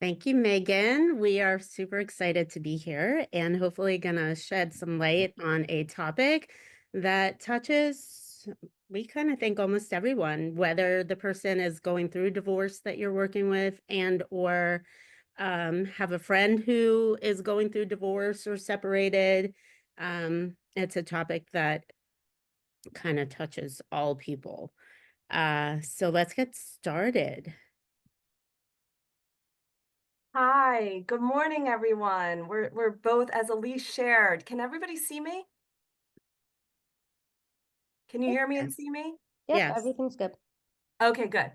Thank you, Megan. We are super excited to be here and hopefully going to shed some light on a topic that touches, we kind of think almost everyone, whether the person is going through divorce that you're working with and or have a friend who is going through divorce or separated. It's a topic that kind of touches all people. So let's get started. Hi, good morning, everyone. We're both, as Elise shared. Can everybody see me? Can you hear me and Yes. see me? Yep, Yes. everything's good. Okay, good.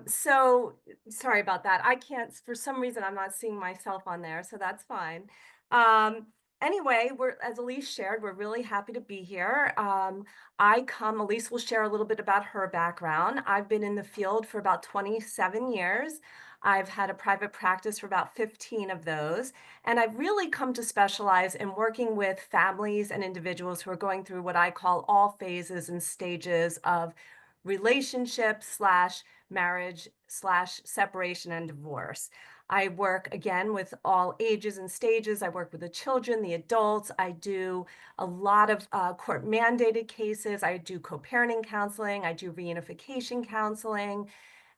So sorry about that. I can't, for some reason, I'm not seeing myself on there, so that's fine. Um, anyway, as Elise shared, we're really happy to be here. Elise will share a little bit about her background. I've been in the field for about 27 years. I've had a private practice for about 15 of those, and I've really come to specialize in working with families and individuals who are going through what I call all phases and stages of relationship slash marriage slash separation and divorce. I work again with all ages and stages. I work with the children, the adults. I do a lot of court mandated cases. I do co-parenting counseling. I do reunification counseling.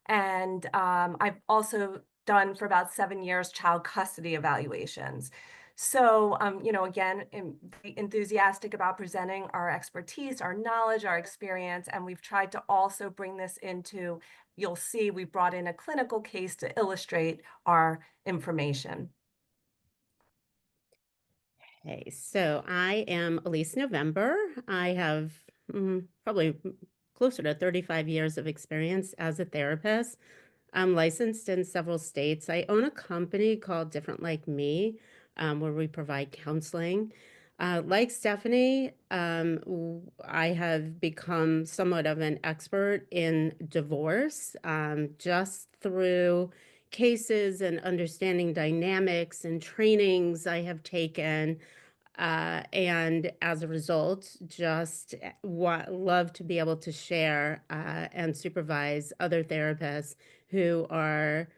And I've also done for about 7 years child custody evaluations. So, again, I'm very enthusiastic about presenting our expertise, our knowledge, our experience, and we've tried to also bring this into, you'll see we brought in a clinical case to illustrate our information. Okay, so I am Elise November. I have probably closer to 35 years of experience as a therapist. I'm licensed in several states. I own a company called Different Like Me, where we provide counseling. Like Stephanie, I have become somewhat of an expert in divorce, just through cases and understanding dynamics and trainings I have taken. And as a result, just love to be able to share and supervise other therapists who are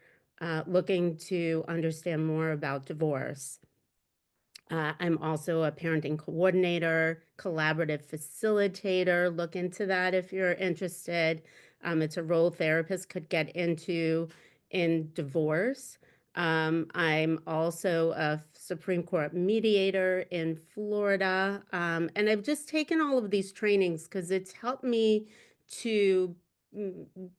looking to understand more about divorce. I'm also a parenting coordinator, collaborative facilitator. Look into that if you're interested. It's a role therapists could get into in divorce. I'm also a Supreme Court mediator in Florida. And I've just taken all of these trainings because it's helped me to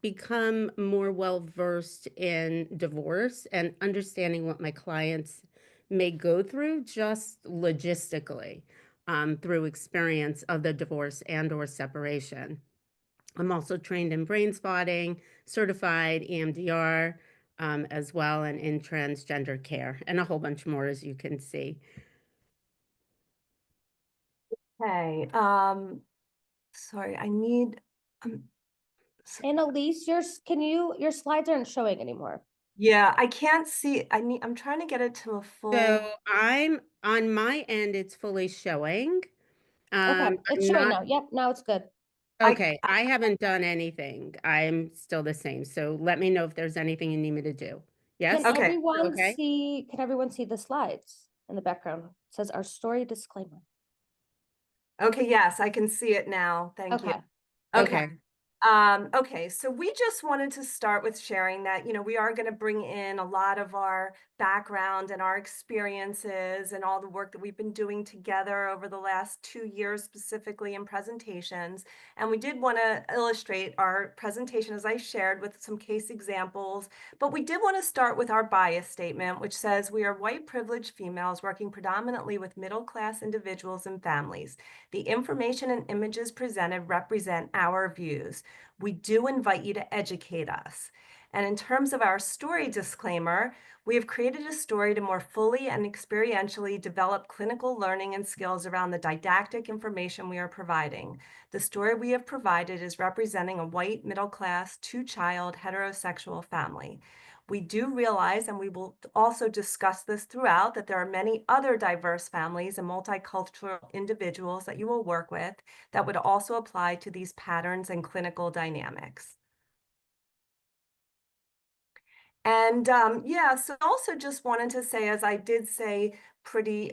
become more well versed in divorce and understanding what my clients may go through just logistically through experience of the divorce and or separation. I'm also trained in brain spotting, certified EMDR as well, and in transgender care, and a whole bunch more, as you can see. Okay. Sorry, um, s- And Elise, your slides aren't showing anymore. yeah, I can't see. I'm trying to get it to a full. So I'm on my end, it's fully showing. Okay, it's I'm showing not now. Yep, now it's good. I okay. I haven't done anything. I'm still the same. So let me know if there's anything you need me to do. Can Yes? okay. everyone Okay. see, can everyone see the slides in the background? It says our story disclaimer. Okay, yes, I can see it now. Thank you. Okay. Okay. Okay. Okay, so we just wanted to start with sharing that, we are going to bring in a lot of our background and our experiences and all the work that we've been doing together over the last 2 years, specifically in presentations. And we did want to illustrate our presentation, as I shared, with some case examples. But we did want to start with our bias statement, which says we are white privileged females working predominantly with middle-class individuals and families. The information and images presented represent our views. We do invite you to educate us. And in terms of our story disclaimer, we have created a story to more fully and experientially develop clinical learning and skills around the didactic information we are providing. The story we have provided is representing a white, middle-class, two-child, heterosexual family. We do realize, and we will also discuss this throughout, that there are many other diverse families and multicultural individuals that you will work with that would also apply to these patterns and clinical dynamics. And yeah, so I also just wanted to say, as I did say pretty,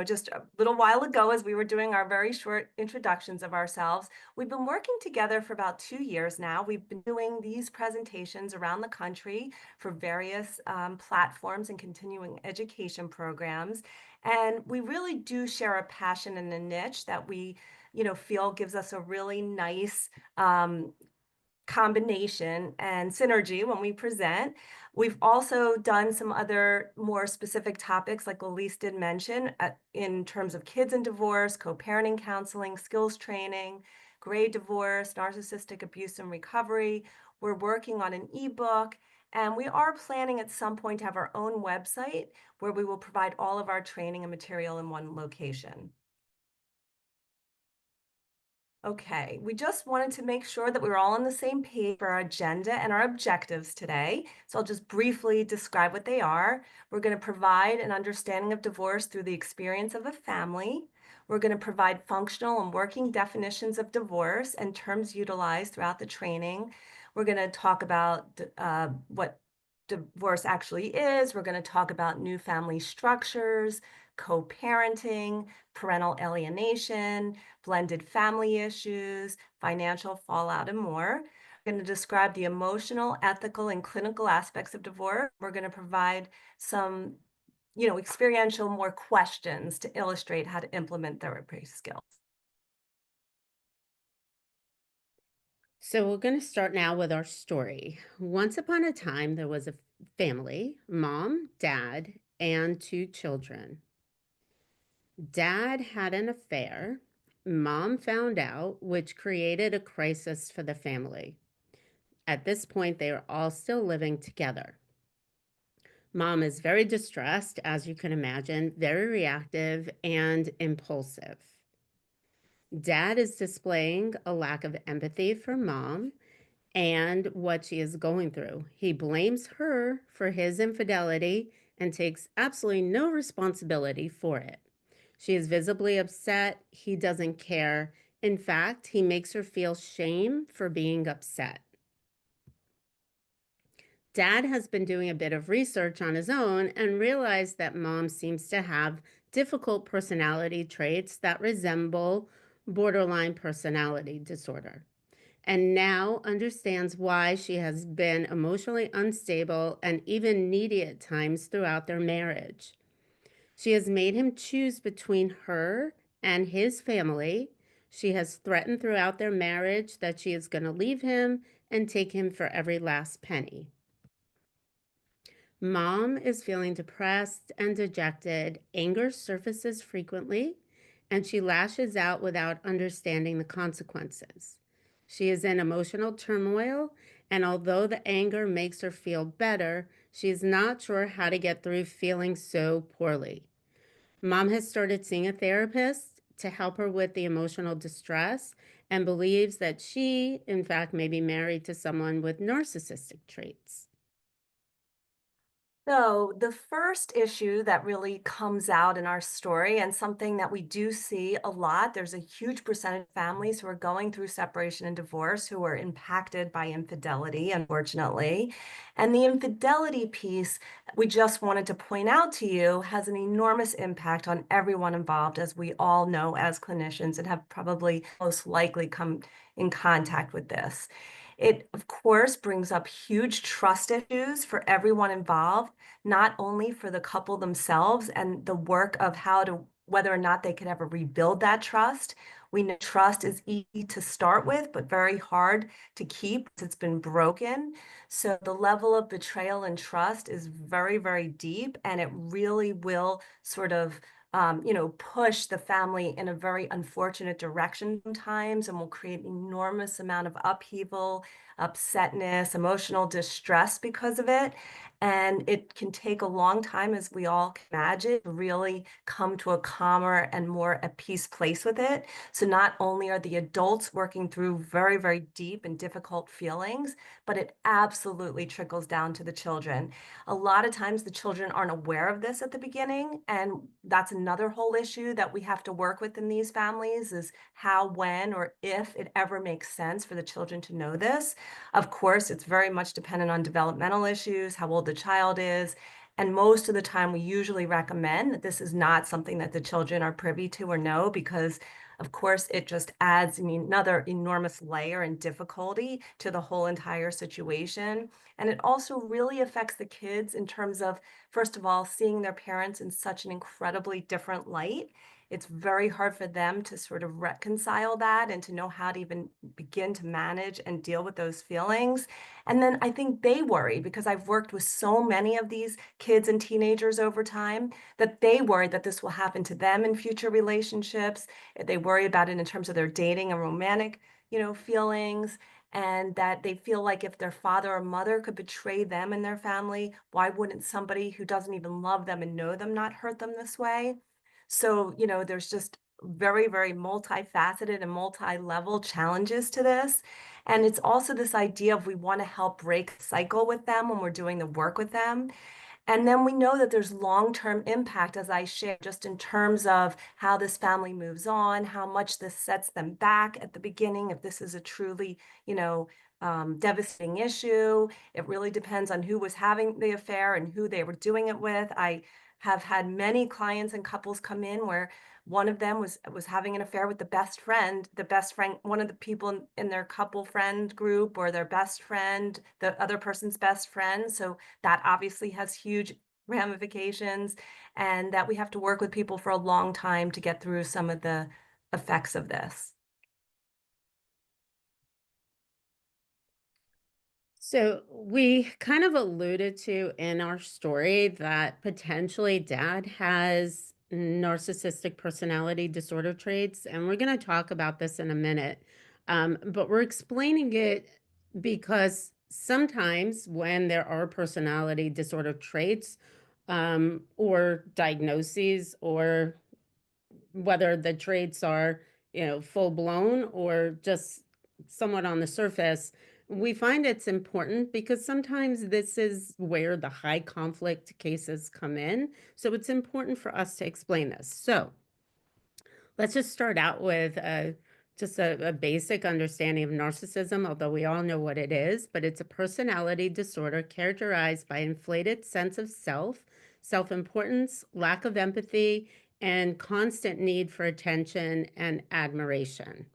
just a little while ago, as we were doing our very short introductions of ourselves, we've been working together for about 2 years now. We've been doing these presentations around the country for various platforms and continuing education programs. And we really do share a passion and a niche that we, feel gives us a really nice combination and synergy when we present. We've also done some other more specific topics, like Elise did mention, in terms of kids and divorce, co-parenting counseling, skills training, gray divorce, narcissistic abuse and recovery. We're working on an ebook, and we are planning at some point to have our own website where we will provide all of our training and material in one location. Okay, we just wanted to make sure that we were all on the same page for our agenda and our objectives today. So I'll just briefly describe what they are. We're going to provide an understanding of divorce through the experience of a family. We're going to provide functional and working definitions of divorce and terms utilized throughout the training. We're going to talk about what divorce actually is. We're going to talk about new family structures, co-parenting, parental alienation, blended family issues, financial fallout, and more. We're going to describe the emotional, ethical, and clinical aspects of divorce. We're going to provide some, experiential more questions to illustrate how to implement therapy skills. So we're going to start now with our story. Once upon a time, there was a family, mom, dad, and 2 children. Dad had an affair. Mom found out, which created a crisis for the family. At this point, they are all still living together. Mom is very distressed, as you can imagine, very reactive and impulsive. Dad is displaying a lack of empathy for mom and what she is going through. He blames her for his infidelity and takes absolutely no responsibility for it. She is visibly upset. He doesn't care. In fact, he makes her feel shame for being upset. Dad has been doing a bit of research on his own and realized that mom seems to have difficult personality traits that resemble borderline personality disorder, and now understands why she has been emotionally unstable and even needy at times throughout their marriage. She has made him choose between her and his family. She has threatened throughout their marriage that she is going to leave him and take him for every last penny. Mom is feeling depressed and dejected. Anger surfaces frequently, and she lashes out without understanding the consequences. She is in emotional turmoil, and although the anger makes her feel better, she is not sure how to get through feeling so poorly. Mom has started seeing a therapist to help her with the emotional distress and believes that she, in fact, may be married to someone with narcissistic traits. So, the first issue that really comes out in our story, and something that we do see a lot, there's a huge percentage of families who are going through separation and divorce who are impacted by infidelity, unfortunately. And the infidelity piece, we just wanted to point out to you, has an enormous impact on everyone involved, as we all know as clinicians and have probably most likely come in contact with this. It, of course, brings up huge trust issues for everyone involved, not only for the couple themselves and the work of how to, whether or not they could ever rebuild that trust. We know trust is easy to start with, but very hard to keep. It's been broken. So the level of betrayal and trust is very, very deep, and it really will sort of push the family in a very unfortunate direction sometimes, and will create an enormous amount of upheaval, upsetness, emotional distress because of it. And it can take a long time, as we all can imagine, to really come to a calmer and more at peace place with it. So not only are the adults working through very, very deep and difficult feelings, but it absolutely trickles down to the children. A lot of times the children aren't aware of this at the beginning, and that's another whole issue that we have to work with in these families, is how, when, or if it ever makes sense for the children to know this. Of course, it's very much dependent on developmental issues, how old the child is. And most of the time, we usually recommend that this is not something that the children are privy to or know, because, of course, it just adds, another enormous layer and difficulty to the whole entire situation. And it also really affects the kids in terms of, first of all, seeing their parents in such an incredibly different light. It's very hard for them to sort of reconcile that and to know how to even begin to manage and deal with those feelings. And then I think they worry, because I've worked with so many of these kids and teenagers over time, that they worry that this will happen to them in future relationships. They worry about it in terms of their dating and romantic, feelings, and that they feel like if their father or mother could betray them and their family, why wouldn't somebody who doesn't even love them and know them not hurt them this way? So, there's just very, very multifaceted and multi-level challenges to this. And it's also this idea of we want to help break the cycle with them when we're doing the work with them. And then we know that there's long-term impact, as I shared, just in terms of how this family moves on, how much this sets them back at the beginning, if this is a truly, devastating issue. It really depends on who was having the affair and who they were doing it with. I have had many clients and couples come in where one of them was having an affair with the best friend, one of the people in their couple friend group, or their best friend, the other person's best friend. So that obviously has huge ramifications, and that we have to work with people for a long time to get through some of the effects of this. So we kind of alluded to in our story that potentially dad has narcissistic personality disorder traits, and we're going to talk about this in a minute. But we're explaining it because sometimes when there are personality disorder traits, or diagnoses, or whether the traits are, full blown or just somewhat on the surface, we find it's important because sometimes this is where the high conflict cases come in. So it's important for us to explain this. So let's just start out with just a basic understanding of narcissism, although we all know what it is, but it's a personality disorder characterized by inflated sense of self, self-importance, lack of empathy, and constant need for attention and admiration.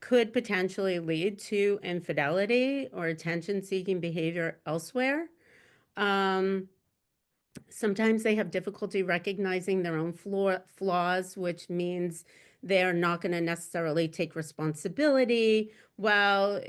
Could potentially lead to infidelity or attention-seeking behavior elsewhere. Um, Sometimes they have difficulty recognizing their own flaws, which means they're not going to necessarily take responsibility. Well,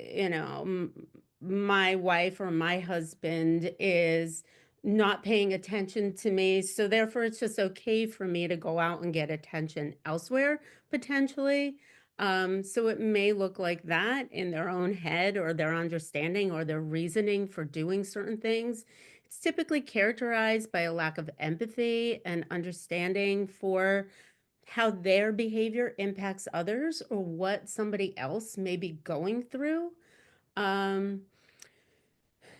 my wife or my husband is not paying attention to me, so therefore it's just okay for me to go out and get attention elsewhere, potentially. So it may look like that in their own head, or their understanding, or their reasoning for doing certain things. It's typically characterized by a lack of empathy and understanding for how their behavior impacts others or what somebody else may be going through. Um,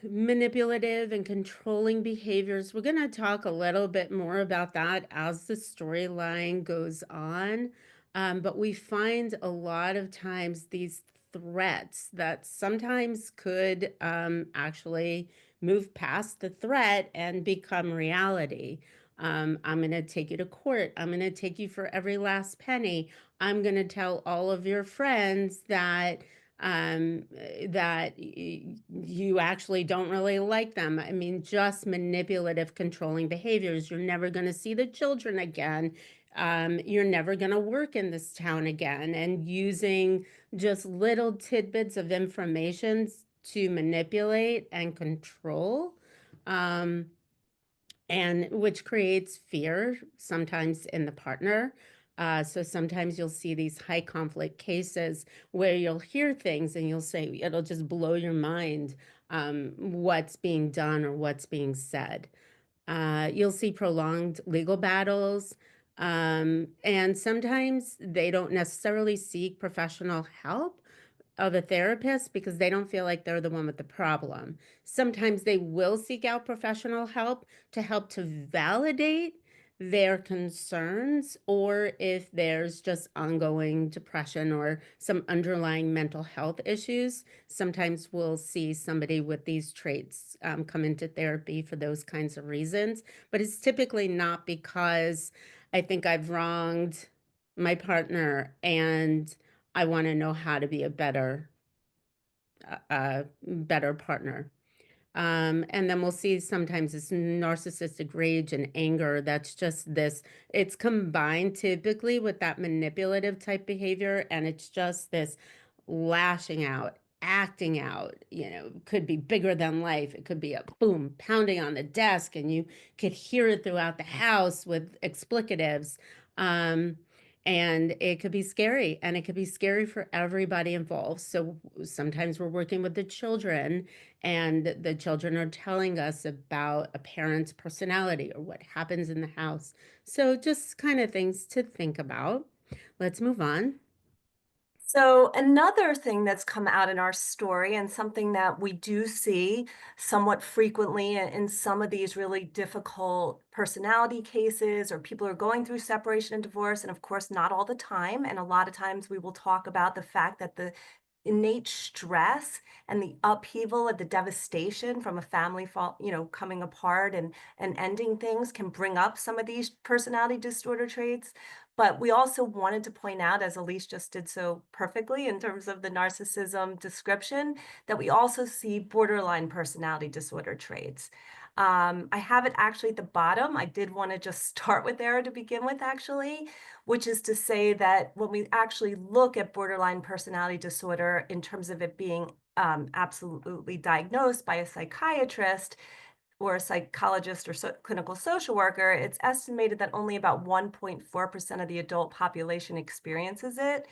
Manipulative and controlling behaviors. We're going to talk a little bit more about that as the storyline goes on. But we find a lot of times these threats that sometimes could actually move past the threat and become reality. I'm going to take you to court. I'm going to take you for every last penny. I'm going to tell all of your friends that you actually don't really like them. I mean, just manipulative, controlling behaviors. You're never going to see the children again. You're never going to work in this town again. And using just little tidbits of information to manipulate and control. And which creates fear sometimes in the partner. So sometimes you'll see these high conflict cases where you'll hear things and you'll say, it'll just blow your mind, what's being done or what's being said. You'll see prolonged legal battles, and sometimes they don't necessarily seek professional help of a therapist because they don't feel like they're the one with the problem. Sometimes they will seek out professional help to validate their concerns or if there's just ongoing depression or some underlying mental health issues. Sometimes we'll see somebody with these traits come into therapy for those kinds of reasons, but it's typically not because I think I've wronged my partner and I want to know how to be a better partner. And then we'll see sometimes this narcissistic rage and anger that's just this, it's combined typically with that manipulative type behavior, and it's just this lashing out, acting out, could be bigger than life. It could be a boom, pounding on the desk, and you could hear it throughout the house with explicatives. Um, and it could be scary, and it could be scary for everybody involved. So sometimes we're working with the children, and the children are telling us about a parent's personality or what happens in the house. So just kind of things to think about. Let's move on. So another thing that's come out in our story, and something that we do see somewhat frequently in some of these really difficult personality cases, or people are going through separation and divorce, and of course not all the time, and a lot of times we will talk about the fact that the innate stress and the upheaval of the devastation from a family fall, coming apart and ending things can bring up some of these personality disorder traits. But we also wanted to point out, as Elise just did so perfectly in terms of the narcissism description, that we also see borderline personality disorder traits. I have it actually at the bottom. I did want to just start with there to begin with, actually, which is to say that when we actually look at borderline personality disorder in terms of it being absolutely diagnosed by a psychiatrist or a psychologist or clinical social worker, it's estimated that only about 1.4% of the adult population experiences it.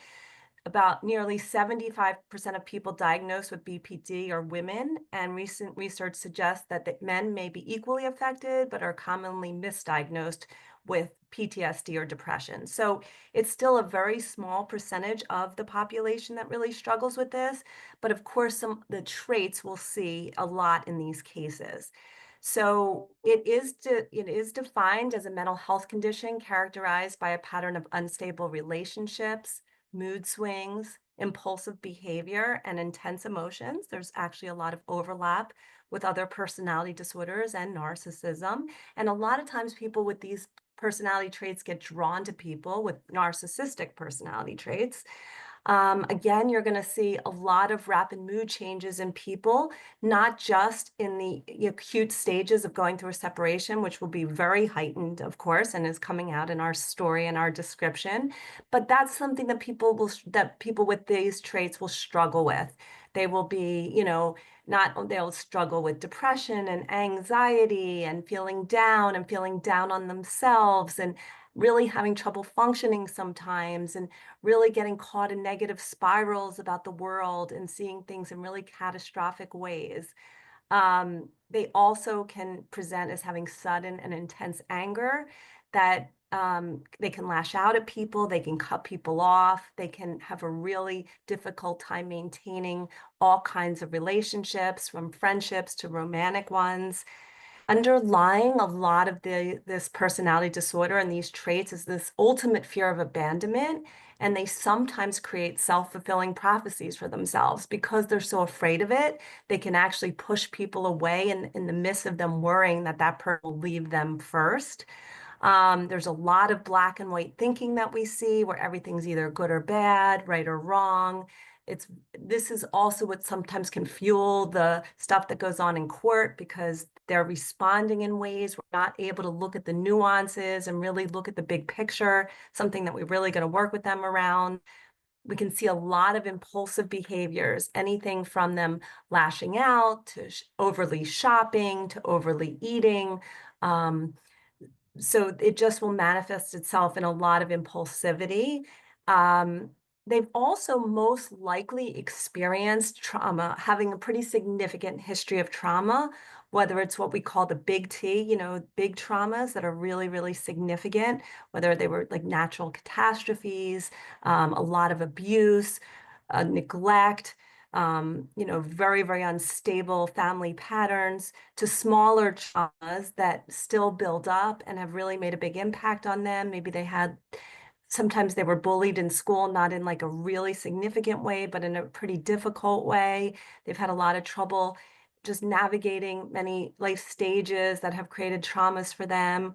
About nearly 75% of people diagnosed with BPD are women, and recent research suggests that men may be equally affected, but are commonly misdiagnosed with PTSD or depression. So it's still a very small percentage of the population that really struggles with this, but of course, the traits we'll see a lot in these cases. So it is defined as a mental health condition characterized by a pattern of unstable relationships, mood swings, impulsive behavior, and intense emotions. There's actually a lot of overlap with other personality disorders and narcissism. And a lot of times people with these personality traits get drawn to people with narcissistic personality traits. Again, you're going to see a lot of rapid mood changes in people, not just in the acute stages of going through a separation, which will be very heightened, of course, and is coming out in our story and our description. But that's something that people with these traits will struggle with. They will be, they'll struggle with depression and anxiety and feeling down on themselves and really having trouble functioning sometimes, and really getting caught in negative spirals about the world and seeing things in really catastrophic ways. They also can present as having sudden and intense anger that they can lash out at people, they can cut people off, they can have a really difficult time maintaining all kinds of relationships, from friendships to romantic ones. Underlying a lot of this personality disorder and these traits is this ultimate fear of abandonment, and they sometimes create self-fulfilling prophecies for themselves because they're so afraid of it. They can actually push people away in the midst of them worrying that that person will leave them first. There's a lot of black and white thinking that we see where everything's either good or bad, right or wrong. This is also what sometimes can fuel the stuff that goes on in court, because they're responding in ways we're not able to look at the nuances and really look at the big picture, something that we're really going to work with them around. We can see a lot of impulsive behaviors, anything from them lashing out to overly shopping to overly eating. So it just will manifest itself in a lot of impulsivity. They've also most likely experienced trauma, having a pretty significant history of trauma, whether it's what we call the big T, big traumas that are really, really significant, whether they were like natural catastrophes, a lot of abuse, neglect, you know, very, very unstable family patterns to smaller traumas that still build up and have really made a big impact on them. Maybe sometimes they were bullied in school, not in like a really significant way, but in a pretty difficult way. They've had a lot of trouble just navigating many life stages that have created traumas for them,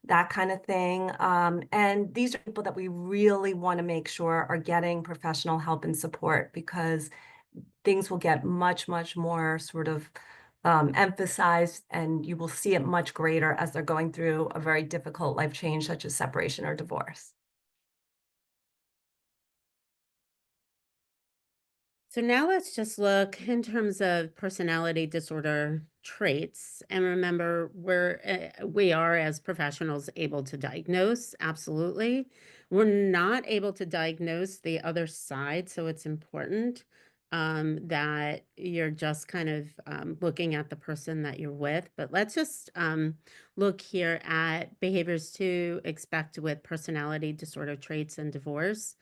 that kind of thing. And these are people that we really want to make sure are getting professional help and support, because things will get much, much more sort of emphasized, and you will see it much greater as they're going through a very difficult life change, such as separation or divorce. So now let's just look in terms of personality disorder traits, and remember we are as professionals able to diagnose, absolutely. We're not able to diagnose the other side, so it's important that you're just kind of looking at the person that you're with. But let's just look here at behaviors to expect with personality disorder traits and divorce.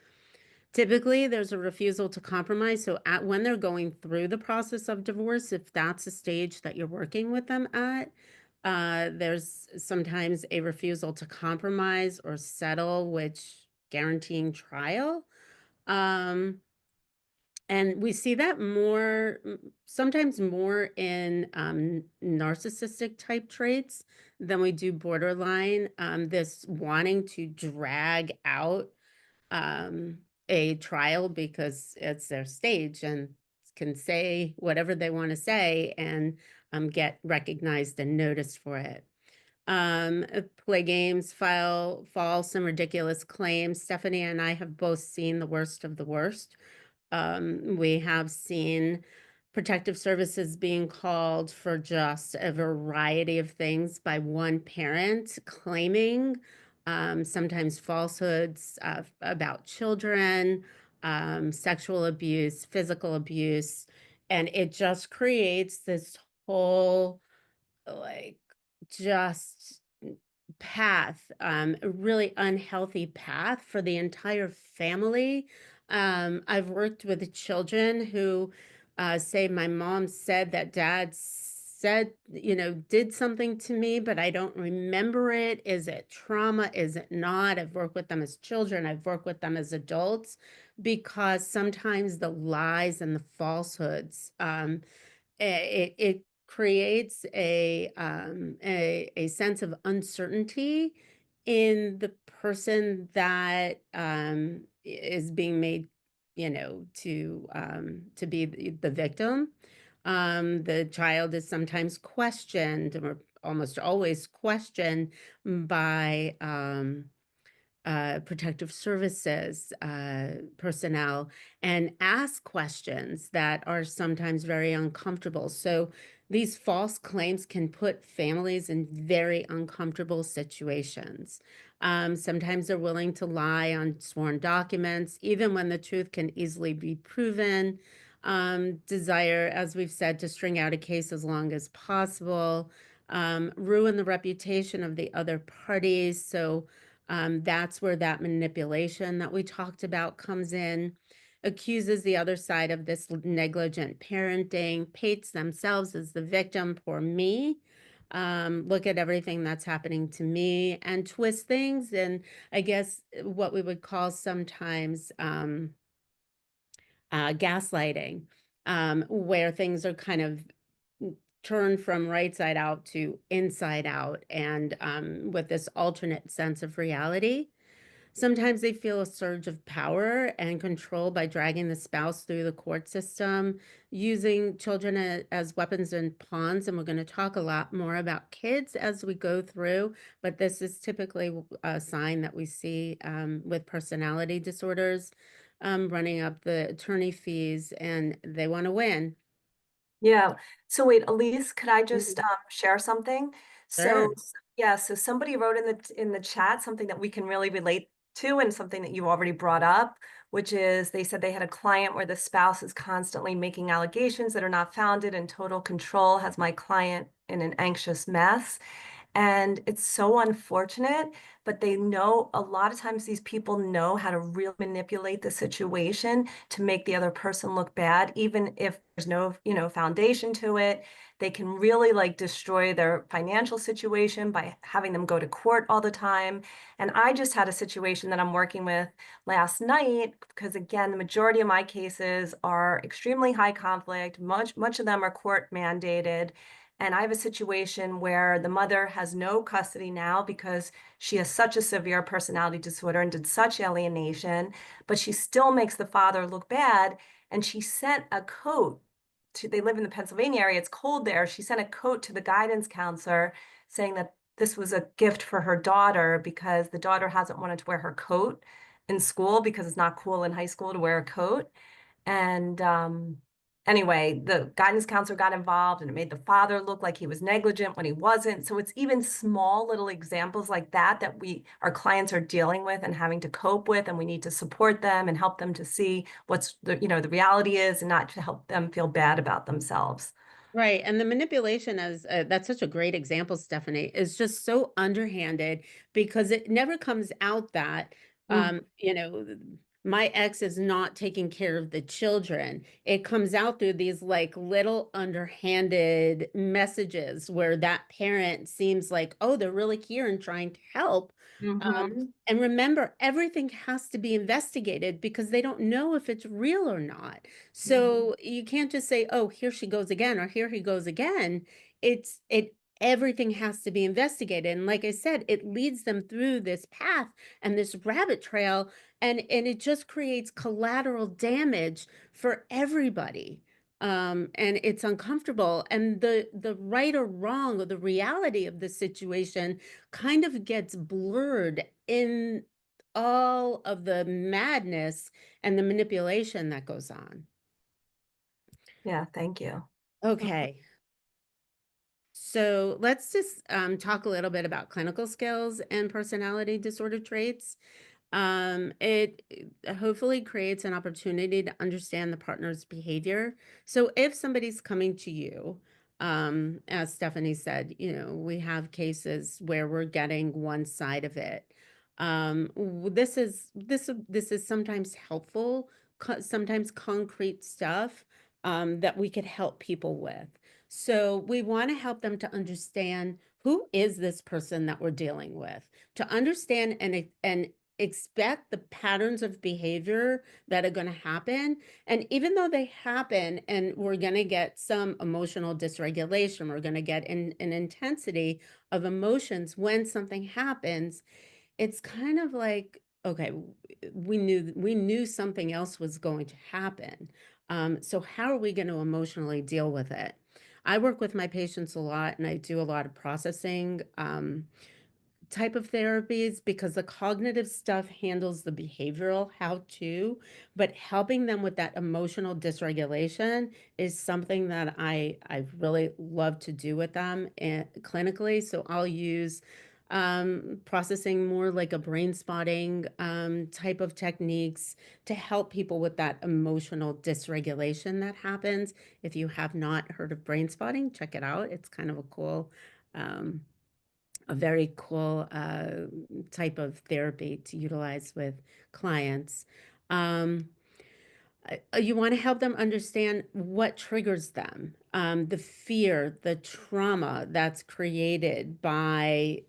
Typically, there's a refusal to compromise. So when they're going through the process of divorce, if that's a stage that you're working with them at, there's sometimes a refusal to compromise or settle, which guaranteeing trial. Um, and we see that sometimes more in narcissistic type traits than we do borderline. This wanting to drag out um, a trial because it's their stage and can say whatever they want to say and get recognized and noticed for it. Play games, file false and ridiculous claims. Stephanie and I have both seen the worst of the worst. We have seen protective services being called for just a variety of things by one parent, claiming sometimes falsehoods about children, sexual abuse, physical abuse, and it just creates this whole like just path, a really unhealthy path for the entire family. I've worked with children who say, my mom said that dad said, did something to me, but I don't remember it. Is it trauma? Is it not? I've worked with them as children. I've worked with them as adults, because sometimes the lies and the falsehoods, it creates a sense of uncertainty in the person that is being made, to be the victim. The child is sometimes questioned, or almost always questioned by protective services personnel, and ask questions that are sometimes very uncomfortable. So these false claims can put families in very uncomfortable situations. Sometimes they're willing to lie on sworn documents, even when the truth can easily be proven. Desire, as we've said, to string out a case as long as possible, ruin the reputation of the other parties. So that's where that manipulation that we talked about comes in. Accuses the other side of this negligent parenting, paints themselves as the victim, poor me. Look at everything that's happening to me, and twist things. And I guess what we would call sometimes gaslighting, where things are kind of turned from right side out to inside out, and with this alternate sense of reality. Sometimes they feel a surge of power and control by dragging the spouse through the court system, using children as weapons and pawns. And we're going to talk a lot more about kids as we go through, but this is typically a sign that we see with personality disorders, running up the attorney fees, and they want to win. Yeah. So wait, Elise, could I Mhm. just share something? So Sure. yeah, so somebody wrote in the chat something that we can really relate to, and something that you already brought up, which is they said they had a client where the spouse is constantly making allegations that are not founded, and total control has my client in an anxious mess. And it's so unfortunate, but they know a lot of times these people know how to really manipulate the situation to make the other person look bad, even if there's no, foundation to it. They can really like destroy their financial situation by having them go to court all the time. And I just had a situation that I'm working with last night because again, the majority of my cases are extremely high conflict. Much of them are court mandated. And I have a situation where the mother has no custody now because she has such a severe personality disorder and did such alienation, but she still makes the father look bad. And she sent a coat to, they live in the Pennsylvania area, it's cold there. She sent a coat to the guidance counselor saying that this was a gift for her daughter because the daughter hasn't wanted to wear her coat in school because it's not cool in high school to wear a coat. And anyway, the guidance counselor got involved and it made the father look like he was negligent when he wasn't. So it's even small little examples like that that our clients are dealing with and having to cope with, and we need to support them and help them to see what's the reality is and not to help them feel bad about themselves. Right. And the manipulation is that's such a great example, Stephanie, is just so underhanded because it never comes out that, Mm, my ex is not taking care of the children. It comes out through these like little underhanded messages where that parent seems like, oh, they're really here and trying to help. mhm, And remember, everything has to be investigated because they don't know if it's real or not. mhm. So you can't just say, "Oh, here she goes again," or "Here he goes again." Everything has to be investigated. And like I said, it leads them through this path and this rabbit trail, and it just creates collateral damage for everybody. And it's uncomfortable. And the right or wrong or the reality of the situation kind of gets blurred in all of the madness and the manipulation that goes on. Yeah, thank you. Okay. So let's just talk a little bit about clinical skills and personality disorder traits. It hopefully creates an opportunity to understand the partner's behavior. So if somebody's coming to you, as Stephanie said, we have cases where we're getting one side of it. This is sometimes helpful, sometimes concrete stuff that we could help people with. So we want to help them to understand who is this person that we're dealing with, to understand and expect the patterns of behavior that are going to happen. And even though they happen and we're going to get some emotional dysregulation, we're going to get an intensity of emotions when something happens, it's kind of like, okay, we knew something else was going to happen. So how are we going to emotionally deal with it? I work with my patients a lot and I do a lot of processing. Type of therapies because the cognitive stuff handles the behavioral how to, but helping them with that emotional dysregulation is something that I really love to do with them clinically. So I'll use processing more like a brain spotting type of techniques to help people with that emotional dysregulation that happens. If you have not heard of brain spotting, check it out. It's kind of um, a very cool type of therapy to utilize with clients. Um, you want to help them understand what triggers them, the fear, the trauma that's created by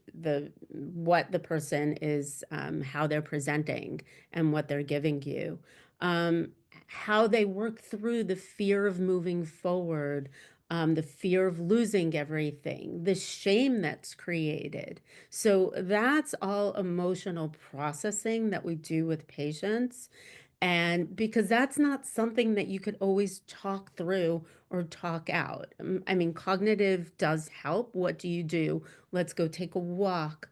what the person is, how they're presenting and what they're giving you, how they work through the fear of moving forward, the fear of losing everything, the shame that's created. So that's all emotional processing that we do with patients. And because that's not something that you could always talk through or talk out. I mean, cognitive does help. What do you do? Let's go take a walk.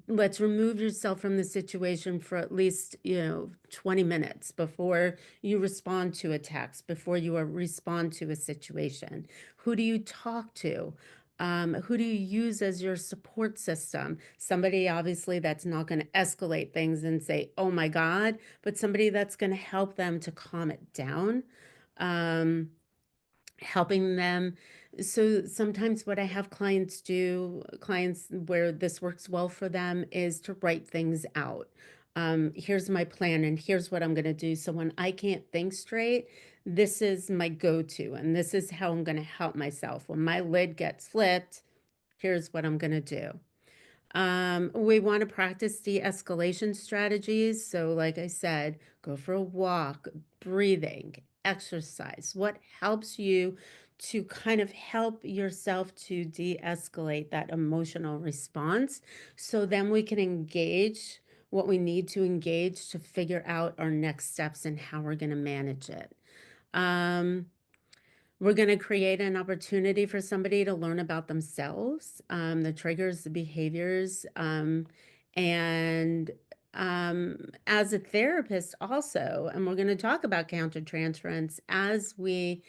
Let's remove yourself from the situation for at least, 20 minutes before you respond to a text, before you respond to a situation. Who do you talk to? Who do you use as your support system? Somebody obviously that's not going to escalate things and say, oh my God, but somebody that's going to help them to calm it down, helping them So sometimes what I have clients do, clients where this works well for them, is to write things out. Here's my plan and here's what I'm going to do. So when I can't think straight, this is my go-to and this is how I'm going to help myself. When my lid gets flipped, here's what I'm going to do. We want to practice de-escalation strategies. So, like I said, go for a walk, breathing, exercise. What helps you to kind of help yourself to de-escalate that emotional response? So then we can engage what we need to engage to figure out our next steps and how we're going to manage it. Um, we're going to create an opportunity for somebody to learn about themselves, the triggers, the behaviors, and as a therapist also, and we're going to talk about countertransference as we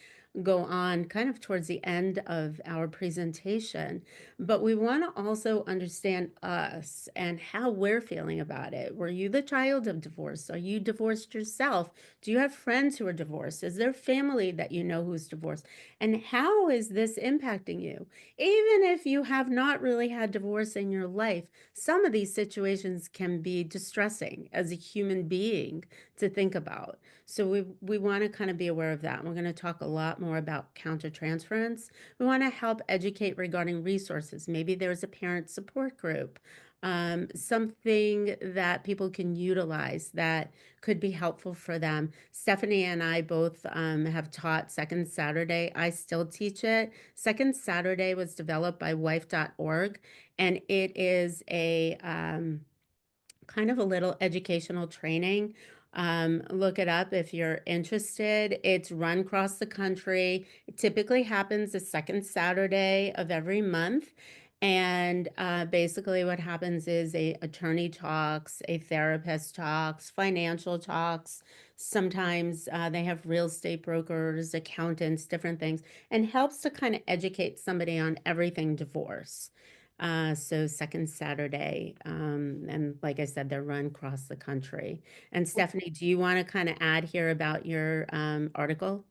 go on kind of towards the end of our presentation, but we want to also understand us and how we're feeling about it. Were you the child of divorce? Are you divorced yourself? Do you have friends who are divorced? Is there family that you know who's divorced? And how is this impacting you? Even if you have not really had divorce in your life, some of these situations can be distressing as a human being to think about. So we want to kind of be aware of that. We're going to talk a lot more about countertransference. We want to help educate regarding resources. Maybe there's a parent support group, something that people can utilize that could be helpful for them. Stephanie and I both have taught Second Saturday. I still teach it. Second Saturday was developed by wife.org, and it is a kind of a little educational training. Look it up if you're interested. It's run across the country. It typically happens the second Saturday of every month. And basically, what happens is a attorney talks, a therapist talks, financial talks. Sometimes they have real estate brokers, accountants, different things, and helps to kind of educate somebody on everything divorce. So second Saturday, and like I said, they're run across the country. And Stephanie, do you want to kind of add here about your article?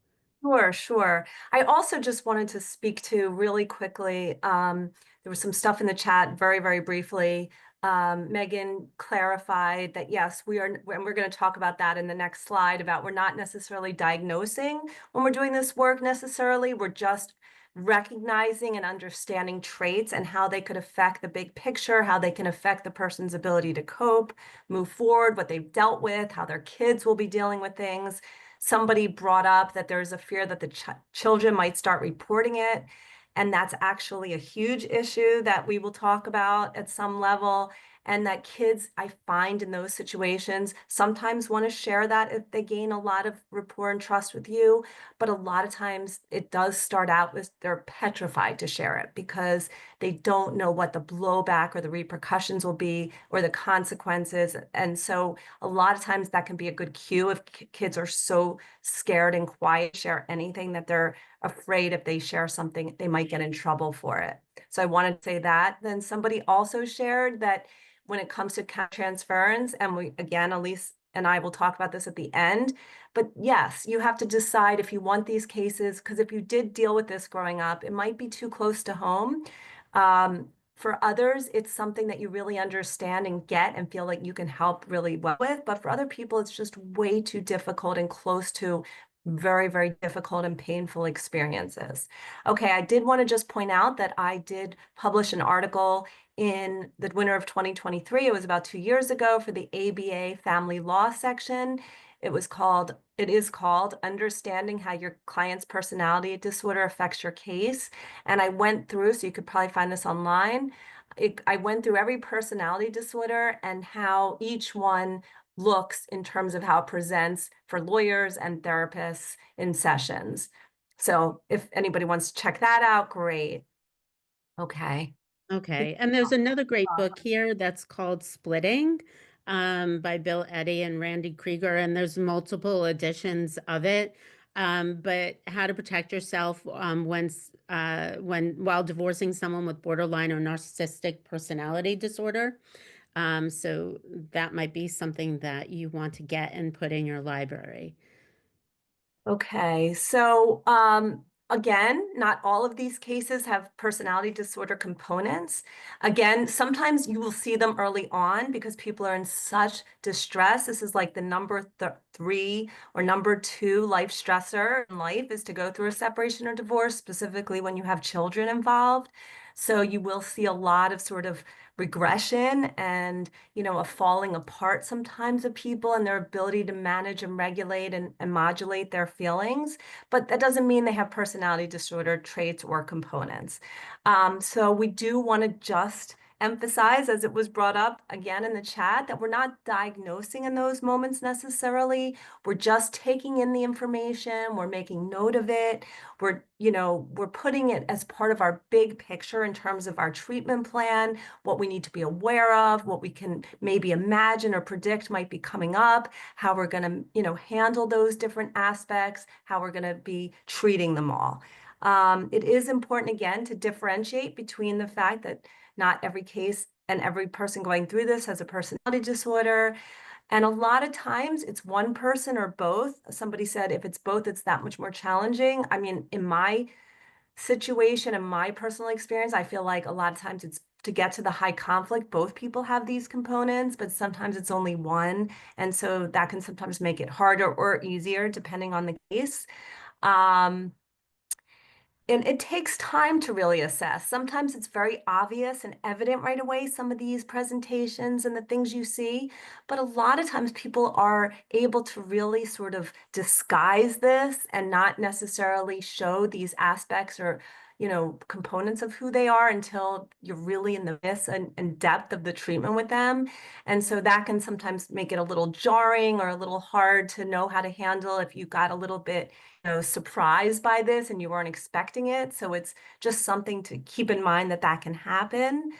Sure. I also just wanted to speak to really quickly, there was some stuff in the chat very, very briefly. Megan clarified that yes, we are, and we're going to talk about that in the next slide, about we're not necessarily diagnosing when we're doing this work necessarily. We're just recognizing and understanding traits and how they could affect the big picture, how they can affect the person's ability to cope, move forward, what they've dealt with, how their kids will be dealing with things. Somebody brought up that there's a fear that the children might start reporting it. And that's actually a huge issue that we will talk about at some level. And that kids, I find in those situations, sometimes want to share that if they gain a lot of rapport and trust with you. But a lot of times it does start out with they're petrified to share it because they don't know what the blowback or the repercussions will be or the consequences. And so a lot of times that can be a good cue if kids are so scared and quiet, share anything, that they're afraid if they share something, they might get in trouble for it. So I wanted to say that. Then somebody also shared that when it comes to transference, and we, again, Elise and I will talk about this at the end, but yes, you have to decide if you want these cases, because if you did deal with this growing up, it might be too close to home. For others, it's something that you really understand and get and feel like you can help really well with. But for other people, it's just way too difficult and close to very, very difficult and painful experiences. Okay, I did want to just point out that I did publish an article in the winter of 2023. It was about 2 years ago for the ABA family law section. It is called Understanding How Your Client's Personality Disorder Affects Your Case. And I went through, so you could probably find this online. I went through every personality disorder and how each one looks in terms of how it presents for lawyers and therapists in sessions. So if anybody wants to check that out, great. Okay. Okay, and there's another great book here that's called Splitting, by Bill Eddy and Randy Krieger, and there's multiple editions of it. But how to protect yourself when while divorcing someone with borderline or narcissistic personality disorder. So that might be something that you want to get and put in your library. Okay, so Again, not all of these cases have personality disorder components. Again, sometimes you will see them early on because people are in such distress. This is like the number 3 or number 2 life stressor in life is to go through a separation or divorce, specifically when you have children involved. So you will see a lot of sort of regression and, a falling apart sometimes of people and their ability to manage and regulate and modulate their feelings. But that doesn't mean they have personality disorder traits or components. So we do want to just emphasize, as it was brought up again in the chat, that we're not diagnosing in those moments necessarily. We're just taking in the information, we're making note of it, we're putting it as part of our big picture in terms of our treatment plan, what we need to be aware of, what we can maybe imagine or predict might be coming up, how we're going to, handle those different aspects, how we're going to be treating them all. It is important, again, to differentiate between the fact that not every case and every person going through this has a personality disorder. And a lot of times it's one person or both. Somebody said if it's both, it's that much more challenging. I mean, in my situation and my personal experience, I feel like a lot of times it's to get to the high conflict, both people have these components, but sometimes it's only one. And so that can sometimes make it harder or easier depending on the case. And it takes time to really assess. Sometimes it's very obvious and evident right away, some of these presentations and the things you see, but a lot of times people are able to really sort of disguise this and not necessarily show these aspects or components of who they are until you're really in the midst and depth of the treatment with them. And so that can sometimes make it a little jarring or a little hard to know how to handle if you got a little bit surprised by this and you weren't expecting it. So it's just something to keep in mind that can happen.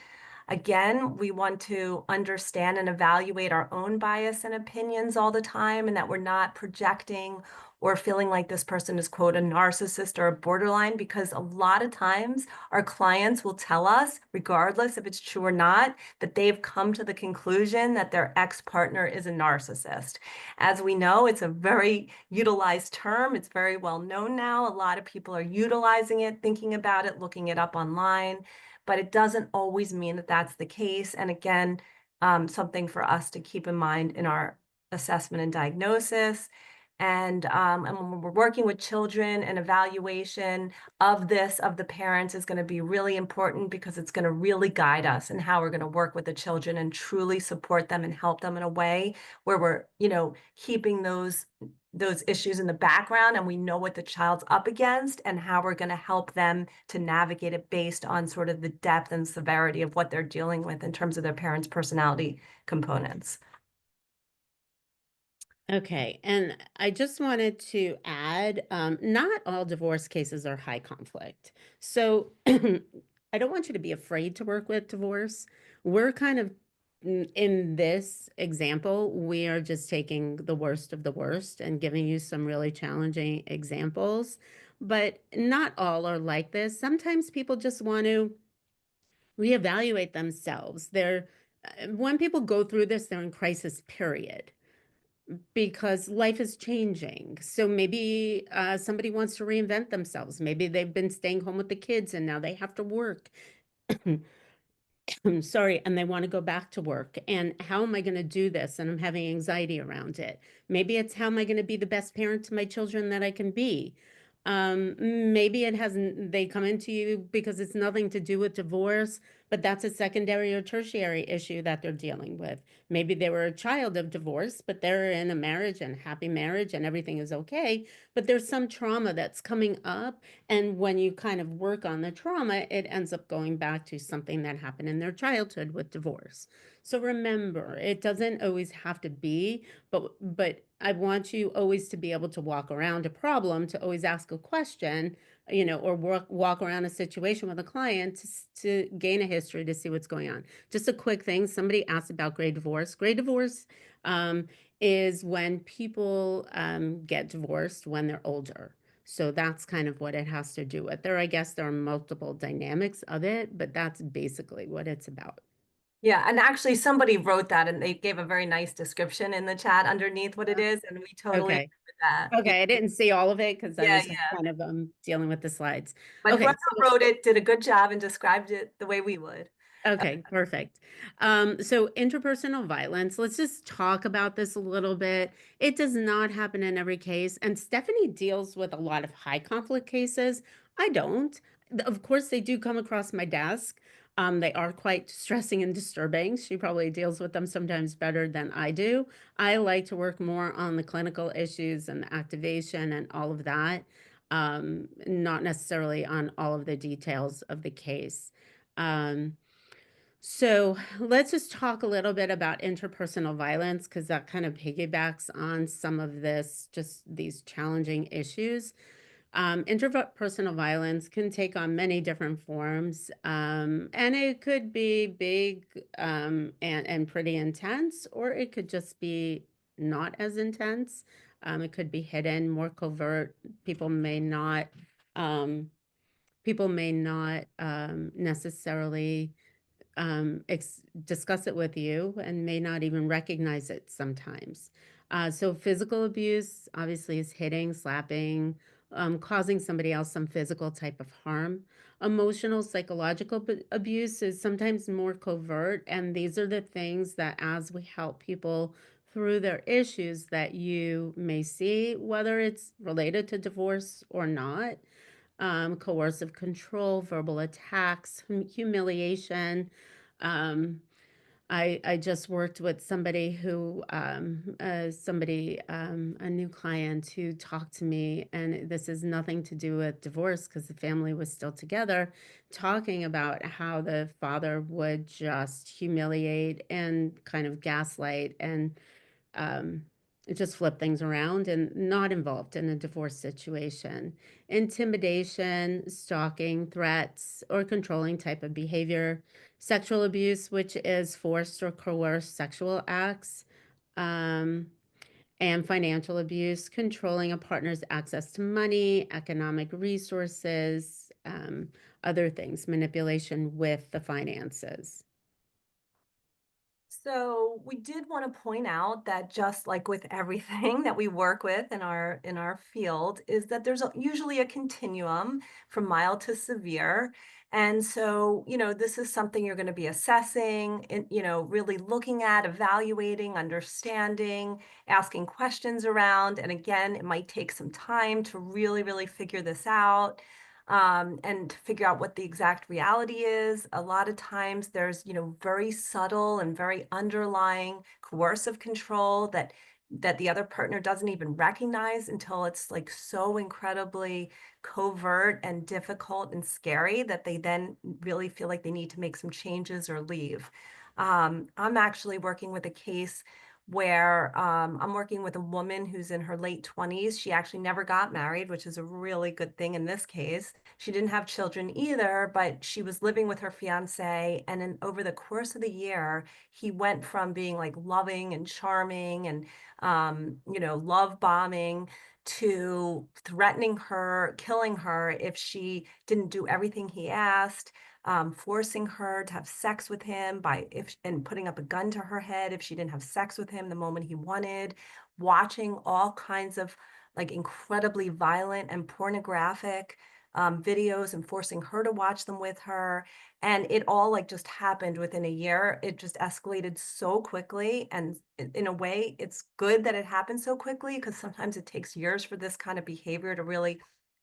Again, we want to understand and evaluate our own bias and opinions all the time, and that we're not projecting or feeling like this person is, quote, a narcissist or a borderline, because a lot of times our clients will tell us, regardless if it's true or not, that they've come to the conclusion that their ex-partner is a narcissist. As we know, it's a very utilized term. It's very well known now. A lot of people are utilizing it, thinking about it, looking it up online, but it doesn't always mean that that's the case. And again, something for us to keep in mind in our assessment and diagnosis. And when we're working with children, and evaluation of the parents is going to be really important because it's going to really guide us in how we're going to work with the children and truly support them and help them in a way where we're, keeping those issues in the background and we know what the child's up against and how we're going to help them to navigate it based on sort of the depth and severity of what they're dealing with in terms of their parents' personality components. Okay, and I just wanted to add, not all divorce cases are high conflict. So I don't want you to be afraid to work with divorce. We're kind of, in this example, we are just taking the worst of the worst and giving you some really challenging examples. But not all are like this. Sometimes people just want to reevaluate themselves. When people go through this, they're in crisis period because life is changing. So maybe somebody wants to reinvent themselves. Maybe they've been staying home with the kids and now they have to work. I'm sorry, and they want to go back to work. And how am I going to do this? And I'm having anxiety around it. Maybe it's how am I going to be the best parent to my children that I can be? Maybe it hasn't, they come into you because it's nothing to do with divorce, but that's a secondary or tertiary issue that they're dealing with. Maybe they were a child of divorce, but they're in a marriage and happy marriage and everything is okay. But there's some trauma that's coming up. And when you kind of work on the trauma, it ends up going back to something that happened in their childhood with divorce. So remember, it doesn't always have to be, but I want you always to be able to walk around a problem, to always ask a question, or walk around a situation with a client to gain a history to see what's going on. Just a quick thing. Somebody asked about gray divorce. Gray divorce is when people get divorced when they're older. So that's kind of what it has to do with. I guess there are multiple dynamics of it, but that's basically what it's about. Yeah, and actually somebody wrote that and they gave a very nice description in the chat underneath what it is, and we totally agree Okay. with that. Yeah, Okay, I didn't see all of it because I yeah, was just yeah. kind of dealing with the slides. But Okay, whoever so wrote it did a good job and described it the way we would. okay, perfect. So interpersonal violence, let's just talk about this a little bit. It does not happen in every case, and Stephanie deals with a lot of high conflict cases. I don't. Of course, they do come across my desk. They are quite stressing and disturbing. She probably deals with them sometimes better than I do. I like to work more on the clinical issues and the activation and all of that, not necessarily on all of the details of the case. Um, so let's just talk a little bit about interpersonal violence because that kind of piggybacks on some of this, just these challenging issues. Interpersonal violence can take on many different forms, and it could be big and pretty intense, or it could just be not as intense. It could be hidden, more covert. People may not, um, necessarily discuss it with you and may not even recognize it sometimes. So physical abuse obviously is hitting, slapping, causing somebody else some physical type of harm. Emotional, psychological abuse is sometimes more covert, and these are the things that as we help people through their issues that you may see, whether it's related to divorce or not, coercive control, verbal attacks, humiliation. Um, I just worked with somebody who, a new client who talked to me, and this is nothing to do with divorce because the family was still together, talking about how the father would just humiliate and kind of gaslight and um, just flip things around and not involved in a divorce situation. Intimidation, stalking, threats, or controlling type of behavior. Sexual abuse, which is forced or coerced sexual acts. Um, and financial abuse, controlling a partner's access to money, economic resources, other things, manipulation with the finances. So we did want to point out that just like with everything that we work with in our field is that there's usually a continuum from mild to severe. And so, you know, this is something you're going to be assessing and, you know, really looking at, evaluating, understanding, asking questions around. And again, it might take some time to really, really figure this out and figure out what the exact reality is. A lot of times there's, you know, very subtle and very underlying coercive control that the other partner doesn't even recognize until it's like so incredibly covert and difficult and scary that they then really feel like they need to make some changes or leave. I'm actually working with a case where I'm working with a woman who's in her late 20s. She actually never got married, which is a really good thing in this case. She didn't have children either, but she was living with her fiance. And then over the course of the year, he went from being like loving and charming and, you know, love bombing to threatening her, killing her if she didn't do everything he asked, forcing her to have sex with him and putting up a gun to her head if she didn't have sex with him the moment he wanted, watching all kinds of like incredibly violent and pornographic videos and forcing her to watch them with her. And it all like just happened within a year. It just escalated so quickly. And in a way, it's good that it happened so quickly because sometimes it takes years for this kind of behavior to really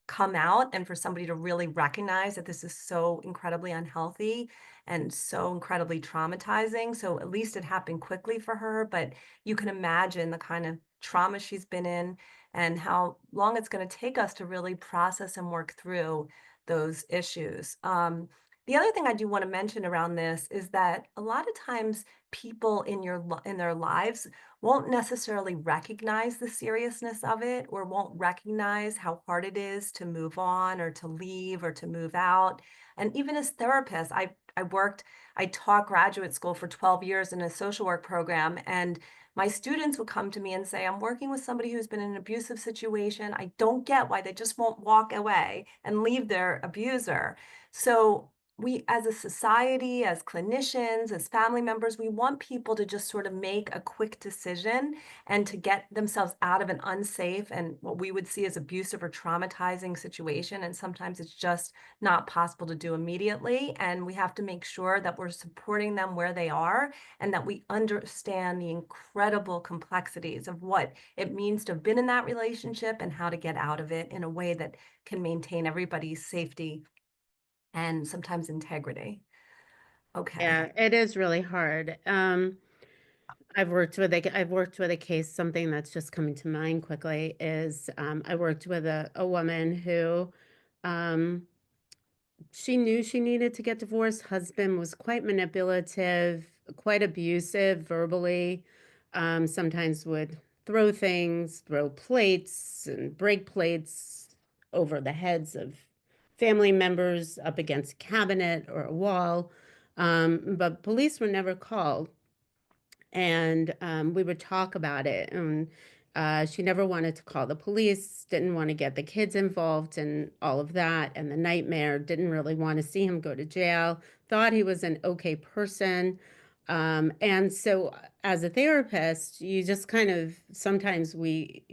come out and for somebody to really recognize that this is so incredibly unhealthy and so incredibly traumatizing. So at least it happened quickly for her, but you can imagine the kind of trauma she's been in and how long it's going to take us to really process and work through those issues. The other thing I do want to mention around this is that a lot of times people in their lives won't necessarily recognize the seriousness of it or won't recognize how hard it is to move on or to leave or to move out. And even as therapists, I taught graduate school for 12 years in a social work program, and my students would come to me and say, I'm working with somebody who's been in an abusive situation. I don't get why they just won't walk away and leave their abuser. So we as a society, as clinicians, as family members, we want people to just sort of make a quick decision and to get themselves out of an unsafe and what we would see as abusive or traumatizing situation. And sometimes it's just not possible to do immediately. And we have to make sure that we're supporting them where they are and that we understand the incredible complexities of what it means to have been in that relationship and how to get out of it in a way that can maintain everybody's safety and sometimes integrity. Okay. Yeah, it is really hard. I've worked with a case, something that's just coming to mind quickly is I worked with a woman who um she knew she needed to get divorced. Husband was quite manipulative, quite abusive verbally, sometimes would throw things, throw plates and break plates over the heads of family members up against a cabinet or a wall. But police were never called, and we would talk about it. And she never wanted to call the police, didn't want to get the kids involved and all of that, and the nightmare, didn't really want to see him go to jail, thought he was an okay person. And so as a therapist, you just kind of sometimes we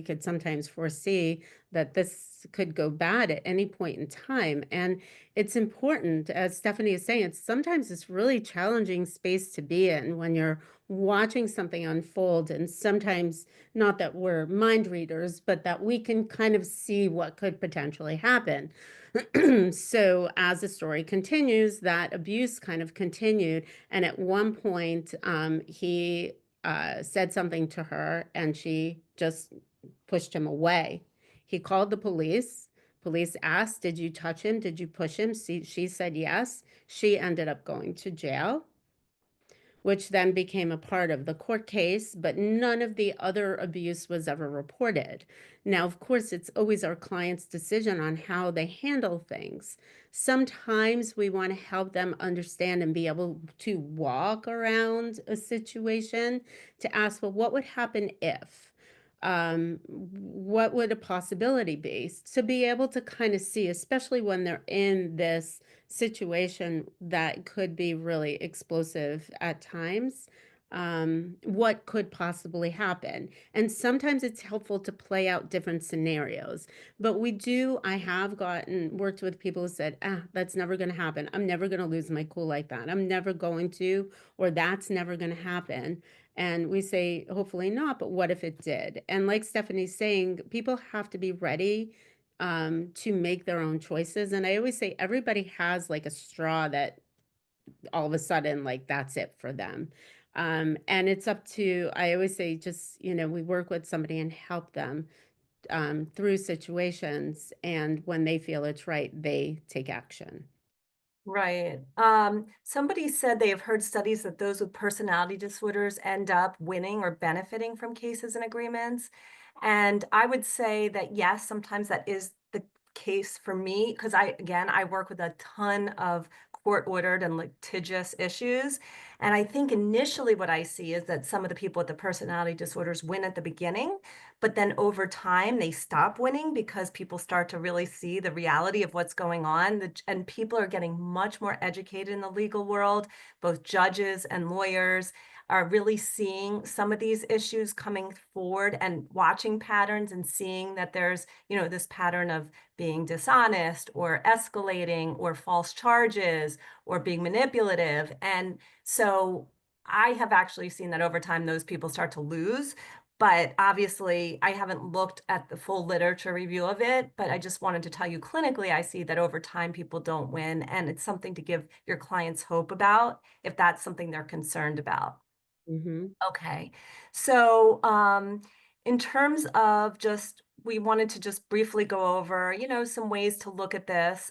could sometimes foresee that this could go bad at any point in time. And it's important, as Stephanie is saying, sometimes it's really challenging space to be in when you're watching something unfold. And sometimes, not that we're mind readers, but that we can kind of see what could potentially happen. So as the story continues, that abuse kind of continued. And at one point, he said something to her and she just pushed him away. He called the police. Police asked, "Did you touch him? Did you push him?" She said yes. She ended up going to jail, which then became a part of the court case, but none of the other abuse was ever reported. Now, of course, it's always our client's decision on how they handle things. Sometimes we want to help them understand and be able to walk around a situation to ask, well, what would happen if? What would a possibility be? To be able to kind of see, especially when they're in this situation that could be really explosive at times, what could possibly happen. And sometimes it's helpful to play out different scenarios. But I have worked with people who said, that's never going to happen. I'm never going to lose my cool like that. I'm never going to, or that's never going to happen. And we say, hopefully not, but what if it did? And like Stephanie's saying, people have to be ready to make their own choices. And I always say everybody has like a straw that all of a sudden, like that's it for them. And it's up to, I always say, just, we work with somebody and help them through situations. And when they feel it's right, they take action. Right. Somebody said they have heard studies that those with personality disorders end up winning or benefiting from cases and agreements. And I would say that yes, sometimes that is the case for me because I work with a ton of court-ordered and litigious issues. And I think initially what I see is that some of the people with the personality disorders win at the beginning, but then over time they stop winning because people start to really see the reality of what's going on. And people are getting much more educated in the legal world. Both judges and lawyers are really seeing some of these issues coming forward and watching patterns and seeing that there's, this pattern of being dishonest or escalating or false charges or being manipulative. And so I have actually seen that over time, those people start to lose. But obviously, I haven't looked at the full literature review of it, but I just wanted to tell you clinically, I see that over time people don't win, and it's something to give your clients hope about if that's something they're concerned about. Mm-hmm. Okay. So, in terms of we wanted to just briefly go over, some ways to look at this.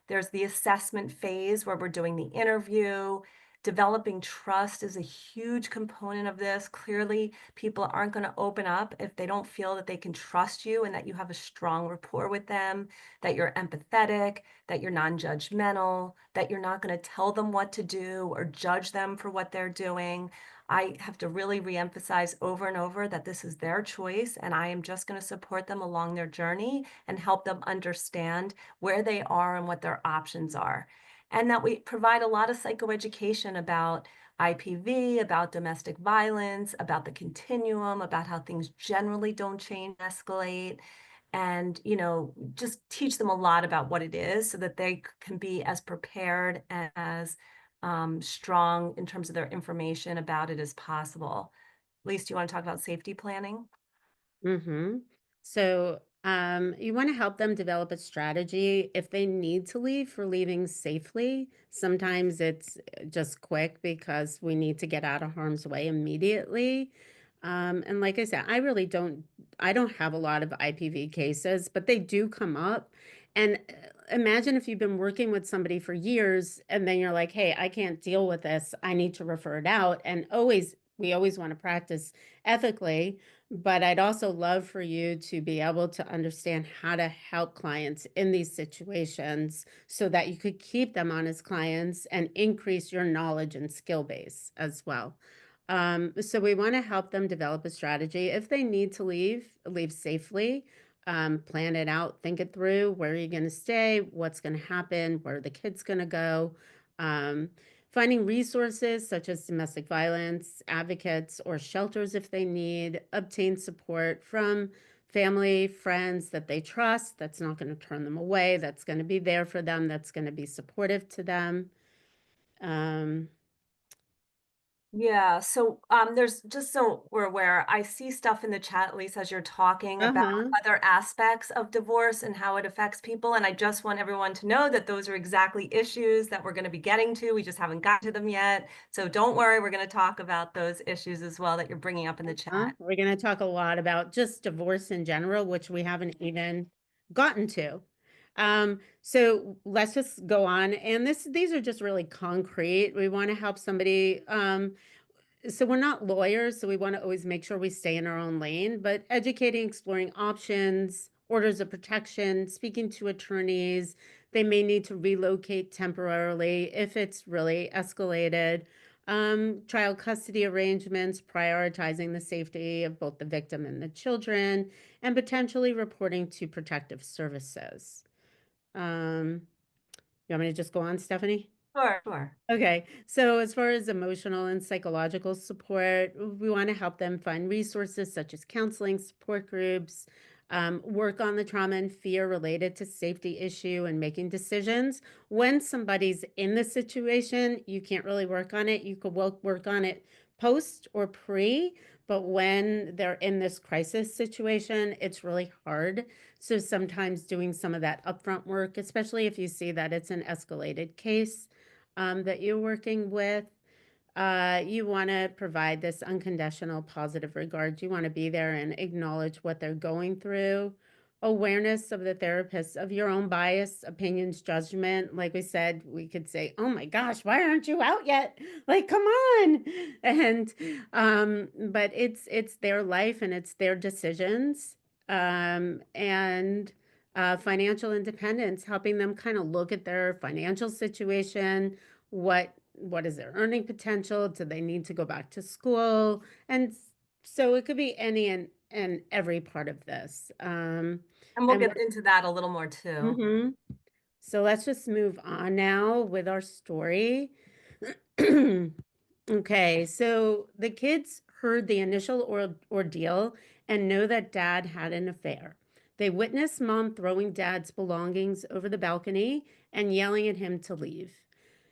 There's the assessment phase where we're doing the interview. Developing trust is a huge component of this. Clearly, people aren't going to open up if they don't feel that they can trust you and that you have a strong rapport with them, that you're empathetic, that you're non-judgmental, that you're not going to tell them what to do or judge them for what they're doing. I have to really reemphasize over and over that this is their choice, and I am just going to support them along their journey and help them understand where they are and what their options are. and that we provide a lot of psychoeducation about IPV, about domestic violence, about the continuum, about how things generally don't change, escalate, and, just teach them a lot about what it is so that they can be as prepared and as strong in terms of their information about it as possible. Lisa, do you want to talk about safety planning? Mm-hmm. So, you want to help them develop a strategy if they need to leave for leaving safely. Sometimes it's just quick because we need to get out of harm's way immediately. And like I said, I don't have a lot of IPV cases, but they do come up. And imagine if you've been working with somebody for years and then you're like, hey, I can't deal with this. I need to refer it out. And we always want to practice ethically, but I'd also love for you to be able to understand how to help clients in these situations so that you could keep them on as clients and increase your knowledge and skill base as well. So we want to help them develop a strategy. If they need to leave safely, plan it out, think it through. Where are you going to stay? What's going to happen? Where are the kids going to go? Um, Finding resources such as domestic violence advocates or shelters if they need, obtain support from family, friends that they trust, that's not going to turn them away, that's going to be there for them, that's going to be supportive to them. Um, Yeah, so there's just so we're aware, I see stuff in the chat, Lisa, as you're talking about uh-huh. other aspects of divorce and how it affects people. And I just want everyone to know that those are exactly issues that we're going to be getting to. We just haven't got to them yet. So don't worry, we're going to talk about those issues as well that you're bringing up in the chat. We're going to talk a lot about just divorce in general, which we haven't even gotten to. So let's just go on. And these are just really concrete. We want to help somebody. So we're not lawyers, so we want to always make sure we stay in our own lane, but educating, exploring options, orders of protection, speaking to attorneys. They may need to relocate temporarily if it's really escalated. Child custody arrangements, prioritizing the safety of both the victim and the children, and potentially reporting to protective services. You want me to just go on, Stephanie? Sure, sure. Okay, so as far as emotional and psychological support, we want to help them find resources such as counseling, support groups, work on the trauma and fear related to safety issue and making decisions. When somebody's in the situation, you can't really work on it. You could work on it post or pre, but when they're in this crisis situation, it's really hard. So sometimes doing some of that upfront work, especially if you see that it's an escalated case that you're working with. You want to provide this unconditional positive regard. You want to be there and acknowledge what they're going through. Awareness of the therapist, of your own bias, opinions, judgment. Like we said, we could say, "Oh my gosh, why aren't you out yet? Like, come on!" And but it's their life and it's their decisions. And financial independence, helping them kind of look at their financial situation, what is their earning potential? Do they need to go back to school? And so it could be any and every part of this. And we'll And get into that a little more too. mhm. So let's just move on now with our story. Okay, so the kids heard the initial ordeal and know that dad had an affair. They witnessed mom throwing dad's belongings over the balcony and yelling at him to leave.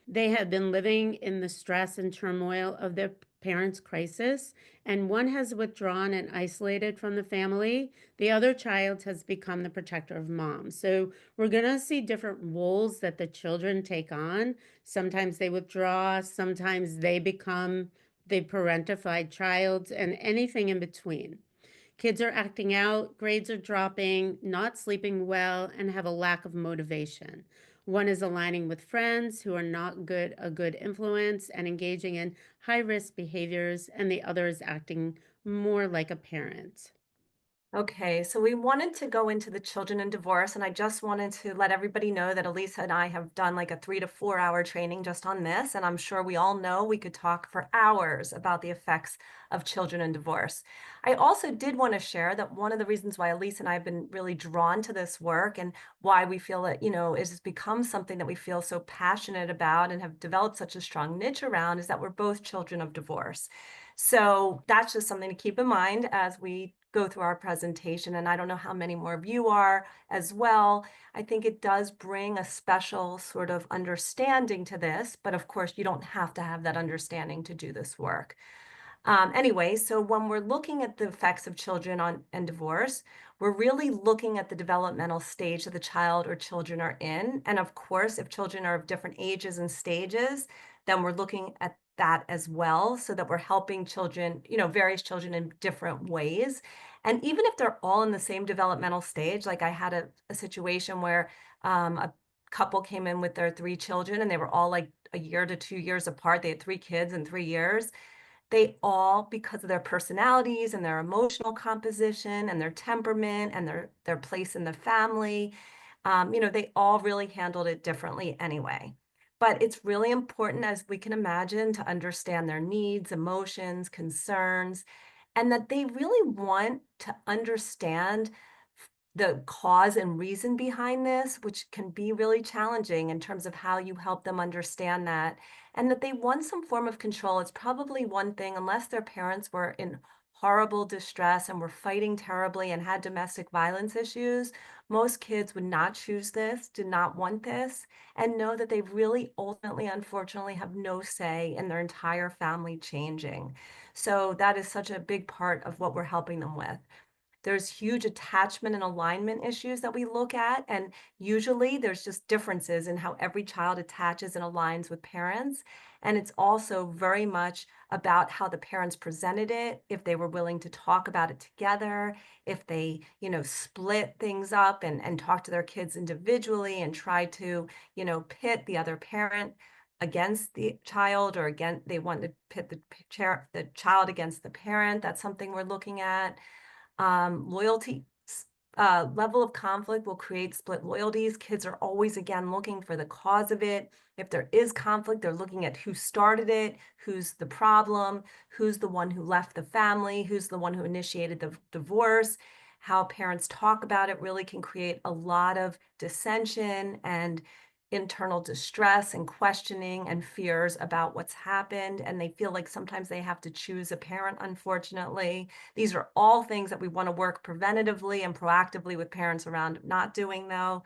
They have been living in the stress and turmoil of their parents' crisis, and one has withdrawn and isolated from the family. The other child has become the protector of mom. So we're going to see different roles that the children take on. Sometimes they withdraw, sometimes they become the parentified child, and anything in between. Kids are acting out, grades are dropping, not sleeping well, and have a lack of motivation. One is aligning with friends who are not a good influence and engaging in high risk behaviors, and the other is acting more like a parent. Okay, so we wanted to go into the children in divorce, and I just wanted to let everybody know that Elisa and I have done like a 3 to 4 hour training just on this, and I'm sure we all know we could talk for hours about the effects of children in divorce. I also did want to share that one of the reasons why Elisa and I have been really drawn to this work and why we feel that, it has become something that we feel so passionate about and have developed such a strong niche around is that we're both children of divorce. So that's just something to keep in mind as we go through our presentation. And I don't know how many more of you are as well. I think it does bring a special sort of understanding to this, but of course, you don't have to have that understanding to do this work. Anyway, so when we're looking at the effects of children on and divorce, we're really looking at the developmental stage that the child or children are in. And of course, if children are of different ages and stages, then we're looking at that as well, so that we're helping children, various children in different ways. And even if they're all in the same developmental stage, like I had a situation where a couple came in with their 3 children and they were all like a year to 2 years apart. They had 3 kids in 3 years. They all, because of their personalities and their emotional composition and their temperament and their place in the family, they all really handled it differently anyway. But it's really important, as we can imagine, to understand their needs, emotions, concerns, and that they really want to understand the cause and reason behind this, which can be really challenging in terms of how you help them understand that, and that they want some form of control. It's probably one thing, unless their parents were in horrible distress and were fighting terribly and had domestic violence issues, most kids would not choose this, did not want this, and know that they really ultimately, unfortunately, have no say in their entire family changing. So that is such a big part of what we're helping them with. There's huge attachment and alignment issues that we look at, and usually there's just differences in how every child attaches and aligns with parents. And it's also very much about how the parents presented it, if they were willing to talk about it together, if they, split things up and talk to their kids individually and try to, pit the other parent against the child, or again, they want to pit the child against the parent. That's something we're looking at. Loyalty, level of conflict will create split loyalties. Kids are always, again, looking for the cause of it. If there is conflict, they're looking at who started it, who's the problem, who's the one who left the family, who's the one who initiated the divorce. How parents talk about it really can create a lot of dissension and internal distress and questioning and fears about what's happened. And they feel like sometimes they have to choose a parent, unfortunately. These are all things that we want to work preventatively and proactively with parents around not doing, though.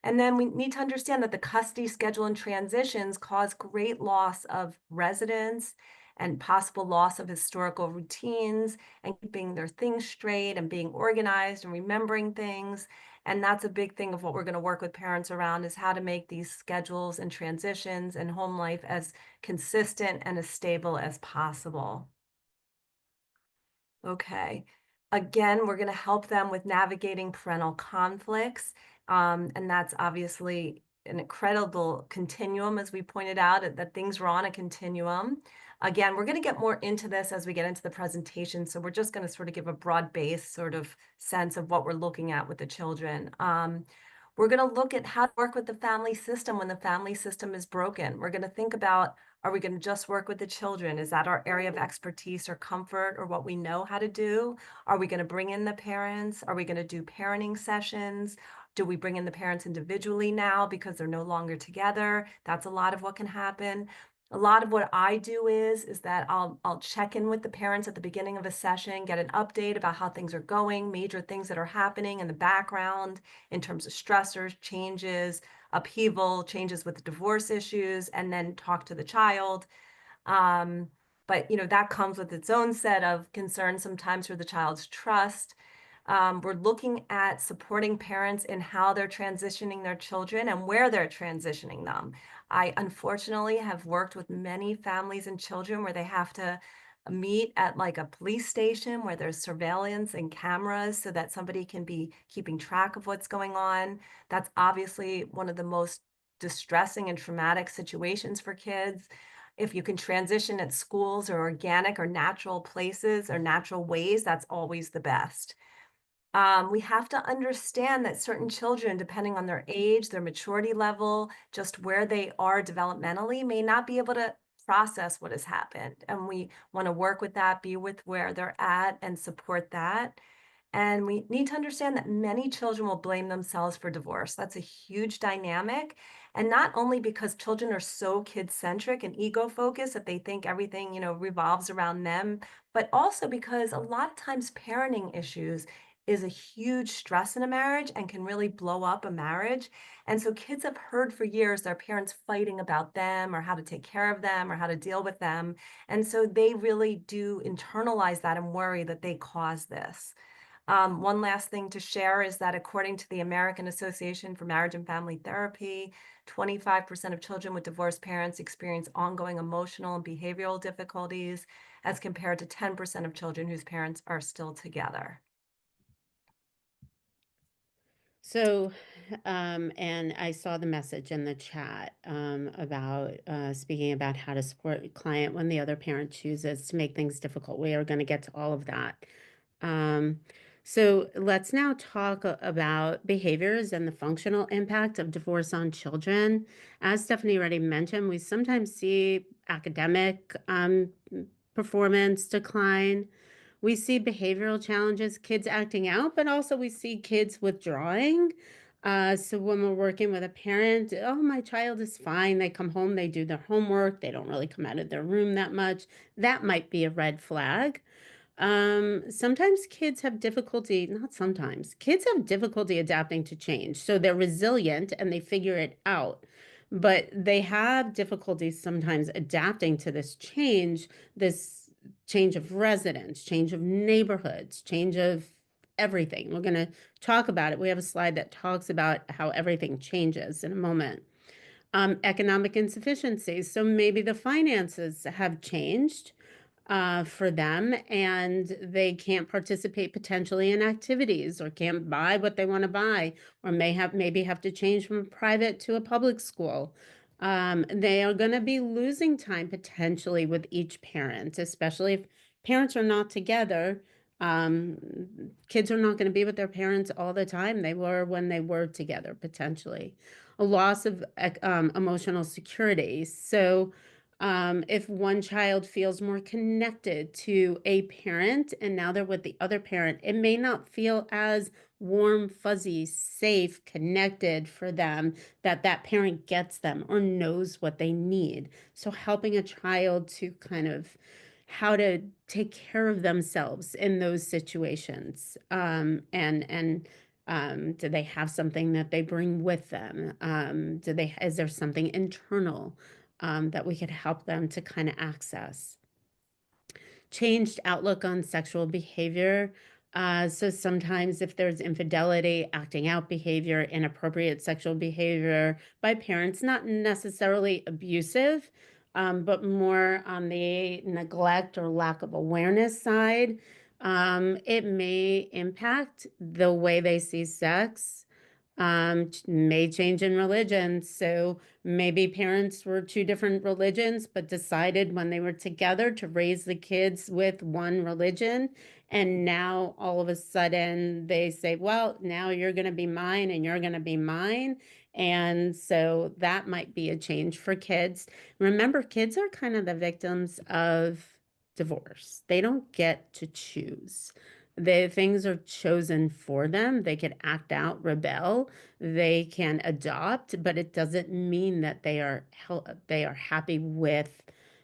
And then we need to understand that the custody schedule and transitions cause great loss of residence and possible loss of historical routines and keeping their things straight and being organized and remembering things. And that's a big thing of what we're going to work with parents around, is how to make these schedules and transitions and home life as consistent and as stable as possible. Okay. Again, we're going to help them with navigating parental conflicts. And that's obviously an incredible continuum, as we pointed out, that things are on a continuum. Again, we're going to get more into this as we get into the presentation. So we're just going to sort of give a broad base sort of sense of what we're looking at with the children. We're going to look at how to work with the family system when the family system is broken. We're going to think about, are we going to just work with the children? Is that our area of expertise or comfort or what we know how to do? Are we going to bring in the parents? Are we going to do parenting sessions? Do we bring in the parents individually now because they're no longer together? That's a lot of what can happen. A lot of what I do is that I'll check in with the parents at the beginning of a session, get an update about how things are going, major things that are happening in the background in terms of stressors, changes, upheaval, changes with the divorce issues, and then talk to the child. But that comes with its own set of concerns sometimes for the child's trust. We're looking at supporting parents in how they're transitioning their children and where they're transitioning them. I unfortunately have worked with many families and children where they have to meet at like a police station where there's surveillance and cameras so that somebody can be keeping track of what's going on. That's obviously one of the most distressing and traumatic situations for kids. If you can transition at schools or organic or natural places or natural ways, that's always the best. We have to understand that certain children, depending on their age, their maturity level, just where they are developmentally, may not be able to process what has happened. And we want to work with that, be with where they're at, and support that. And we need to understand that many children will blame themselves for divorce. That's a huge dynamic. And not only because children are so kid-centric and ego-focused that they think everything, revolves around them, but also because a lot of times parenting issues is a huge stress in a marriage and can really blow up a marriage. And so kids have heard for years their parents fighting about them or how to take care of them or how to deal with them. And so they really do internalize that and worry that they caused this. One last thing to share is that according to the American Association for Marriage and Family Therapy, 25% of children with divorced parents experience ongoing emotional and behavioral difficulties, as compared to 10% of children whose parents are still together. So, and I saw the message in the chat about speaking about how to support a client when the other parent chooses to make things difficult. We are going to get to all of that. Um, so let's now talk about behaviors and the functional impact of divorce on children. As Stephanie already mentioned, we sometimes see academic performance decline. We see behavioral challenges, kids acting out, but also we see kids withdrawing. So when we're working with a parent, oh, my child is fine. They come home, they do their homework, they don't really come out of their room that much. That might be a red flag. Sometimes kids have difficulty, not sometimes, kids have difficulty adapting to change. So they're resilient and they figure it out. But they have difficulties sometimes adapting to this change of residence, change of neighborhoods, change of everything. We're going to talk about it. We have a slide that talks about how everything changes in a moment. Economic insufficiencies. So maybe the finances have changed for them and they can't participate potentially in activities or can't buy what they want to buy or maybe have to change from a private to a public school. They are going to be losing time potentially with each parent, especially if parents are not together. Um, Kids are not going to be with their parents all the time. They were when they were together, potentially. A loss of emotional security. So, if one child feels more connected to a parent and now they're with the other parent, it may not feel as warm, fuzzy, safe, connected for them that parent gets them or knows what they need. So helping a child to kind of how to take care of themselves in those situations. Do they have something that they bring with them? Is there something internal that we could help them to kind of access? Changed outlook on sexual behavior. So sometimes if there's infidelity, acting out behavior, inappropriate sexual behavior by parents, not necessarily abusive, but more on the neglect or lack of awareness side, it may impact the way they see sex, may change in religion. So maybe parents were two different religions, but decided when they were together to raise the kids with one religion. And now all of a sudden they say, well, now you're going to be mine and you're going to be mine. And so that might be a change for kids. Remember, kids are kind of the victims of divorce. They don't get to choose. The things are chosen for them. They can act out, rebel, they can adopt, but it doesn't mean that they are happy with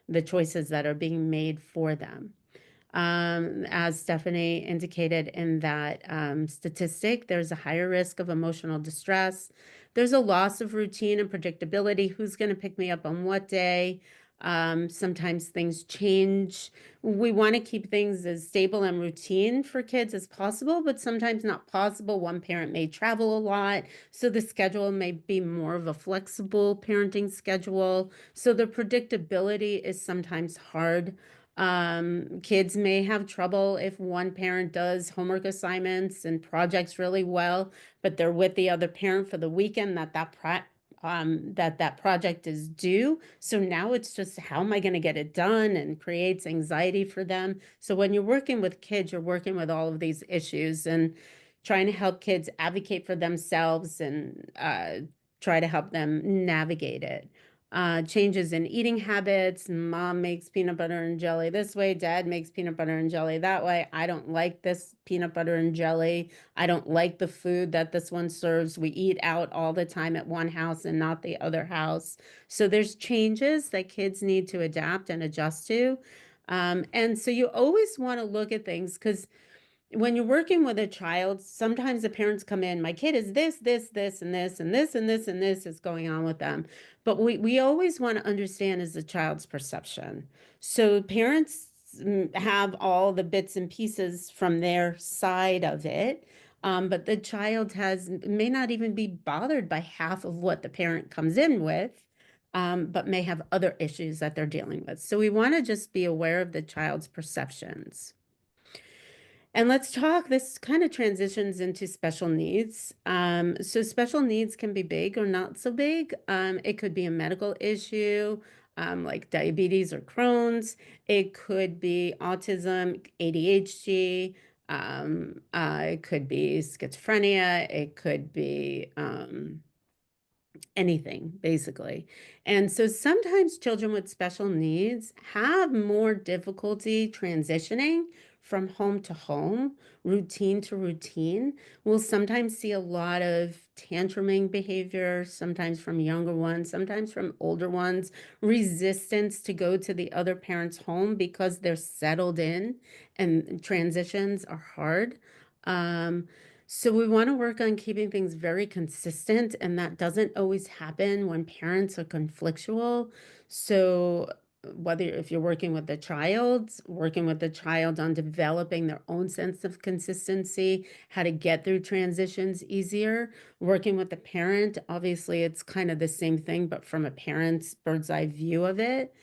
the choices that are being made for them. As Stephanie indicated in that statistic, there's a higher risk of emotional distress. There's a loss of routine and predictability. Who's going to pick me up on what day? Sometimes things change. We want to keep things as stable and routine for kids as possible, but sometimes not possible. One parent may travel a lot, so the schedule may be more of a flexible parenting schedule. So the predictability is sometimes hard. Kids may have trouble if one parent does homework assignments and projects really well, but they're with the other parent for the weekend that project is due. So now it's just, how am I going to get it done, and creates anxiety for them. So when you're working with kids, you're working with all of these issues. And trying to help kids advocate for themselves and try to help them navigate it. Changes in eating habits. Mom makes peanut butter and jelly this way. Dad makes peanut butter and jelly that way. I don't like this peanut butter and jelly. I don't like the food that this one serves. We eat out all the time at one house and not the other house. So there's changes that kids need to adapt and adjust to. And so you always want to look at things because when you're working with a child, sometimes the parents come in, my kid is this, this, this, and this, and this, and this, and this is going on with them. But we always want to understand is the child's perception. So parents have all the bits and pieces from their side of it. But the child may not even be bothered by half of what the parent comes in with, but may have other issues that they're dealing with. So we want to just be aware of the child's perceptions. And let's talk, this kind of transitions into special needs. So special needs can be big or not so big. It could be a medical issue, like diabetes or Crohn's. It could be autism, ADHD. It could be schizophrenia. It could be anything basically. And so sometimes children with special needs have more difficulty transitioning from home to home, routine to routine. We'll sometimes see a lot of tantruming behavior, sometimes from younger ones, sometimes from older ones, resistance to go to the other parent's home because they're settled in and transitions are hard. So we want to work on keeping things very consistent, and that doesn't always happen when parents are conflictual. So whether if you're working with the child on developing their own sense of consistency, how to get through transitions easier, working with the parent, obviously it's kind of the same thing, but from a parent's bird's eye view of it.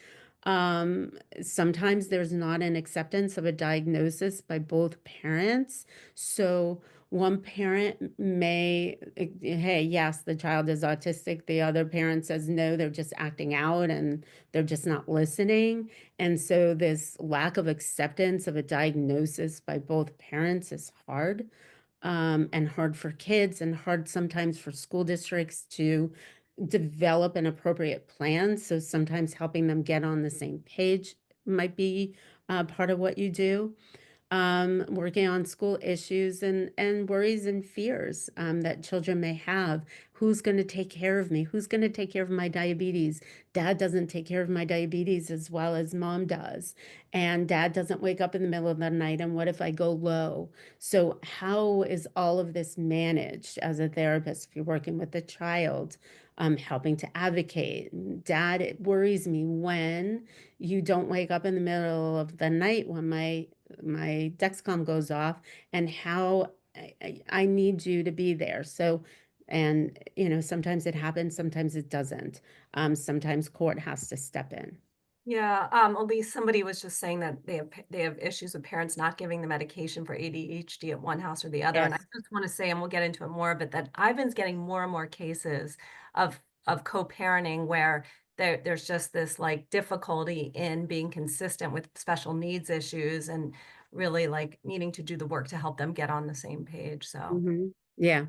Sometimes there's not an acceptance of a diagnosis by both parents. So one parent may, hey, yes, the child is autistic. The other parent says, no, they're just acting out and they're just not listening. And so this lack of acceptance of a diagnosis by both parents is hard. And hard for kids and hard sometimes for school districts to develop an appropriate plan. So sometimes helping them get on the same page might be part of what you do. Working on school issues and worries and fears that children may have. Who's going to take care of me? Who's going to take care of my diabetes? Dad doesn't take care of my diabetes as well as mom does. And dad doesn't wake up in the middle of the night. And what if I go low? So how is all of this managed as a therapist if you're working with a child? Helping to advocate. Dad, it worries me when you don't wake up in the middle of the night when my Dexcom goes off and how I need you to be there. So, and sometimes it happens, sometimes it doesn't. Sometimes court has to step in. Yeah, at least somebody was just saying that they have issues with parents not giving the medication for ADHD at one house or the other. And I Yes. just want to say, and we'll get into it more, but that I've been getting more and more cases of co-parenting where there's just this like difficulty in being consistent with special needs issues and really like needing to do the work to help them get on the same page. So, Yeah,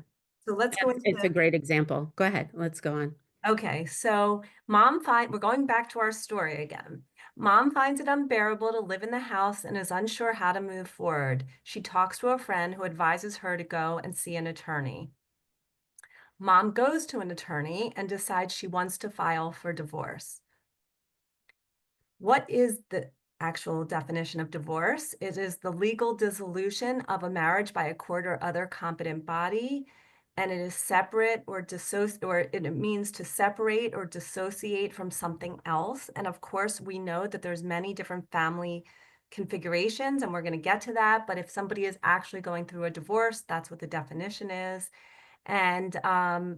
so let's go into it's a great example. Go ahead, let's go on. Okay, so we're going back to our story again. Mom finds it unbearable to live in the house and is unsure how to move forward. She talks to a friend who advises her to go and see an attorney. Mom goes to an attorney and decides she wants to file for divorce. What is the actual definition of divorce? It is the legal dissolution of a marriage by a court or other competent body, and it is separate or it means to separate or dissociate from something else. And of course, we know that there's many different family configurations, and we're going to get to that. But if somebody is actually going through a divorce, that's what the definition is. And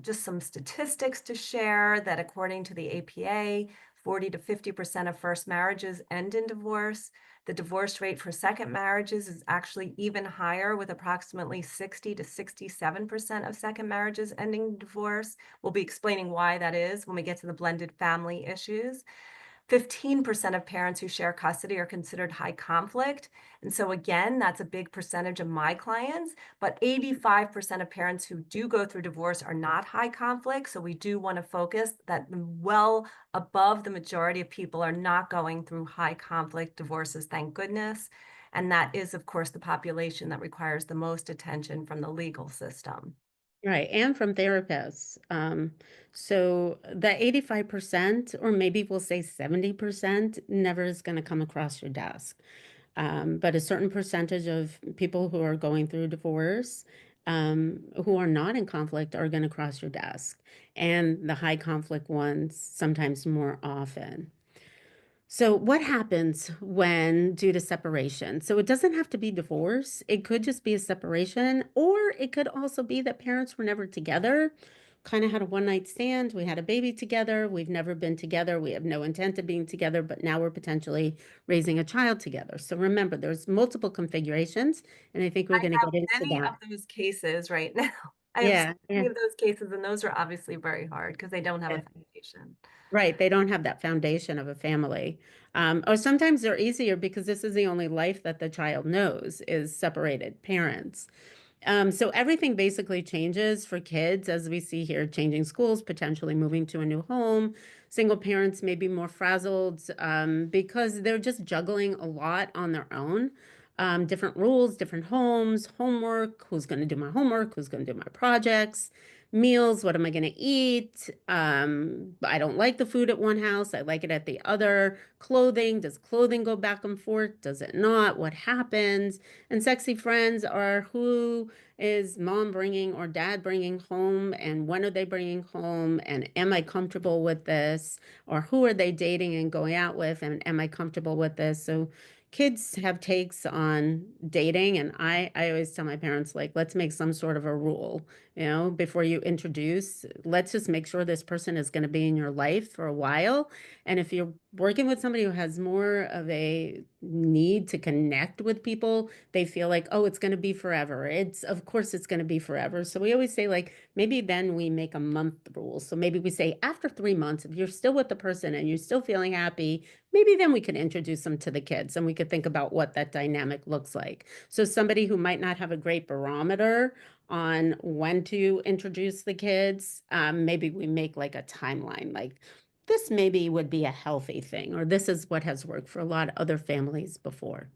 just some statistics to share that according to the APA, 40 to 50% of first marriages end in divorce. The divorce rate for second marriages is actually even higher, with approximately 60 to 67% of second marriages ending in divorce. We'll be explaining why that is when we get to the blended family issues. 15% of parents who share custody are considered high conflict. And so again, that's a big percentage of my clients, but 85% of parents who do go through divorce are not high conflict. So we do want to focus that well above the majority of people are not going through high conflict divorces, thank goodness. And that is, of course, the population that requires the most attention from the legal system. Right, and from therapists. So the 85%, or maybe we'll say 70%, never is going to come across your desk. But a certain percentage of people who are going through divorce, who are not in conflict, are going to cross your desk. And the high conflict ones sometimes more often. So, what happens when due to separation? So, it doesn't have to be divorce. It could just be a separation, or it could also be that parents were never together, kind of had a one night stand. We had a baby together. We've never been together. We have no intent of being together, but now we're potentially raising a child together. So, remember, there's multiple configurations, and I think we're going to get into Many of that. those cases right now. I have so Yeah, many yeah. of those cases, and those are obviously very hard because they don't have a Yeah. foundation. Right. They don't have that foundation of a family. Or sometimes they're easier because this is the only life that the child knows is separated parents. So everything basically changes for kids, as we see here, changing schools, potentially moving to a new home. Single parents may be more frazzled because they're just juggling a lot on their own. Different rules, different homes, homework, who's going to do my homework, who's going to do my projects, meals, what am I going to eat? I don't like the food at one house, I like it at the other. Clothing, does clothing go back and forth? Does it not? What happens? And sexy friends are who is mom bringing or dad bringing home, and when are they bringing home, and am I comfortable with this, or who are they dating and going out with, and am I comfortable with this? So kids have takes on dating, and I always tell my parents, like, let's make some sort of a rule, before you introduce. Let's just make sure this person is going to be in your life for a while. And if you're working with somebody who has more of a need to connect with people, they feel like, oh, it's going to be forever. Of course, it's going to be forever. So we always say, like, maybe then we make a month rule. So maybe we say after 3 months, if you're still with the person and you're still feeling happy, maybe then we could introduce them to the kids and we could think about what that dynamic looks like. So somebody who might not have a great barometer on when to introduce the kids, maybe we make like a timeline, like this maybe would be a healthy thing, or this is what has worked for a lot of other families before.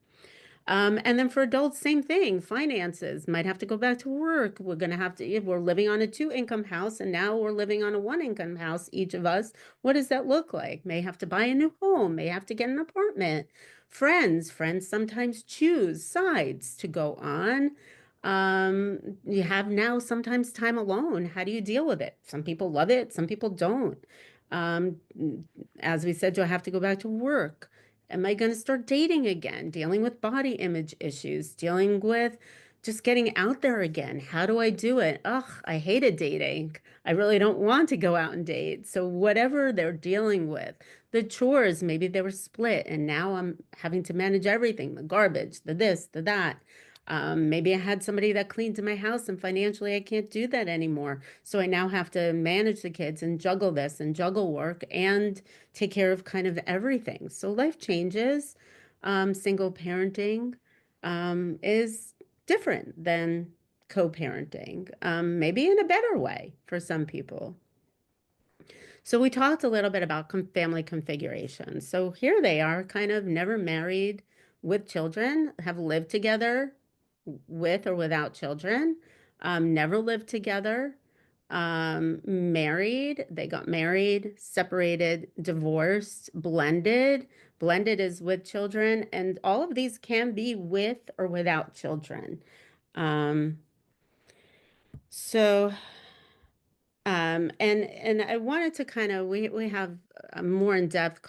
And then for adults, same thing. Finances might have to go back to work. We're going to have to, if we're living on a two-income house and now we're living on a one-income house, each of us, what does that look like? May have to buy a new home, may have to get an apartment. Friends sometimes choose sides to go on. You have now sometimes time alone. How do you deal with it? Some people love it, some people don't. Um, as we said, do I have to go back to work? Am I going to start dating again? Dealing with body image issues, dealing with just getting out there again. How do I do it? Ugh, I hated dating. I really don't want to go out and date. So, whatever they're dealing with, the chores, maybe they were split and now I'm having to manage everything, the garbage, the this, the that. Maybe I had somebody that cleaned my house and financially I can't do that anymore. So I now have to manage the kids and juggle this and juggle work and take care of kind of everything. So life changes. Single parenting is different than co-parenting, maybe in a better way for some people. So we talked a little bit about family configuration. So here they are, kind of never married with children, have lived together with or without children, never lived together, married, they got married, separated, divorced, blended. Blended is with children, and all of these can be with or without children. Um, so and I wanted to kind of we have more in-depth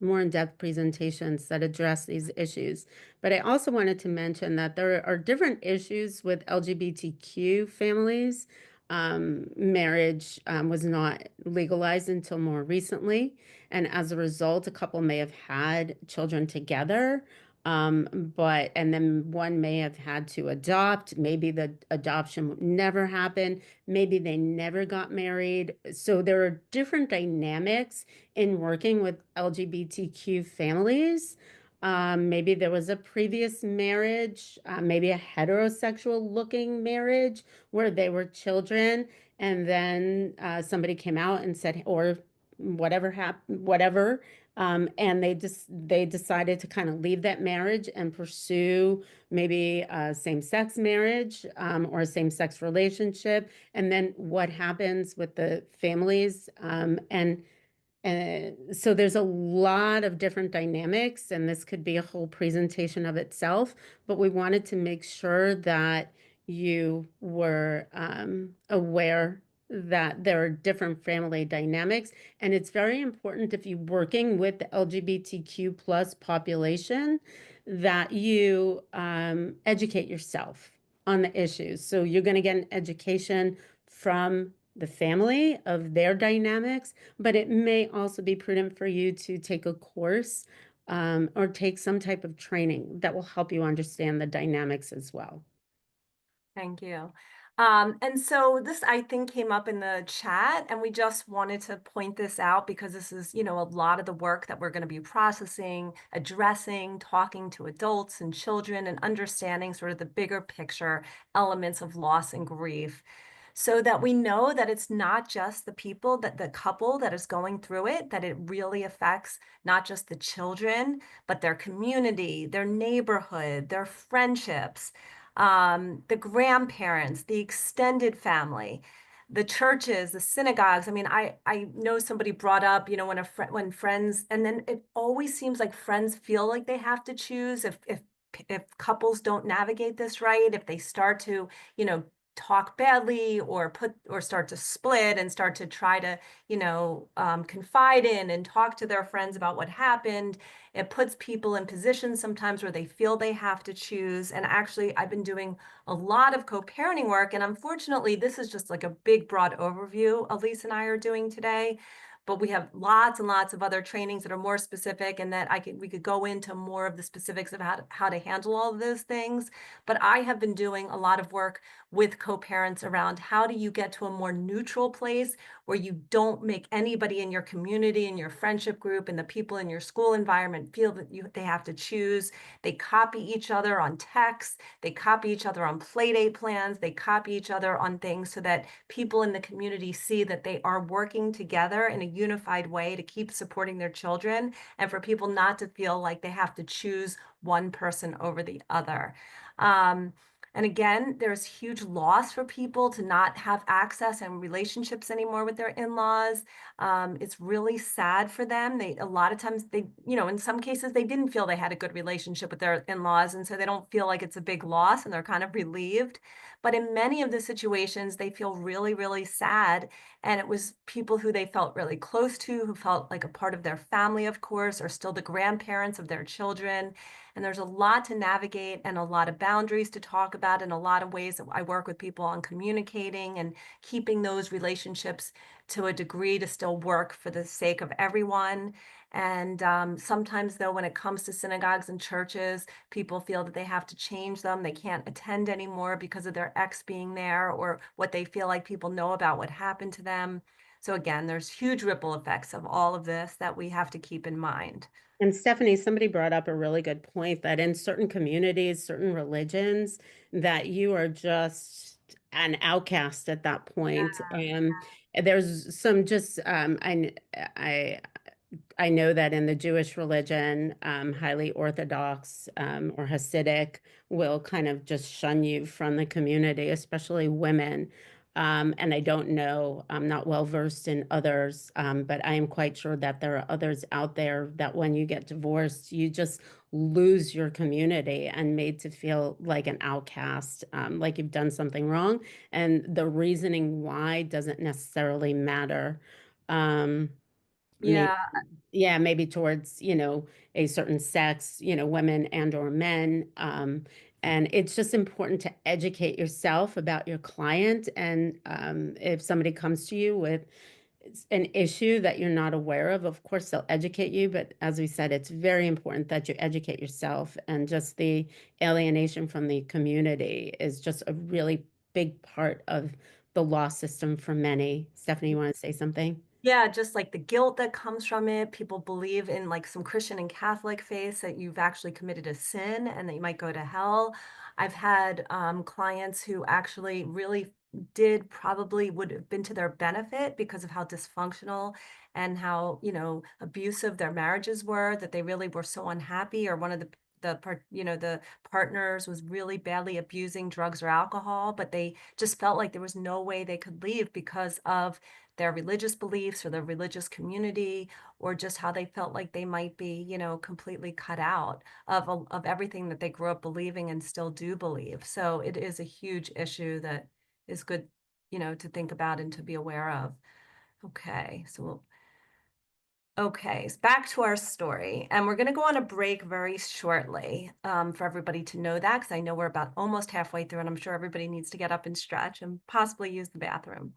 more in-depth presentations that address these issues, but I also wanted to mention that there are different issues with LGBTQ families. Marriage was not legalized until more recently, and as a result, a couple may have had children together. And then one may have had to adopt. Maybe the adoption never happened. Maybe they never got married. So there are different dynamics in working with LGBTQ families. Maybe there was a previous marriage, maybe a heterosexual looking marriage where they were children, and then somebody came out and said, or whatever happened, whatever, and they decided to kind of leave that marriage and pursue maybe a same-sex marriage, or a same-sex relationship. And then what happens with the families, and so there's a lot of different dynamics, and this could be a whole presentation of itself, but we wanted to make sure that you were aware that there are different family dynamics. And it's very important, if you're working with the LGBTQ plus population, that you educate yourself on the issues. So you're going to get an education from the family of their dynamics, but it may also be prudent for you to take a course, or take some type of training that will help you understand the dynamics as well. Thank you. And so this, I think, came up in the chat, and we just wanted to point this out because this is, a lot of the work that we're going to be processing, addressing, talking to adults and children, and understanding sort of the bigger picture elements of loss and grief, so that we know that it's not just the people, that the couple that is going through it, that it really affects not just the children, but their community, their neighborhood, their friendships, the grandparents, the extended family, the churches, the synagogues. I mean, I know somebody brought up, when friends, and then it always seems like friends feel like they have to choose if couples don't navigate this right, if they start to, talk badly or start to split and start to try to, confide in and talk to their friends about what happened. It puts people in positions sometimes where they feel they have to choose. And actually, I've been doing a lot of co-parenting work, and unfortunately, this is just like a big, broad overview Elise and I are doing today. But we have lots and lots of other trainings that are more specific, and that we could go into more of the specifics of how to handle all of those things. But I have been doing a lot of work with co-parents around how do you get to a more neutral place where you don't make anybody in your community, in your friendship group, and the people in your school environment feel that they have to choose. They copy each other on texts, they copy each other on play date plans, they copy each other on things, so that people in the community see that they are working together in a unified way to keep supporting their children, and for people not to feel like they have to choose one person over the other. And again, there's huge loss for people to not have access and relationships anymore with their in-laws. It's really sad for them. A lot of times in some cases, they didn't feel they had a good relationship with their in-laws, and so they don't feel like it's a big loss, and they're kind of relieved. But in many of the situations, they feel really, really sad. And it was people who they felt really close to, who felt like a part of their family, of course, or still the grandparents of their children. And there's a lot to navigate, and a lot of boundaries to talk about, and a lot of ways that I work with people on communicating and keeping those relationships to a degree to still work for the sake of everyone. And sometimes, though, when it comes to synagogues and churches, people feel that they have to change them. They can't attend anymore because of their ex being there, or what they feel like people know about what happened to them. So again, there's huge ripple effects of all of this that we have to keep in mind. And Stephanie, somebody brought up a really good point that in certain communities, certain religions, that you are just an outcast at that point. There's some just I know that in the Jewish religion, highly Orthodox, or Hasidic will kind of just shun you from the community, especially women. And I don't know, I'm not well versed in others, but I am quite sure that there are others out there that when you get divorced, you just lose your community and made to feel like an outcast, like you've done something wrong. And the reasoning why doesn't necessarily matter. Maybe, Yeah. yeah, maybe towards, a certain sex, women and or men. And it's just important to educate yourself about your client. And if somebody comes to you with it's an issue that you're not aware of course they'll educate you, but as we said, it's very important that you educate yourself, and just the alienation from the community is just a really big part of the law system for many. Stephanie, you want to say something? Yeah, just like the guilt that comes from it. People believe in like some Christian and Catholic faiths that you've actually committed a sin and that you might go to hell. I've had clients who actually really did probably would have been to their benefit because of how dysfunctional and how, abusive their marriages were, that they really were so unhappy, or one of the partners was really badly abusing drugs or alcohol, but they just felt like there was no way they could leave because of their religious beliefs or their religious community, or just how they felt like they might be, completely cut out of everything that they grew up believing and still do believe. So it is a huge issue that is good, to think about and to be aware of. Okay, okay, so back to our story, and we're going to go on a break very shortly, for everybody to know that, because I know we're about almost halfway through, and I'm sure everybody needs to get up and stretch and possibly use the bathroom.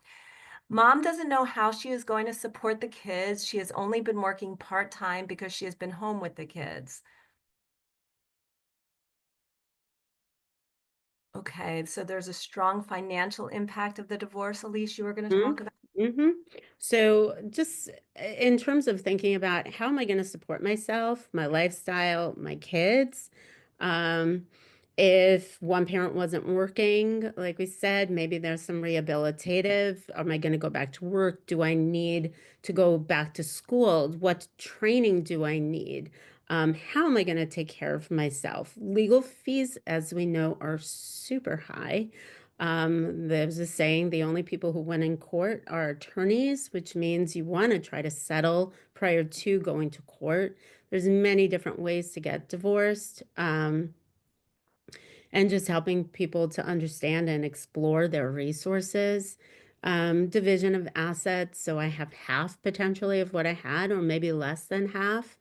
Mom doesn't know how she is going to support the kids. She has only been working part-time because she has been home with the kids. Okay, so there's a strong financial impact of the divorce, Elise, you were going to talk about. Mm-hmm. So just in terms of thinking about how am I going to support myself, my lifestyle, my kids, um, if one parent wasn't working, like we said, maybe there's some rehabilitative. Am I going to go back to work? Do I need to go back to school? What training do I need? How am I going to take care of myself? Legal fees, as we know, are super high. There's a saying, the only people who win in court are attorneys, which means you want to try to settle prior to going to court. There's many different ways to get divorced, and just helping people to understand and explore their resources. Division of assets, so I have half potentially of what I had, or maybe less than half.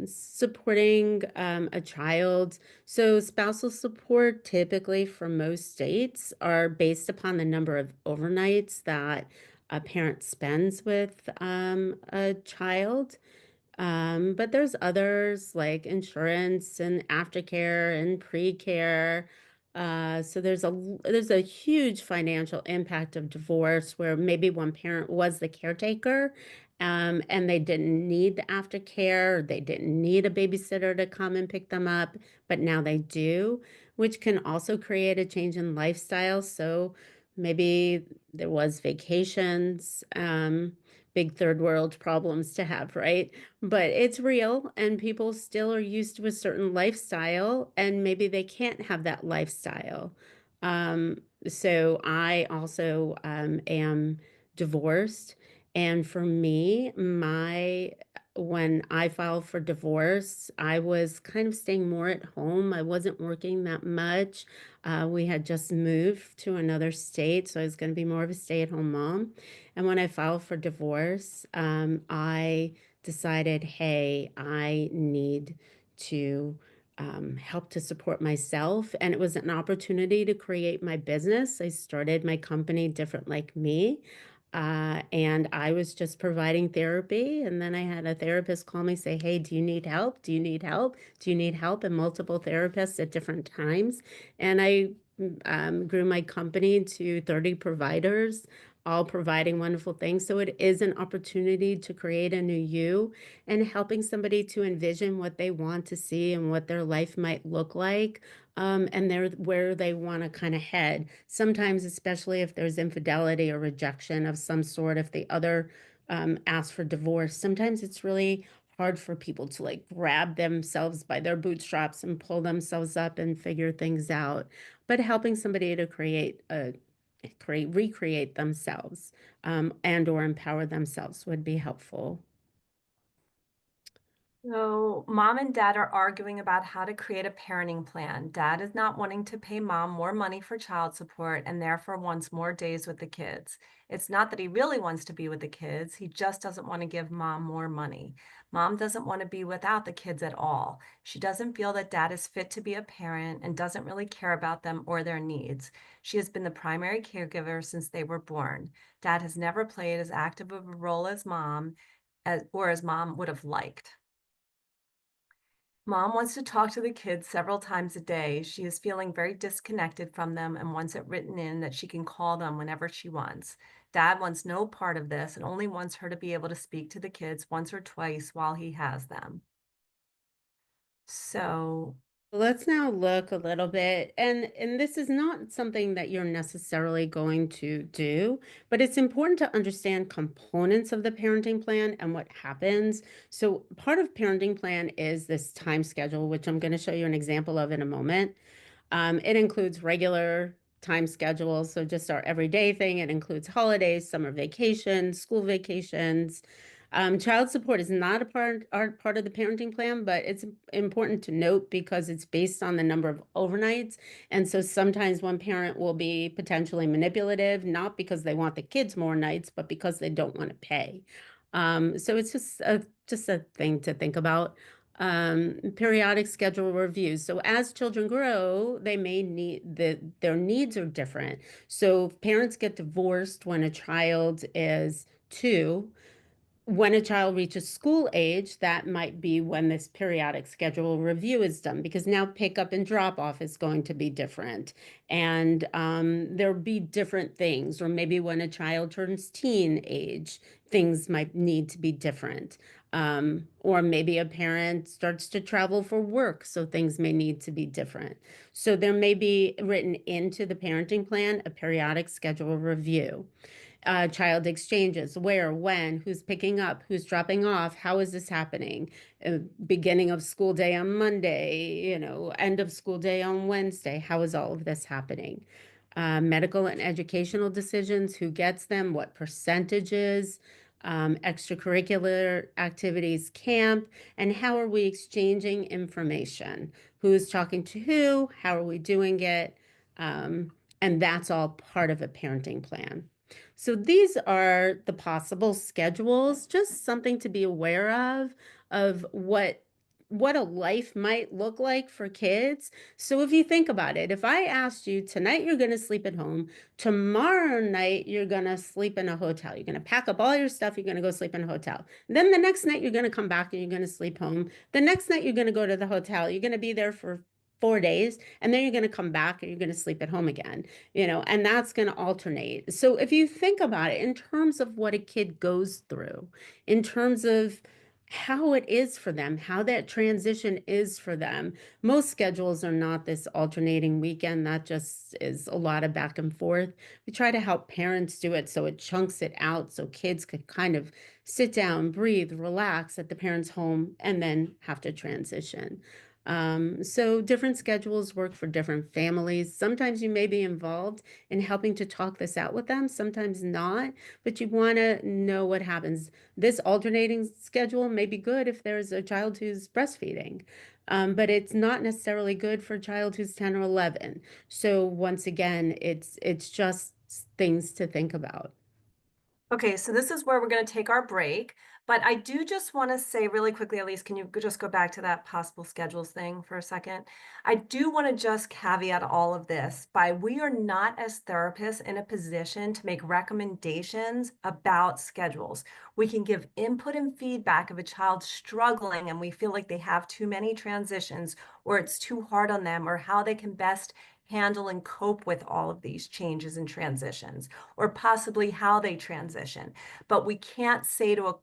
Supporting a child. So spousal support typically for most states are based upon the number of overnights that a parent spends with a child. But there's others like insurance and aftercare and pre-care. So there's a huge financial impact of divorce where maybe one parent was the caretaker, and they didn't need the aftercare, or they didn't need a babysitter to come and pick them up, but now they do, which can also create a change in lifestyle. So maybe there was vacations, big third world problems to have, right? But it's real, and people still are used to a certain lifestyle, and maybe they can't have that lifestyle. So I also am divorced, and for me, my when I filed for divorce, I was kind of staying more at home. I wasn't working that much. We had just moved to another state, so I was going to be more of a stay-at-home mom. And when I filed for divorce, I decided, hey, I need to help to support myself. And it was an opportunity to create my business. I started my company Different Like Me. And I was just providing therapy. And then I had a therapist call me, say, hey, do you need help? Do you need help? Do you need help? And multiple therapists at different times. And I grew my company to 30 providers, all providing wonderful things. So it is an opportunity to create a new you, and helping somebody to envision what they want to see and what their life might look like, and where they want to kind of head. Sometimes, especially if there's infidelity or rejection of some sort, if the other asks for divorce, sometimes it's really hard for people to like grab themselves by their bootstraps and pull themselves up and figure things out. But helping somebody to recreate themselves, and or empower themselves would be helpful. So, mom and dad are arguing about how to create a parenting plan. Dad is not wanting to pay mom more money for child support and therefore wants more days with the kids. It's not that he really wants to be with the kids, he just doesn't want to give mom more money. Mom doesn't want to be without the kids at all. She doesn't feel that dad is fit to be a parent and doesn't really care about them or their needs. She has been the primary caregiver since they were born. Dad has never played as active of a role as mom as mom would have liked. Mom wants to talk to the kids several times a day. She is feeling very disconnected from them and wants it written in that she can call them whenever she wants. Dad wants no part of this and only wants her to be able to speak to the kids once or twice while he has them. So, Let's now look a little bit, and this is not something that you're necessarily going to do, but it's important to understand components of the parenting plan and what happens. So part of parenting plan is this time schedule, which I'm going to show you an example of in a moment. It includes regular time schedules, so just our everyday thing. It includes holidays, summer vacations, school vacations. Child support is not a part of the parenting plan, but it's important to note because it's based on the number of overnights. And so sometimes one parent will be potentially manipulative, not because they want the kids more nights, but because they don't want to pay. So it's just a thing to think about. Periodic schedule reviews. So as children grow, they may their needs are different. So if parents get divorced when a child is 2, when a child reaches school age, that might be when this periodic schedule review is done because now pickup and drop off is going to be different. And there'll be different things, or maybe when a child turns teen age, things might need to be different. Or maybe a parent starts to travel for work, so things may need to be different. So there may be written into the parenting plan a periodic schedule review. Child exchanges, where, when, who's picking up, who's dropping off, how is this happening? Beginning of school day on Monday, end of school day on Wednesday, how is all of this happening? Medical and educational decisions, who gets them, what percentages, extracurricular activities, camp, and how are we exchanging information? Who's talking to who? How are we doing it? And that's all part of a parenting plan. So these are the possible schedules, just something to be aware of what a life might look like for kids. So if you think about it, if I asked you tonight you're going to sleep at home, tomorrow night you're going to sleep in a hotel. You're going to pack up all your stuff, you're going to go sleep in a hotel. Then the next night you're going to come back and you're going to sleep home. The next night you're going to go to the hotel. You're going to be there for 4 days, and then you're going to come back and you're going to sleep at home again, and that's going to alternate. So if you think about it in terms of what a kid goes through, in terms of how it is for them, how that transition is for them, most schedules are not this alternating weekend. That just is a lot of back and forth. We try to help parents do it so it chunks it out so kids could kind of sit down, breathe, relax at the parent's home, and then have to transition. So different schedules work for different families. Sometimes you may be involved in helping to talk this out with them, sometimes not, but you want to know what happens. This alternating schedule may be good if there's a child who's breastfeeding, but it's not necessarily good for a child who's 10 or 11. So once again, it's just things to think about. okay, so this is where we're going to take our break. But I do just want to say really quickly, Elise, can you just go back to that possible schedules thing for a second? I do want to just caveat all of this by we are not as therapists in a position to make recommendations about schedules. We can give input and feedback of a child struggling and we feel like they have too many transitions or it's too hard on them or how they can best handle and cope with all of these changes and transitions or possibly how they transition. But we can't say to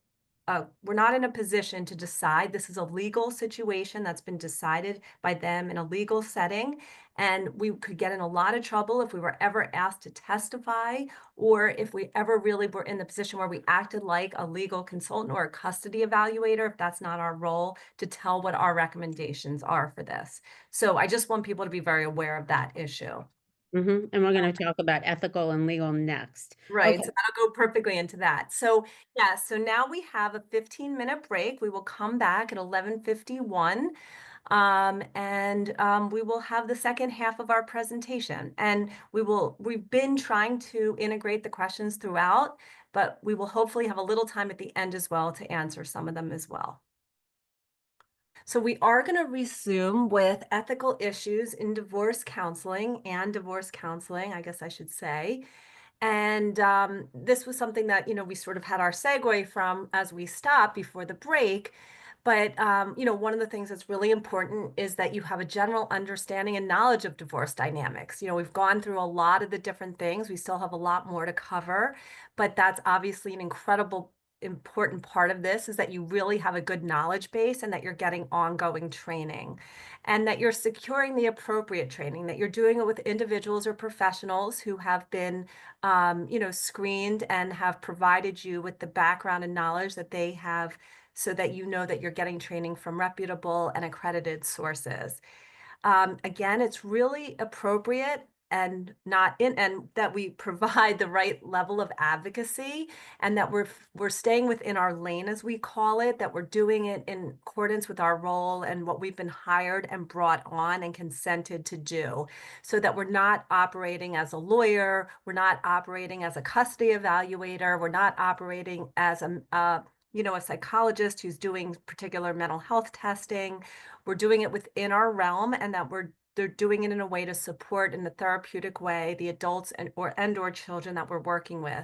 we're not in a position to decide. This is a legal situation that's been decided by them in a legal setting. And we could get in a lot of trouble if we were ever asked to testify or if we ever really were in the position where we acted like a legal consultant or a custody evaluator, if that's not our role, to tell what our recommendations are for this. So I just want people to be very aware of that issue. And we're going to talk about ethical and legal next. Right, Okay. so that'll go perfectly into that. So, yeah, so now we have a 15-minute break. We will come back at 11:51, and we will have the second half of our presentation. And we've been trying to integrate the questions throughout, but we will hopefully have a little time at the end as well to answer some of them as well. So we are going to resume with ethical issues in divorce counseling and divorce counseling, I guess I should say. And this was something that, we sort of had our segue from as we stopped before the break. But, one of the things that's really important is that you have a general understanding and knowledge of divorce dynamics. We've gone through a lot of the different things. We still have a lot more to cover, but that's obviously an incredible important part of this is that you really have a good knowledge base and that you're getting ongoing training and that you're securing the appropriate training, that you're doing it with individuals or professionals who have been screened and have provided you with the background and knowledge that they have so that you know that you're getting training from reputable and accredited sources. Again, it's really appropriate and not in and that we provide the right level of advocacy and that we're staying within our lane, as we call it, that we're doing it in accordance with our role and what we've been hired and brought on and consented to do, so that we're not operating as a lawyer, we're not operating as a custody evaluator, we're not operating as a psychologist who's doing particular mental health testing. We're doing it within our realm, and that they're doing it in a way to support in a therapeutic way the adults and or children that we're working with.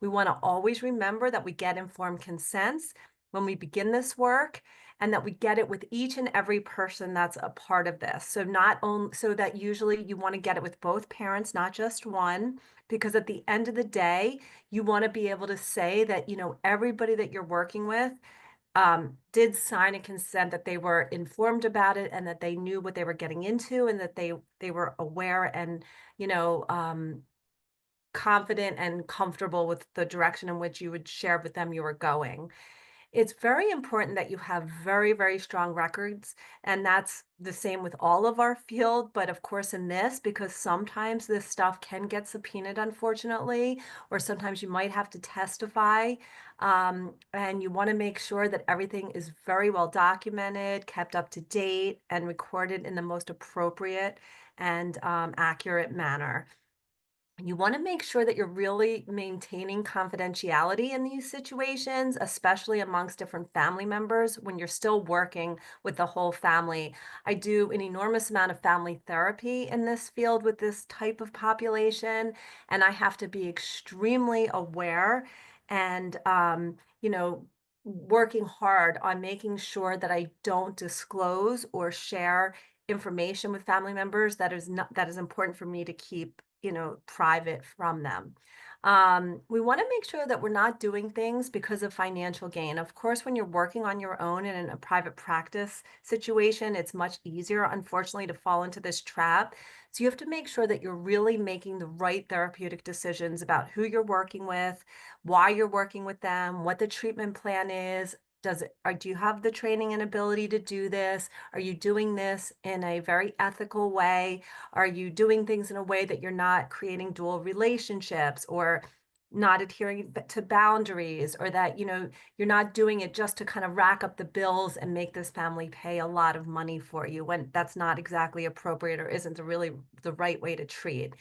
We want to always remember that we get informed consents when we begin this work, and that we get it with each and every person that's a part of this. So not only so that usually you want to get it with both parents, not just one, because at the end of the day, you want to be able to say that, everybody that you're working with did sign a consent, that they were informed about it and that they knew what they were getting into and that they were aware and, confident and comfortable with the direction in which you would share with them you were going. It's very important that you have very, very strong records, and that's the same with all of our field, but of course in this, because sometimes this stuff can get subpoenaed, unfortunately, or sometimes you might have to testify, and you want to make sure that everything is very well documented, kept up to date, and recorded in the most appropriate and accurate manner. You want to make sure that you're really maintaining confidentiality in these situations, especially amongst different family members when you're still working with the whole family. I do an enormous amount of family therapy in this field with this type of population, and I have to be extremely aware and, working hard on making sure that I don't disclose or share information with family members that is important for me to keep private from them. We want to make sure that we're not doing things because of financial gain. Of course, when you're working on your own and in a private practice situation, it's much easier, unfortunately, to fall into this trap. So you have to make sure that you're really making the right therapeutic decisions about who you're working with, why you're working with them, what the treatment plan is. Do you have the training and ability to do this? Are you doing this in a very ethical way? Are you doing things in a way that you're not creating dual relationships or not adhering to boundaries, or that, you're not doing it just to kind of rack up the bills and make this family pay a lot of money for you when that's not exactly appropriate or isn't the right way to treat.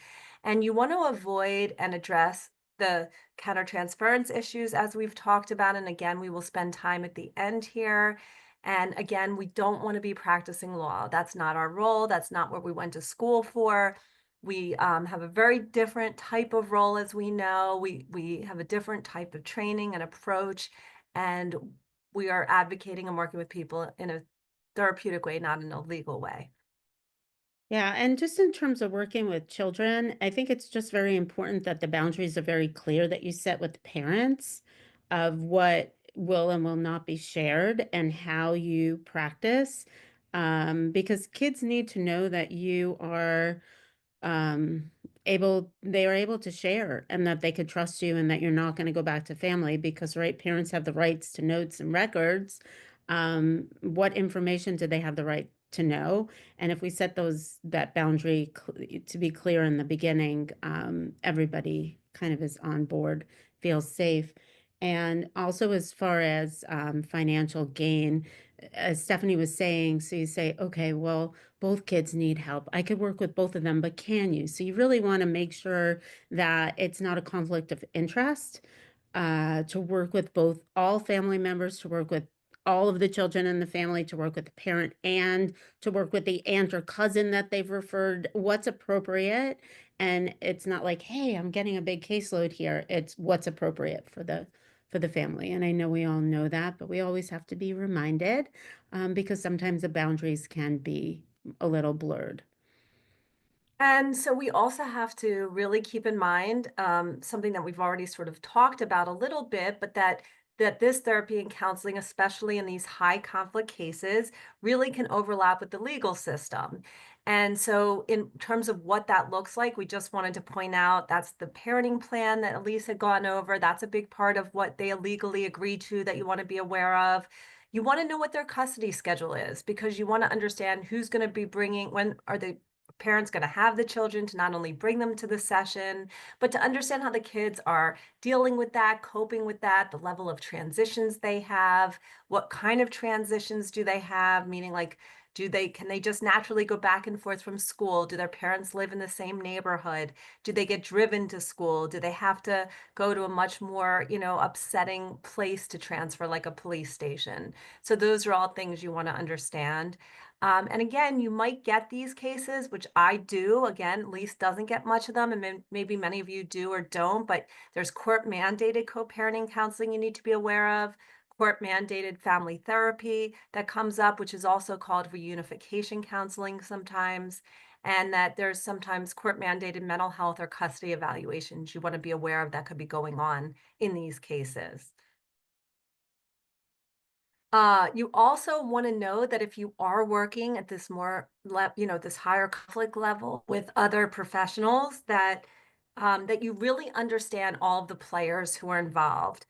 And you want to avoid and address the countertransference issues as we've talked about. And again, we will spend time at the end here. And again, we don't want to be practicing law. That's not our role. That's not what we went to school for. We have a very different type of role, as we know. We have a different type of training and approach, and we are advocating and working with people in a therapeutic way, not in a legal way. Yeah, and just in terms of working with children, I think it's just very important that the boundaries are very clear that you set with the parents of what will and will not be shared and how you practice. Because kids need to know that you are um, they are able to share and that they could trust you and that you're not going to go back to family because, right, parents have the rights to notes and records. What information do they have the right to know. And if we set that boundary to be clear in the beginning, everybody kind of is on board, feels safe. And also, as far as financial gain, as Stephanie was saying, so you say, okay, well, both kids need help. I could work with both of them, but can you? So you really want to make sure that it's not a conflict of interest, to work with all family members, to work with all of the children in the family, to work with the parent, and to work with the aunt or cousin that they've referred, what's appropriate. And it's not like, hey, I'm getting a big caseload here. It's what's appropriate for the family. And I know we all know that, but we always have to be reminded, because sometimes the boundaries can be a little blurred. And so we also have to really keep in mind something that we've already sort of talked about a little bit, but that this therapy and counseling, especially in these high conflict cases, really can overlap with the legal system. And so in terms of what that looks like, we just wanted to point out that's the parenting plan that Elise had gone over. That's a big part of what they legally agreed to that you want to be aware of. You want to know what their custody schedule is because you want to understand who's going to be bringing, when are the parents going to have the children, to not only bring them to the session, but to understand how the kids are dealing with that, coping with that, the level of transitions they have, what kind of transitions do they have, meaning like, can they just naturally go back and forth from school? Do their parents live in the same neighborhood? Do they get driven to school? Do they have to go to a much more, upsetting place to transfer, like a police station? So those are all things you want to understand. And again, you might get these cases, which I do. Again, Lise doesn't get much of them, and maybe many of you do or don't, but there's court-mandated co-parenting counseling you need to be aware of, court-mandated family therapy that comes up, which is also called reunification counseling sometimes, and that there's sometimes court-mandated mental health or custody evaluations you want to be aware of that could be going on in these cases. You also want to know that if you are working at this this higher conflict level with other professionals, that you really understand all of the players who are involved.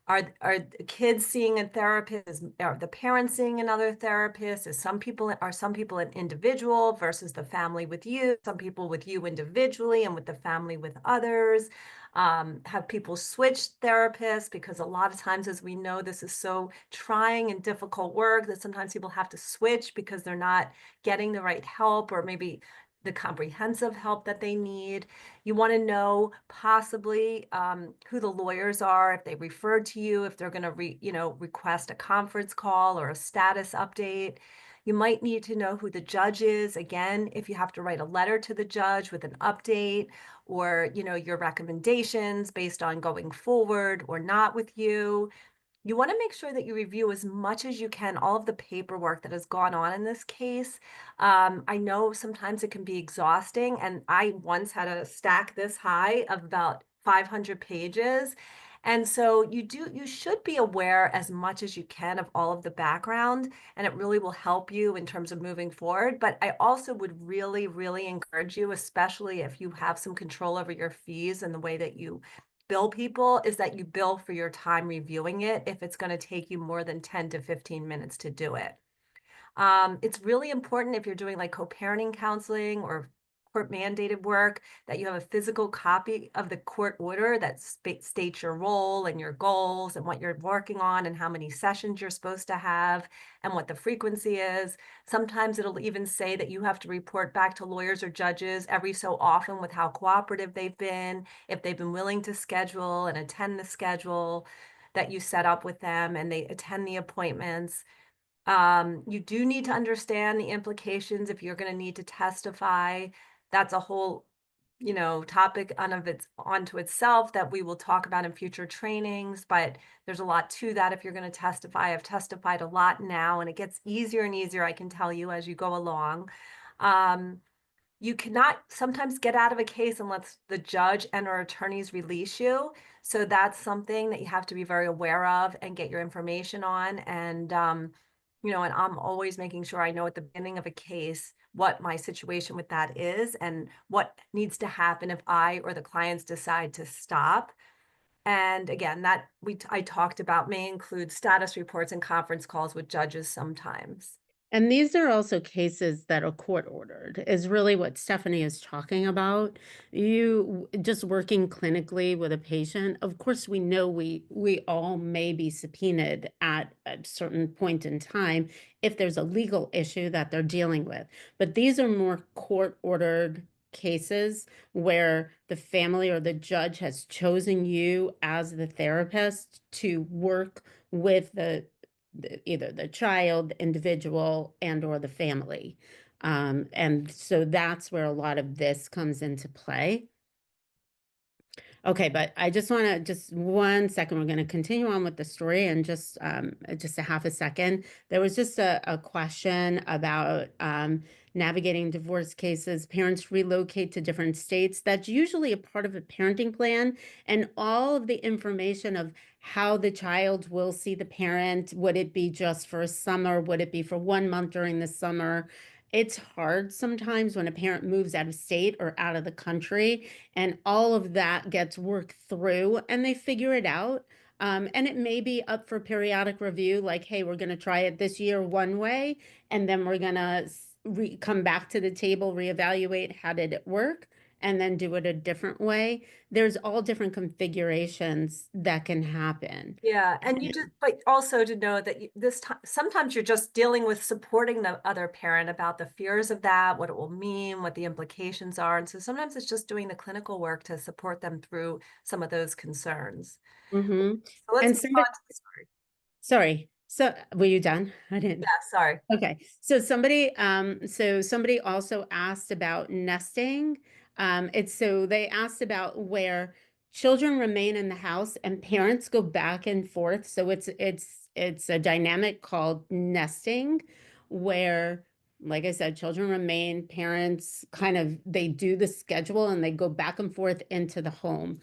Are the kids seeing a therapist? Are the parents seeing another therapist? Are some people an individual versus the family with you? Some people with you individually and with the family with others. Have people switched therapists? Because a lot of times, as we know, this is so trying and difficult work that sometimes people have to switch because they're not getting the right help or maybe the comprehensive help that they need. You want to know possibly who the lawyers are, if they referred to you, if they're going to request a conference call or a status update. You might need to know who the judge is. Again, if you have to write a letter to the judge with an update or, your recommendations based on going forward or not with you. You want to make sure that you review as much as you can all of the paperwork that has gone on in this case. I know sometimes it can be exhausting, and I once had a stack this high of about 500 pages. And so you should be aware as much as you can of all of the background, and it really will help you in terms of moving forward. But I also would really, really encourage you, especially if you have some control over your fees and the way that you bill people, is that you bill for your time reviewing it if it's going to take you more than 10 to 15 minutes to do it. It's really important if you're doing like co-parenting counseling or court mandated work that you have a physical copy of the court order that states your role and your goals and what you're working on and how many sessions you're supposed to have and what the frequency is. Sometimes it'll even say that you have to report back to lawyers or judges every so often with how cooperative they've been, if they've been willing to schedule and attend the schedule that you set up with them and they attend the appointments. You do need to understand the implications if you're going to need to testify. That's a whole, topic onto itself that we will talk about in future trainings, but there's a lot to that if you're going to testify. I've testified a lot now, and it gets easier and easier, I can tell you, as you go along. You cannot sometimes get out of a case unless the judge and or attorneys release you. So that's something that you have to be very aware of and get your information on. And and I'm always making sure I know at the beginning of a case what my situation with that is and what needs to happen if I or the clients decide to stop. And again, I talked about may include status reports and conference calls with judges sometimes. And these are also cases that are court ordered, is really what Stephanie is talking about. You just working clinically with a patient. Of course, we know we all may be subpoenaed at a certain point in time if there's a legal issue that they're dealing with. But these are more court ordered cases where the family or the judge has chosen you as the therapist to work with either the child, the individual, and or the family. And so that's where a lot of this comes into play. Okay, but I just want to just 1 second. We're going to continue on with the story and just a half a second. There was just a question about navigating divorce cases. Parents relocate to different states. That's usually a part of a parenting plan, and all of the information of how the child will see the parent. Would it be just for a summer? Would it be for 1 month during the summer? It's hard sometimes when a parent moves out of state or out of the country, and all of that gets worked through and they figure it out. And it may be up for periodic review, like, hey, we're going to try it this year one way, and then we're going to come back to the table, reevaluate how did it work, and then do it a different way. There's all different configurations that can happen. Yeah, and you just, but also to know that this time, sometimes you're just dealing with supporting the other parent about the fears of that, what it will mean, what the implications are. And so sometimes it's just doing the clinical work to support them through some of those concerns. Mm-hmm. So let's And move on somebody, to the story. sorry, so were you done? I didn't. Yeah, sorry. Okay, so somebody also asked about nesting. So they asked about where children remain in the house and parents go back and forth. So it's a dynamic called nesting, where, like I said, children remain, parents kind of they do the schedule and they go back and forth into the home.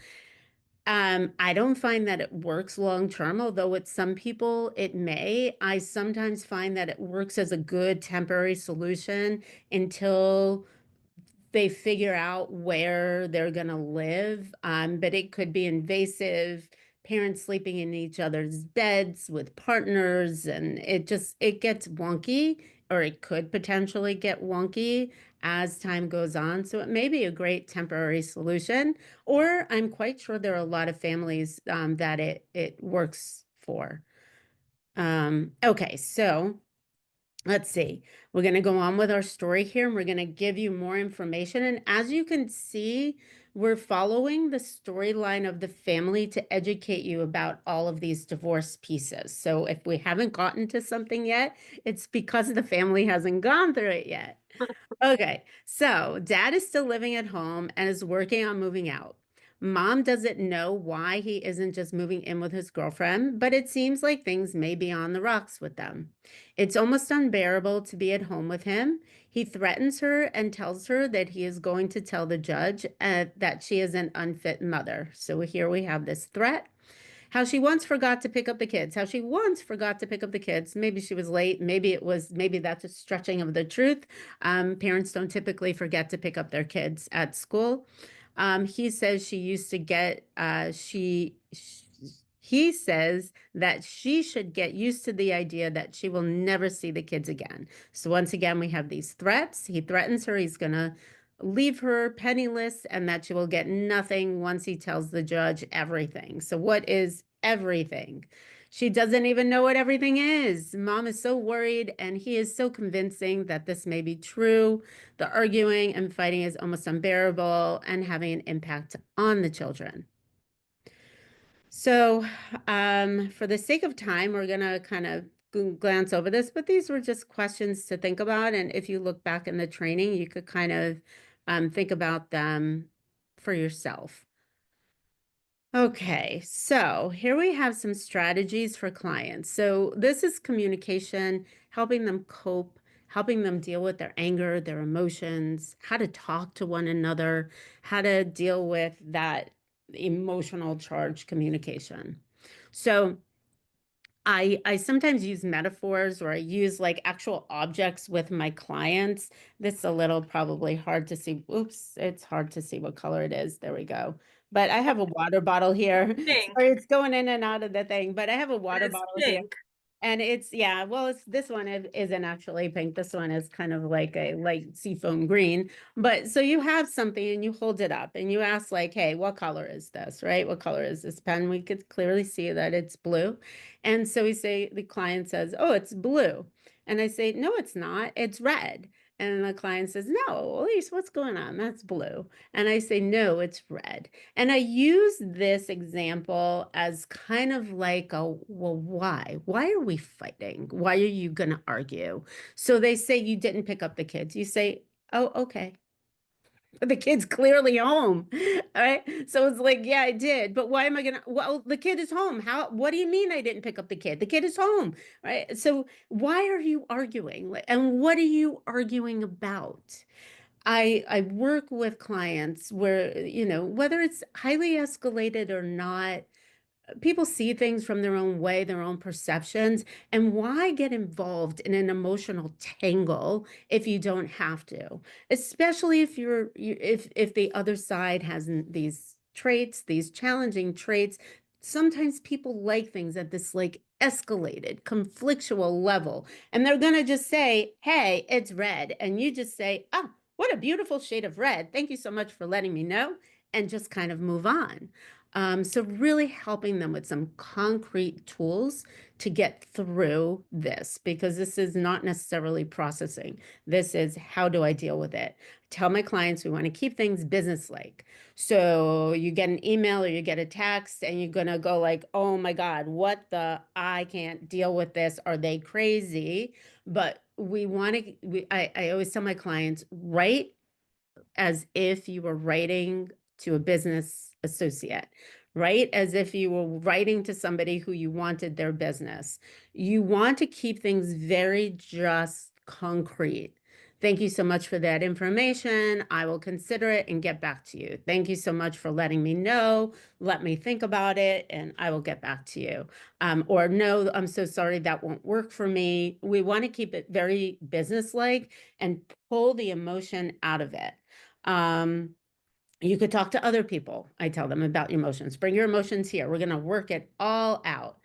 I don't find that it works long term, although with some people it may. I sometimes find that it works as a good temporary solution until they figure out where they're going to live. But it could be invasive, parents sleeping in each other's beds with partners, and it gets wonky, or it could potentially get wonky as time goes on. So it may be a great temporary solution, or I'm quite sure there are a lot of families that it works for. Okay, so let's see. We're going to go on with our story here, and we're going to give you more information. And as you can see, we're following the storyline of the family to educate you about all of these divorce pieces. So if we haven't gotten to something yet, it's because the family hasn't gone through it yet. Okay, so dad is still living at home and is working on moving out. Mom doesn't know why he isn't just moving in with his girlfriend, but it seems like things may be on the rocks with them. It's almost unbearable to be at home with him. He threatens her and tells her that he is going to tell the judge that she is an unfit mother. So here we have this threat. How she once forgot to pick up the kids. How she once forgot to pick up the kids. Maybe she was late. Maybe that's a stretching of the truth. Parents don't typically forget to pick up their kids at school. He says she used to get, he says that she should get used to the idea that she will never see the kids again. So once again, we have these threats. He threatens her. He's going to leave her penniless and that she will get nothing once he tells the judge everything. So what is everything? She doesn't even know what everything is. Mom is so worried, and he is so convincing that this may be true. The arguing and fighting is almost unbearable and having an impact on the children. So, for the sake of time, we're going to kind of glance over this, but these were just questions to think about. And if you look back in the training, you could kind of think about them for yourself. Okay, so here we have some strategies for clients. So this is communication, helping them cope, helping them deal with their anger, their emotions, how to talk to one another, how to deal with that emotional charge communication. So I sometimes use metaphors, or I use like actual objects with my clients. This is a little probably hard to see. Oops, it's hard to see what color it is. There we go. But I have a water bottle here. Pink. Sorry, it's going in and out of the thing, but I have a water It's bottle here. pink. And it's, yeah, well, it's this one isn't actually pink. This one is kind of like a light seafoam green. But so you have something and you hold it up and you ask like, hey, what color is this, right? What color is this pen? We could clearly see that it's blue. And so the client says, oh, it's blue. And I say, no, it's not. It's red. And the client says, no, Elise, what's going on? That's blue. And I say, no, it's red. And I use this example as kind of like well, why? Why are we fighting? Why are you going to argue? So they say you didn't pick up the kids. You say, oh, okay. But the kid's clearly home. All right. So it's like, yeah, I did. But why am I going to? Well, the kid is home. What do you mean I didn't pick up the kid? The kid is home. Right. So why are you arguing? And what are you arguing about? I work with clients where, whether it's highly escalated or not, people see things from their own way, their own perceptions, and why get involved in an emotional tangle if you don't have to? Especially if the other side has these traits, these challenging traits. Sometimes people like things at this like escalated, conflictual level, and they're gonna just say, "Hey, it's red," and you just say, "Oh, what a beautiful shade of red. Thank you so much for letting me know," and just kind of move on. So really helping them with some concrete tools to get through this, because this is not necessarily processing. This is, how do I deal with it? Tell my clients we want to keep things business-like. So you get an email or you get a text and you're going to go like, oh my God, I can't deal with this. Are they crazy? But I always tell my clients, write as if you were writing to a business associate, right? As if you were writing to somebody who you wanted their business. You want to keep things very just concrete. Thank you so much for that information. I will consider it and get back to you. Thank you so much for letting me know. Let me think about it and I will get back to you. Or no, I'm so sorry, that won't work for me. We want to keep it very businesslike and pull the emotion out of it. You could talk to other people. I tell them about your emotions. Bring your emotions here. We're going to work it all out.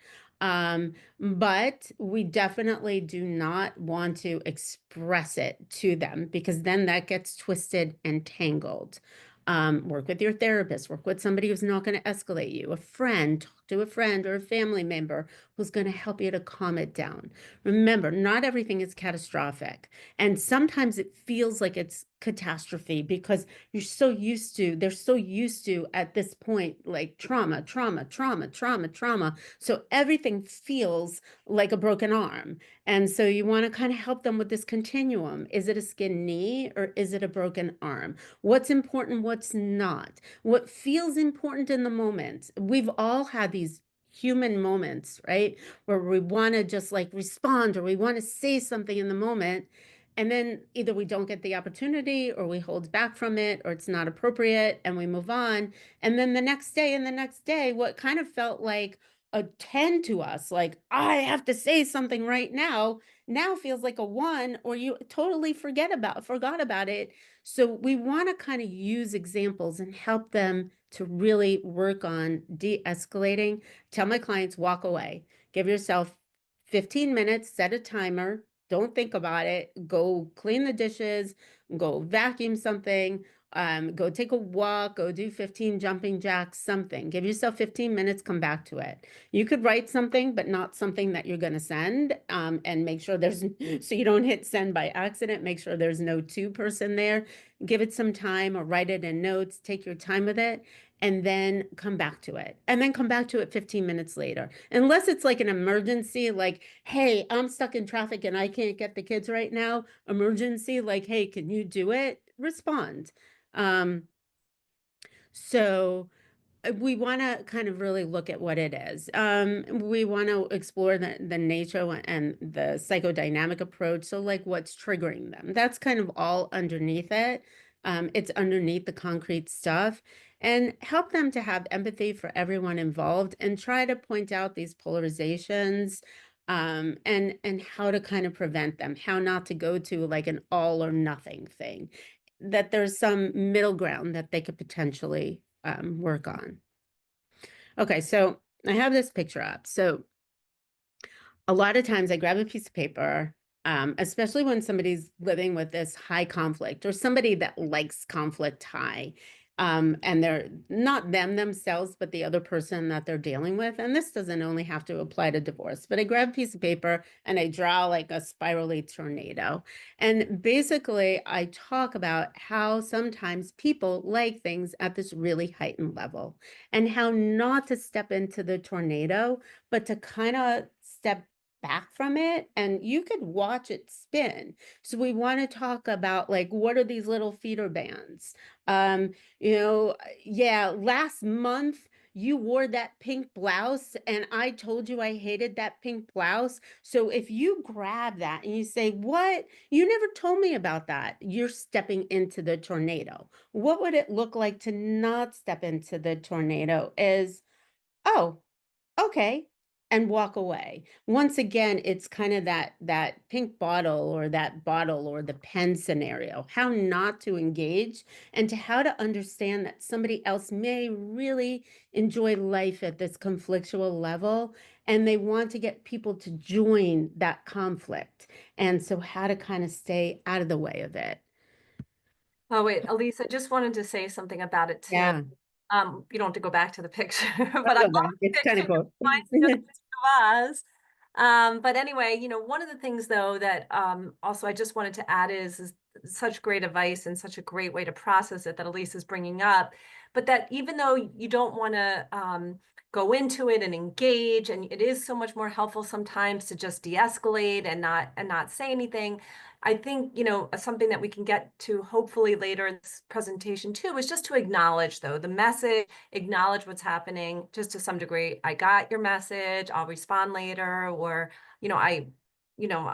But we definitely do not want to express it to them, because then that gets twisted and tangled. Work with your therapist, work with somebody who's not going to escalate you, a friend, talk to a friend or a family member who's going to help you to calm it down. Remember, not everything is catastrophic. And sometimes it feels like it's catastrophe because they're so used to at this point, like trauma, trauma, trauma, trauma, trauma. So everything feels like a broken arm. And so you want to kind of help them with this continuum. Is it a skin knee or is it a broken arm? What's important, what's not? What feels important in the moment? We've all had these human moments, right? Where we want to just like respond or we want to say something in the moment. And then either we don't get the opportunity or we hold back from it or it's not appropriate and we move on. And then the next day and the next day, what kind of felt like a 10 to us, like I have to say something right now feels like a 1, or you totally forgot about it. So we want to kind of use examples and help them to really work on de-escalating. Tell my clients, walk away. Give yourself 15 minutes, set a timer. Don't think about it. Go clean the dishes, go vacuum something, go take a walk, go do 15 jumping jacks, something. Give yourself 15 minutes, come back to it. You could write something, but not something that you're going to send, and make sure so you don't hit send by accident. Make sure there's no to person there. Give it some time or write it in notes. Take your time with it and then come back to it. And then come back to it 15 minutes later. Unless it's like an emergency, like, hey, I'm stuck in traffic and I can't get the kids right now. Emergency, like, hey, can you do it? Respond. So we want to kind of really look at what it is. We want to explore the nature and the psychodynamic approach. So like what's triggering them. That's kind of all underneath it. It's underneath the concrete stuff, and help them to have empathy for everyone involved and try to point out these polarizations, and how to kind of prevent them, how not to go to like an all or nothing thing, that there's some middle ground that they could potentially work on. Okay, so I have this picture up. So a lot of times I grab a piece of paper, especially when somebody's living with this high conflict or somebody that likes conflict high. And they're not them themselves, but the other person that they're dealing with. And this doesn't only have to apply to divorce, but I grab a piece of paper and I draw like a spirally tornado. And basically, I talk about how sometimes people like things at this really heightened level and how not to step into the tornado, but to kind of step back from it and you could watch it spin. So we want to talk about like what are these little feeder bands? Um, yeah, last month you wore that pink blouse and I told you I hated that pink blouse. So if you grab that and you say, "What? You never told me about that." You're stepping into the tornado. What would it look like to not step into the tornado is, "Oh, okay," and walk away. Once again, it's kind of that pink bottle or that bottle or the pen scenario, how not to engage and to how to understand that somebody else may really enjoy life at this conflictual level and they want to get people to join that conflict. And so how to kind of stay out of the way of it. Oh, wait, Elise, I just wanted to say something about it too. Yeah. You don't have to go back to the picture, I'll but I go love back. the It's kind picture. of It cool. reminds me of the Wizard of Oz. But anyway, one of the things though that also I just wanted to add is such great advice and such a great way to process it that Elise is bringing up. But that even though you don't want to go into it and engage, and it is so much more helpful sometimes to just de-escalate and not say anything. I think, something that we can get to hopefully later in this presentation too is just to acknowledge though the message, acknowledge what's happening just to some degree. I got your message, I'll respond later, or, I,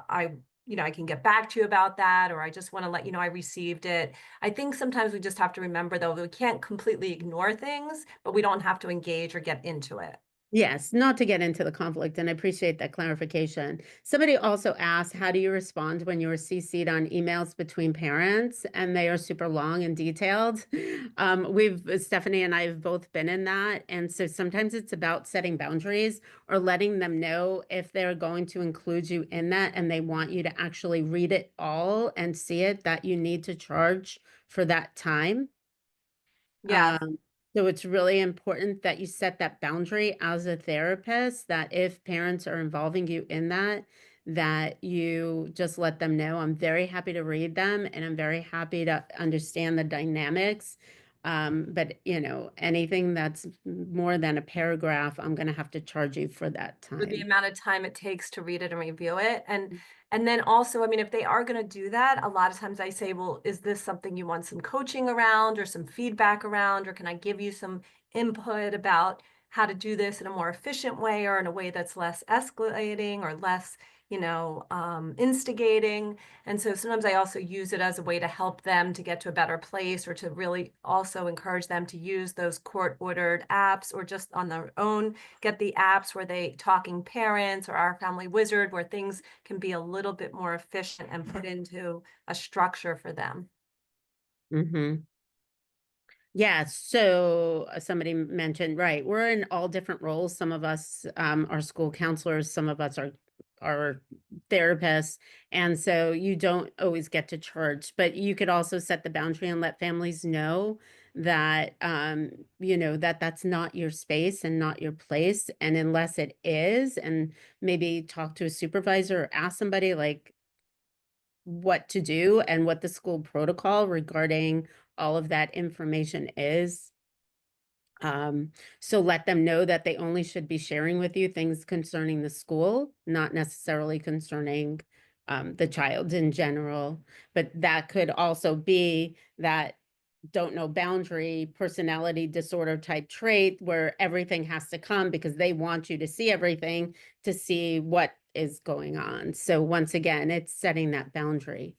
I can get back to you about that, or I just want to let you know I received it. I think sometimes we just have to remember though, that we can't completely ignore things, but we don't have to engage or get into it. Yes, not to get into the conflict, and I appreciate that clarification. Somebody also asked, how do you respond when you are CC'd on emails between parents and they are super long and detailed? Stephanie and I have both been in that. And so sometimes it's about setting boundaries or letting them know if they're going to include you in that and they want you to actually read it all and see it, that you need to charge for that time. Yes. Um, so it's really important that you set that boundary as a therapist, that if parents are involving you in that, that you just let them know. I'm very happy to read them and I'm very happy to understand the dynamics. But anything that's more than a paragraph, I'm going to have to charge you for that For the time. amount of time it takes to read it and review it. And then also, I mean, if they are going to do that, a lot of times I say, well, is this something you want some coaching around or some feedback around, or can I give you some input about how to do this in a more efficient way or in a way that's less escalating or less, instigating. And so sometimes I also use it as a way to help them to get to a better place or to really also encourage them to use those court-ordered apps or just on their own get the apps where they talking parents or our family wizard where things can be a little bit more efficient and put into a structure for them. Mm-hmm. Yeah, so somebody mentioned, right, we're in all different roles. Some of us are school counselors, some of us are therapists, and so you don't always get to charge, but you could also set the boundary and let families know that that that's not your space and not your place, and unless it is, and maybe talk to a supervisor or ask somebody like what to do and what the school protocol regarding all of that information is. So let them know that they only should be sharing with you things concerning the school, not necessarily concerning the child in general. But that could also be that don't know boundary, personality disorder type trait where everything has to come because they want you to see everything to see what is going on. So once again, it's setting that boundary.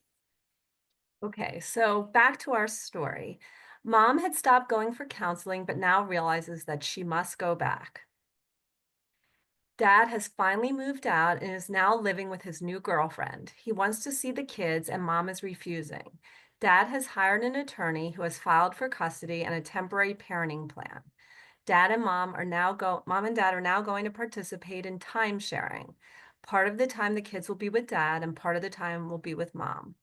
Okay, so back to our story. Mom had stopped going for counseling, but now realizes that she must go back. Dad has finally moved out and is now living with his new girlfriend. He wants to see the kids, and Mom is refusing. Dad has hired an attorney who has filed for custody and a temporary parenting plan. Mom and Dad are now going to participate in time sharing. Part of the time the kids will be with dad and part of the time will be with mom.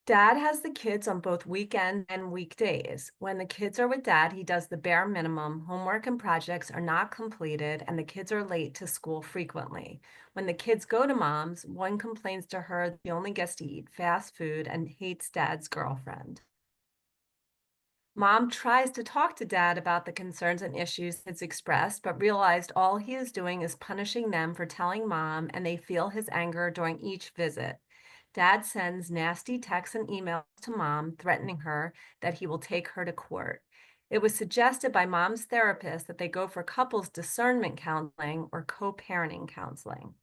Dad has the kids on both weekends and weekdays. When the kids are with dad, he does the bare minimum. Homework and projects are not completed, and the kids are late to school frequently. When the kids go to mom's, one complains to her that he only gets to eat fast food and hates dad's girlfriend. Mom tries to talk to dad about the concerns and issues it's expressed, but realized all he is doing is punishing them for telling mom, and they feel his anger during each visit. Dad sends nasty texts and emails to mom, threatening her that he will take her to court. It was suggested by mom's therapist that they go for couples discernment counseling or co-parenting counseling.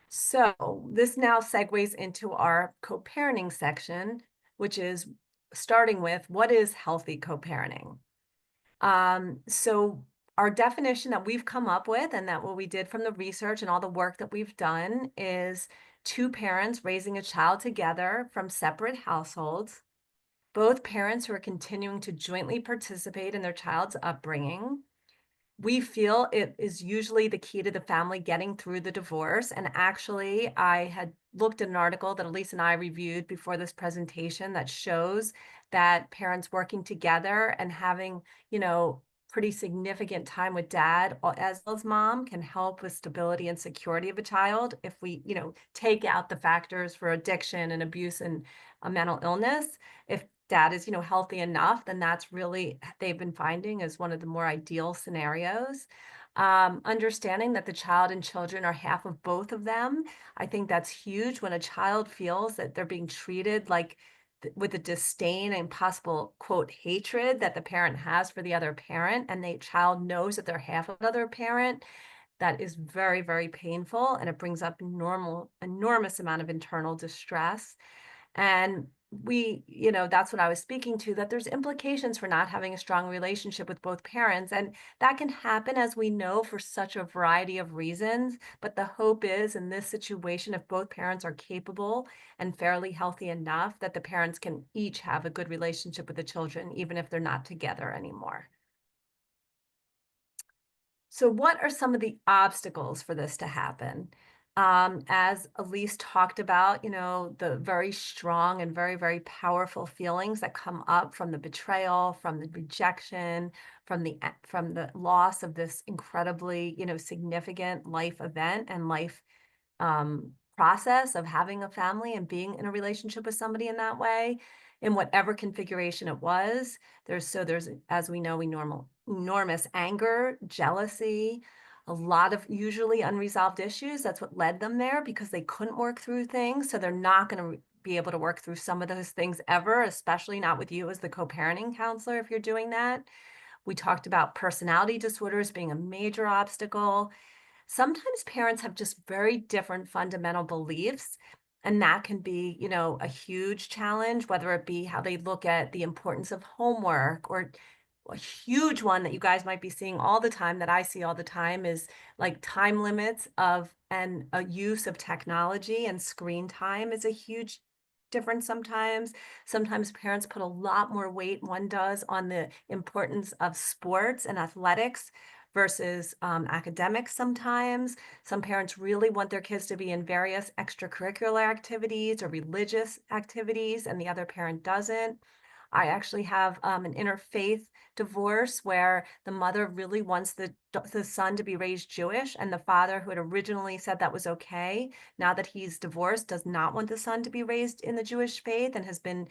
So this now segues into our co-parenting section, which is starting with what is healthy co-parenting? So our definition that we've come up with and that what we did from the research and all the work that we've done is two parents raising a child together from separate households, both parents who are continuing to jointly participate in their child's upbringing. We feel it is usually the key to the family getting through the divorce. And actually, I had looked at an article that Elise and I reviewed before this presentation that shows that parents working together and having, pretty significant time with dad as well as mom can help with stability and security of a child. If we, take out the factors for addiction and abuse and a mental illness, if dad is, healthy enough, then that's really, they've been finding is one of the more ideal scenarios. Understanding that the child and children are half of both of them. I think that's huge when a child feels that they're being treated like with the disdain and possible quote hatred that the parent has for the other parent, and the child knows that they're half of another parent. That is very, very painful, and it brings up enormous amount of internal distress. And that's what I was speaking to, that there's implications for not having a strong relationship with both parents. And that can happen, as we know, for such a variety of reasons. But the hope is in this situation, if both parents are capable and fairly healthy enough, that the parents can each have a good relationship with the children, even if they're not together anymore. So what are some of the obstacles for this to happen? As Elise talked about, the very strong and very, very powerful feelings that come up from the betrayal, from the rejection, from the loss of this incredibly, significant life event and life process of having a family and being in a relationship with somebody in that way, in whatever configuration it was. There's, as we know, enormous anger, jealousy, a lot of usually unresolved issues. That's what led them there, because they couldn't work through things. So they're not going to be able to work through some of those things ever, especially not with you as the co-parenting counselor if you're doing that. We talked about personality disorders being a major obstacle. Sometimes parents have just very different fundamental beliefs, and that can be, a huge challenge, whether it be how they look at the importance of homework, or a huge one that you guys might be seeing all the time, that I see all the time, is like time limits and a use of technology, and screen time is a huge difference sometimes. Sometimes parents put a lot more weight, one does, on the importance of sports and athletics versus academics sometimes. Some parents really want their kids to be in various extracurricular activities or religious activities, and the other parent doesn't. I actually have an interfaith divorce where the mother really wants the son to be raised Jewish, and the father, who had originally said that was okay, now that he's divorced, does not want the son to be raised in the Jewish faith, and has been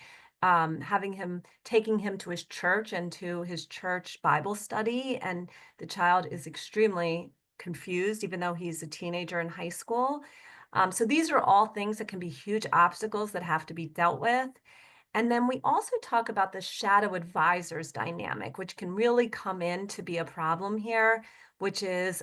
taking him to his church and to his church Bible study. And the child is extremely confused, even though he's a teenager in high school. So these are all things that can be huge obstacles that have to be dealt with. And then we also talk about the shadow advisors dynamic, which can really come in to be a problem here, which is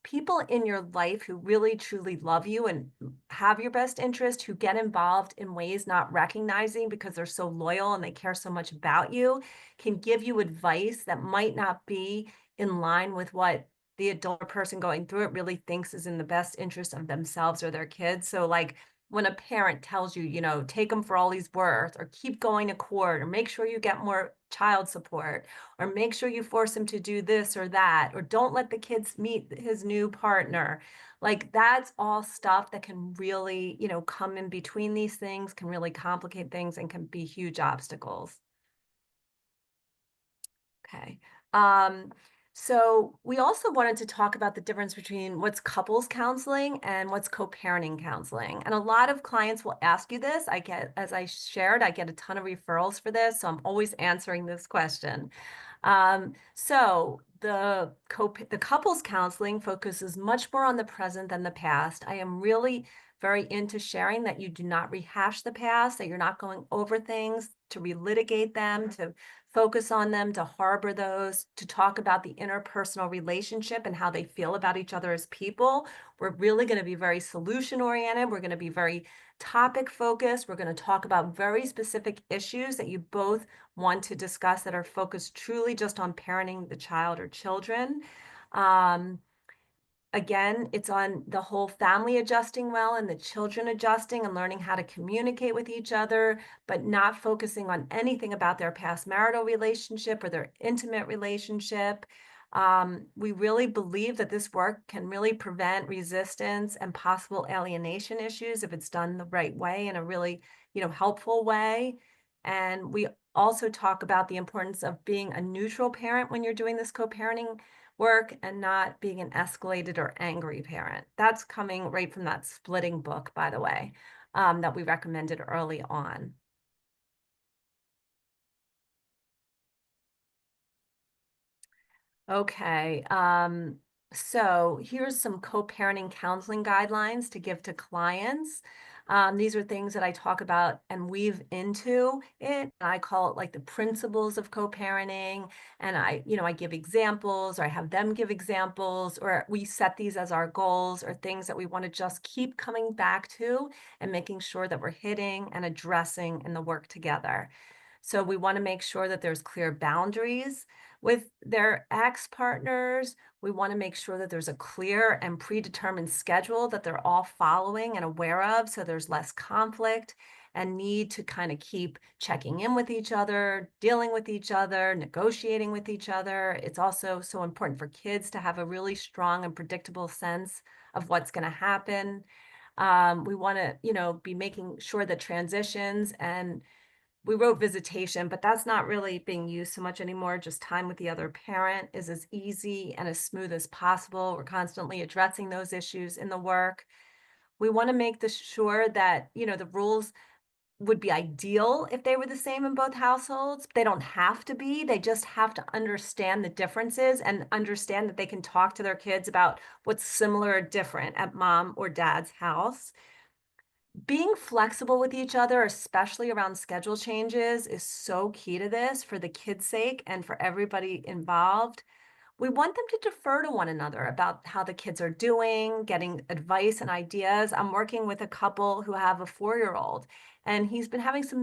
people in your life who really truly love you and have your best interest, who get involved in ways not recognizing because they're so loyal and they care so much about you, can give you advice that might not be in line with what the adult person going through it really thinks is in the best interest of themselves or their kids. So like, when a parent tells you, take them for all he's worth, or keep going to court, or make sure you get more child support, or make sure you force him to do this or that, or don't let the kids meet his new partner. Like that's all stuff that can really, come in between these things, can really complicate things and can be huge obstacles. Okay. Um, so we also wanted to talk about the difference between what's couples counseling and what's co-parenting counseling. And a lot of clients will ask you this. As I shared, I get a ton of referrals for this. So I'm always answering this question. So the couples counseling focuses much more on the present than the past. I am really very into sharing that you do not rehash the past, that you're not going over things to relitigate them, to focus on them, to harbor those, to talk about the interpersonal relationship and how they feel about each other as people. We're really going to be very solution oriented. We're going to be very topic focused. We're going to talk about very specific issues that you both want to discuss that are focused truly just on parenting the child or children. Again, it's on the whole family adjusting well and the children adjusting and learning how to communicate with each other, but not focusing on anything about their past marital relationship or their intimate relationship. We really believe that this work can really prevent resistance and possible alienation issues if it's done the right way, in a really, helpful way. And we also talk about the importance of being a neutral parent when you're doing this co-parenting work and not being an escalated or angry parent. That's coming right from that Splitting book, by the way, that we recommended early on. Okay, so here's some co-parenting counseling guidelines to give to clients. These are things that I talk about and weave into it. I call it like the principles of co-parenting. And I give examples, or I have them give examples, or we set these as our goals or things that we want to just keep coming back to and making sure that we're hitting and addressing in the work together. So we want to make sure that there's clear boundaries with their ex partners. We want to make sure that there's a clear and predetermined schedule that they're all following and aware of, so there's less conflict and need to kind of keep checking in with each other, dealing with each other, negotiating with each other. It's also so important for kids to have a really strong and predictable sense of what's going to happen. We want to, be making sure that transitions, and we wrote visitation, but that's not really being used so much anymore. Just time with the other parent is as easy and as smooth as possible. We're constantly addressing those issues in the work. We want to make sure that, the rules would be ideal if they were the same in both households. They don't have to be. They just have to understand the differences and understand that they can talk to their kids about what's similar or different at mom or dad's house. Being flexible with each other, especially around schedule changes, is so key to this for the kids' sake and for everybody involved. We want them to defer to one another about how the kids are doing, getting advice and ideas. I'm working with a couple who have a 4-year-old, and he's been having some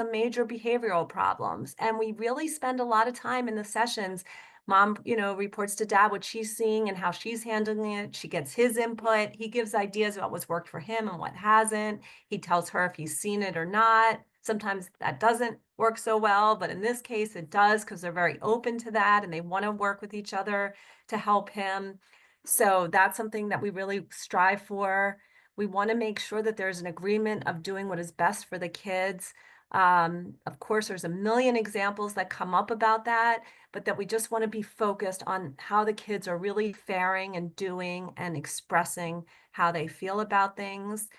major behavioral problems. And we really spend a lot of time in the sessions. Mom, reports to dad what she's seeing and how she's handling it. She gets his input. He gives ideas about what's worked for him and what hasn't. He tells her if he's seen it or not. Sometimes that doesn't work so well, but in this case it does, because they're very open to that and they want to work with each other to help him. So that's something that we really strive for. We want to make sure that there's an agreement of doing what is best for the kids. Of course, there's a million examples that come up about that, but that we just want to be focused on how the kids are really faring and doing and expressing how they feel about things.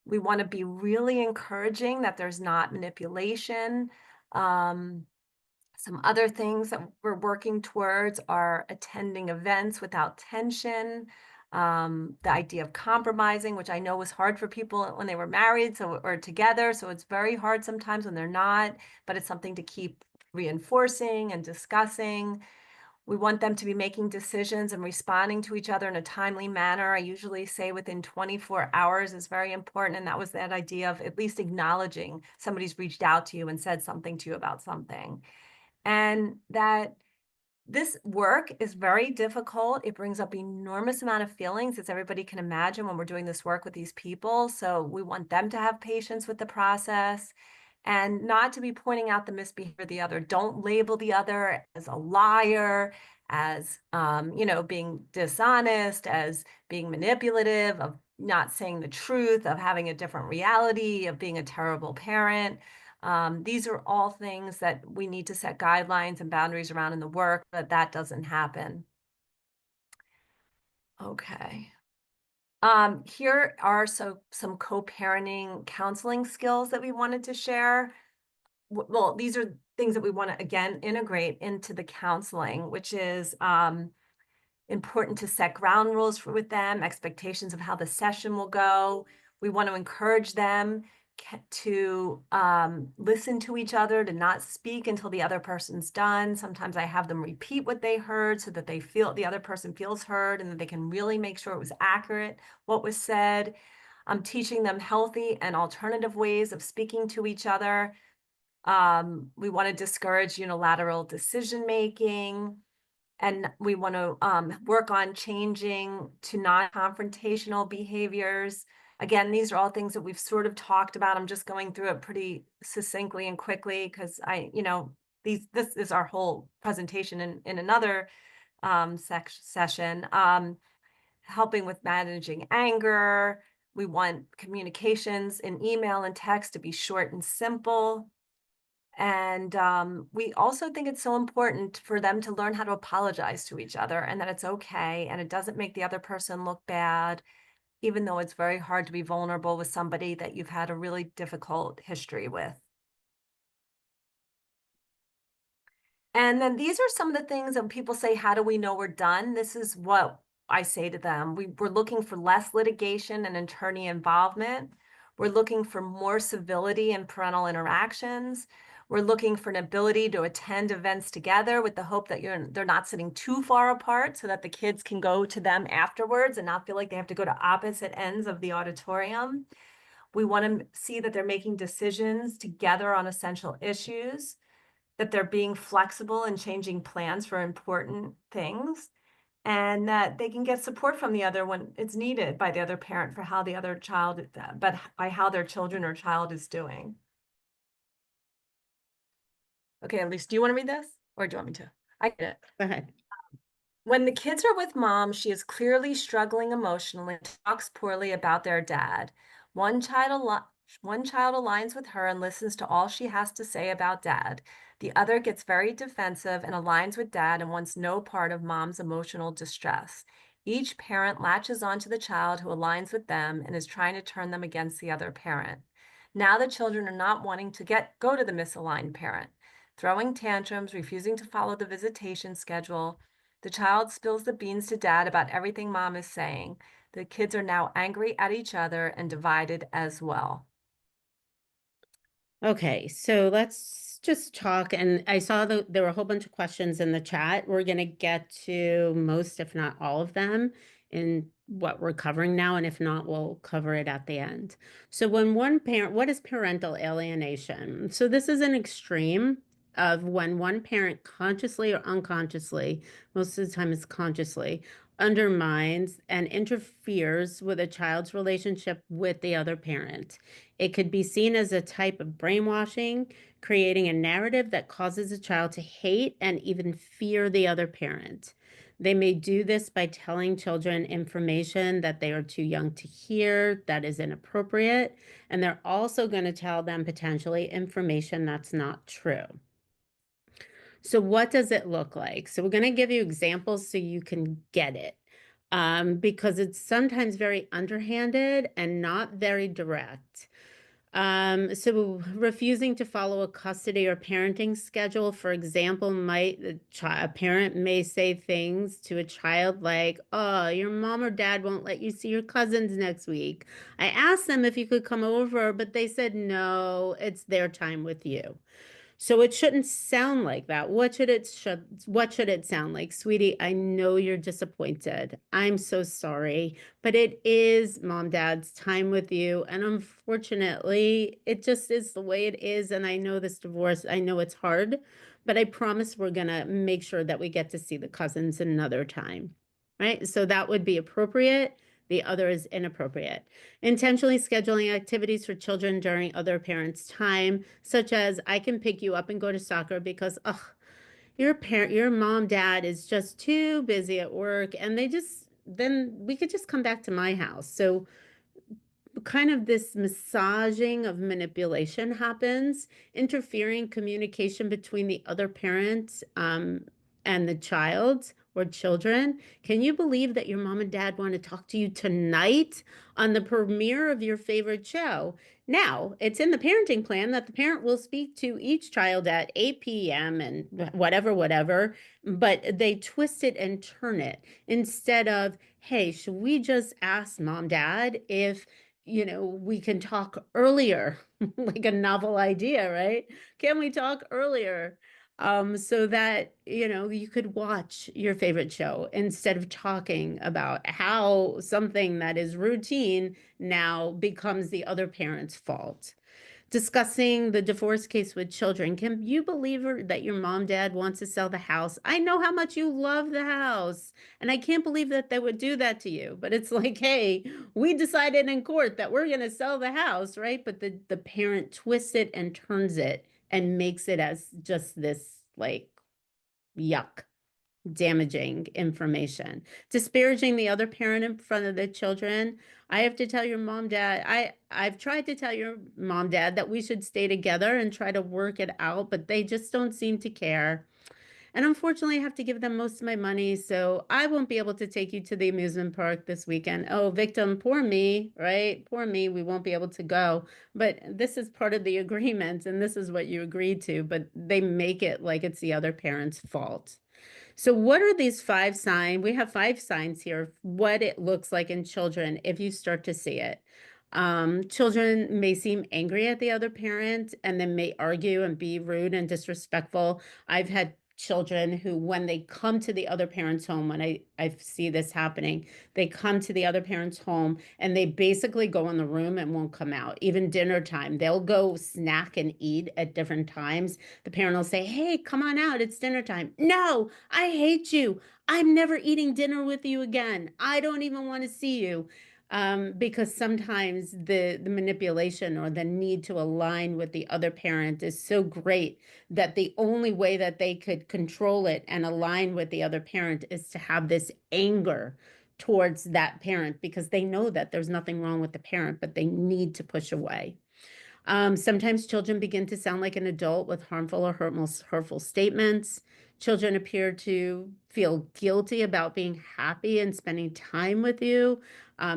We want to be really encouraging that there's not manipulation. Some other things that we're working towards are attending events without tension. The idea of compromising, which I know was hard for people when they were married or together. So it's very hard sometimes when they're not, but it's something to keep reinforcing and discussing. We want them to be making decisions and responding to each other in a timely manner. I usually say within 24 hours is very important. And that was that idea of at least acknowledging somebody's reached out to you and said something to you about something. And that This work is very difficult. It brings up enormous amount of feelings, as everybody can imagine when we're doing this work with these people. So we want them to have patience with the process and not to be pointing out the misbehavior of the other. Don't label the other as a liar, as being dishonest, as being manipulative, of not saying the truth, of having a different reality, of being a terrible parent. These are all things that we need to set guidelines and boundaries around in the work, but that doesn't happen. Okay. Here are some co-parenting counseling skills that we wanted to share. Well, these are things that we want to, again, integrate into the counseling, which is important to set ground rules with them, expectations of how the session will go. We want to encourage them to listen to each other, to not speak until the other person's done. Sometimes I have them repeat what they heard so that they feel the other person feels heard and that they can really make sure it was accurate, what was said. I'm teaching them healthy and alternative ways of speaking to each other. We want to discourage unilateral decision making. And we want to work on changing to non-confrontational behaviors. Again, these are all things that we've sort of talked about. I'm just going through it pretty succinctly and quickly because this is our whole presentation in another session. Helping with managing anger. We want communications in email and text to be short and simple. And we also think it's so important for them to learn how to apologize to each other and that it's okay and it doesn't make the other person look bad, even though it's very hard to be vulnerable with somebody that you've had a really difficult history with. And then these are some of the things that people say, how do we know we're done? This is what I say to them. We're looking for less litigation and attorney involvement. We're looking for more civility and parental interactions. We're looking for an ability to attend events together with the hope that they're not sitting too far apart so that the kids can go to them afterwards and not feel like they have to go to opposite ends of the auditorium. We want to see that they're making decisions together on essential issues, that they're being flexible and changing plans for important things, and that they can get support from the other when it's needed by the other parent for how the other child, but by how their children or child is doing. Okay, Elise, do you want to read this or do you want me to? I get it. Go ahead. When the kids are with mom, she is clearly struggling emotionally, talks poorly about their dad. One child, one child aligns with her and listens to all she has to say about dad. The other gets very defensive and aligns with dad and wants no part of mom's emotional distress. Each parent latches onto the child who aligns with them and is trying to turn them against the other parent. Now the children are not wanting to go to the misaligned parent, throwing tantrums, refusing to follow the visitation schedule. The child spills the beans to dad about everything mom is saying. The kids are now angry at each other and divided as well. Okay, so let's just talk. And I saw there were a whole bunch of questions in the chat. We're going to get to most, if not all of them, in what we're covering now. And if not, we'll cover it at the end. So when one parent, what is parental alienation? So this is an extreme of when one parent consciously or unconsciously, most of the time it's consciously, undermines and interferes with a child's relationship with the other parent. It could be seen as a type of brainwashing, creating a narrative that causes a child to hate and even fear the other parent. They may do this by telling children information that they are too young to hear, that is inappropriate, and they're also going to tell them potentially information that's not true. So what does it look like? So we're going to give you examples so you can get it, because it's sometimes very underhanded and not very direct. So refusing to follow a custody or parenting schedule, for example, a parent may say things to a child like, "Oh, your mom or dad won't let you see your cousins next week. I asked them if you could come over, but they said no, it's their time with you." So it shouldn't sound like that. What should it sound like? Sweetie, I know you're disappointed. I'm so sorry, but it is mom, dad's time with you. And unfortunately, it just is the way it is. And I know this divorce, I know it's hard, but I promise we're gonna make sure that we get to see the cousins another time, right? So that would be appropriate. The other is inappropriate. Intentionally scheduling activities for children during other parents' time, such as I can pick you up and go to soccer because, ugh, your mom, dad is just too busy at work, and then we could just come back to my house. So kind of this massaging of manipulation happens, interfering communication between the other parent and the child or children. Can you believe that your mom and dad want to talk to you tonight on the premiere of your favorite show? Now, it's in the parenting plan that the parent will speak to each child at 8 p.m. and whatever, whatever, but they twist it and turn it instead of, hey, should we just ask mom, dad if we can talk earlier, like a novel idea, right? Can we talk earlier? So that, you could watch your favorite show instead of talking about how something that is routine now becomes the other parent's fault. Discussing the divorce case with children. Can you believe that your mom, dad wants to sell the house? I know how much you love the house, and I can't believe that they would do that to you. But it's like, hey, we decided in court that we're going to sell the house, right? But the parent twists it and turns it and makes it as just this like yuck, damaging information, disparaging the other parent in front of the children. I have to tell your mom, dad, I've tried to tell your mom, dad that we should stay together and try to work it out, but they just don't seem to care. And unfortunately, I have to give them most of my money, so I won't be able to take you to the amusement park this weekend. Oh, victim, poor me, right? Poor me, we won't be able to go. But this is part of the agreement, and this is what you agreed to, but they make it like it's the other parent's fault. So what are these 5 signs? We have 5 signs here of what it looks like in children if you start to see it. Children may seem angry at the other parent and then may argue and be rude and disrespectful. I've had children who, when they come to the other parent's home, when I see this happening, they come to the other parent's home and they basically go in the room and won't come out. Even dinner time, they'll go snack and eat at different times. The parent will say, hey, come on out, it's dinner time. No, I hate you. I'm never eating dinner with you again. I don't even want to see you. Because sometimes the manipulation or the need to align with the other parent is so great that the only way that they could control it and align with the other parent is to have this anger towards that parent because they know that there's nothing wrong with the parent, but they need to push away. Sometimes children begin to sound like an adult with harmful or hurtful statements. Children appear to feel guilty about being happy and spending time with you.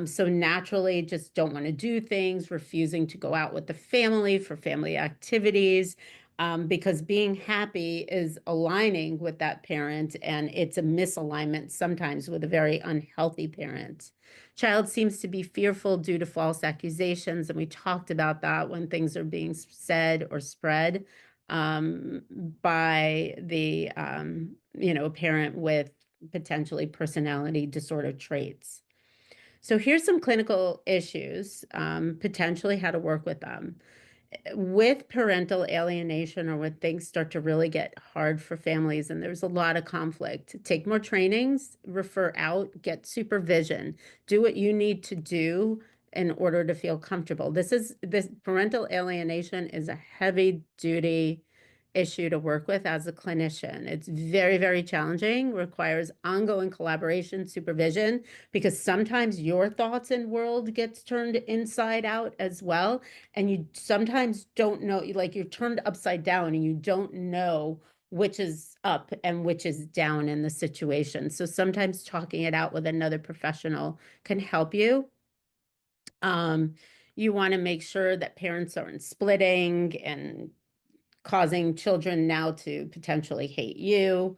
So naturally just don't want to do things, refusing to go out with the family for family activities, because being happy is aligning with that parent, and it's a misalignment sometimes with a very unhealthy parent. Child seems to be fearful due to false accusations, and we talked about that when things are being said or spread by the parent with potentially personality disorder traits. So here's some clinical issues, potentially how to work with them. With parental alienation or when things start to really get hard for families and there's a lot of conflict, take more trainings, refer out, get supervision, do what you need to do in order to feel comfortable. This parental alienation is a heavy duty issue to work with as a clinician. It's very, very challenging, requires ongoing collaboration, supervision, because sometimes your thoughts and world gets turned inside out as well. And you sometimes don't know, like you're turned upside down and you don't know which is up and which is down in the situation. So sometimes talking it out with another professional can help you. You want to make sure that parents aren't splitting and causing children now to potentially hate you.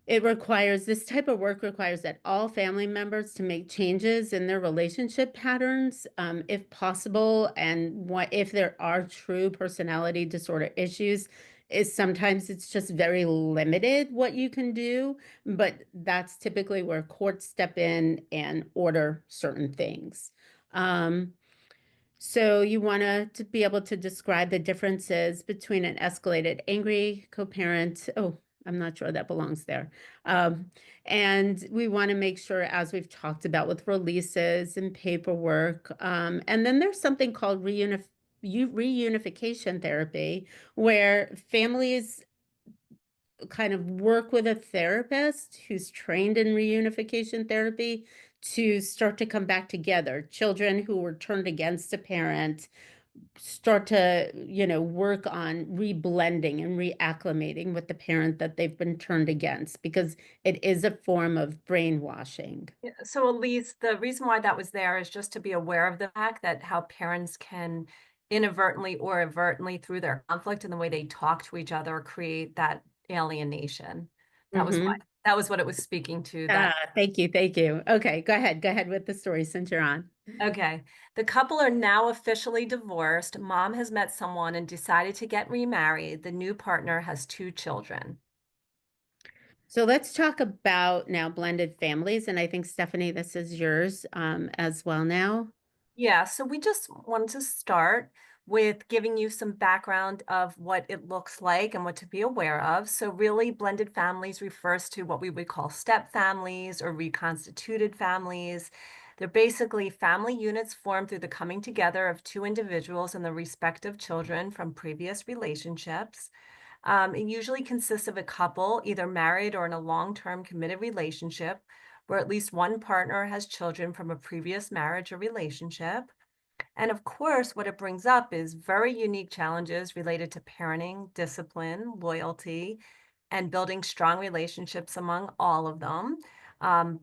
This type of work requires that all family members to make changes in their relationship patterns, if possible. And if there are true personality disorder issues, is sometimes it's just very limited what you can do, but that's typically where courts step in and order certain things. So you want to be able to describe the differences between an escalated angry co-parent. Oh, I'm not sure that belongs there. Um, and we want to make sure, as we've talked about with releases and paperwork, and then there's something called reunification therapy, where families kind of work with a therapist who's trained in reunification therapy to start to come back together. Children who were turned against a parent start to, work on reblending and reacclimating with the parent that they've been turned against, because it is a form of brainwashing. Yeah, so Elise, the reason why that was there is just to be aware of the fact that how parents can inadvertently or advertently through their conflict and the way they talk to each other create that alienation. That was why, Mm-hmm. that was what it was speaking to, Ah, that. thank you. Thank you. Okay, go ahead. Go ahead with the story since you're on. Okay. The couple are now officially divorced. Mom has met someone and decided to get remarried. The new partner has 2 children. So let's talk about now blended families. And I think, Stephanie, this is yours as well now. Yeah, so we just wanted to start with giving you some background of what it looks like and what to be aware of. So really, blended families refers to what we would call step families or reconstituted families. They're basically family units formed through the coming together of 2 individuals and their respective children from previous relationships. It usually consists of a couple, either married or in a long-term committed relationship, where at least one partner has children from a previous marriage or relationship. And of course, what it brings up is very unique challenges related to parenting, discipline, loyalty, and building strong relationships among all of them.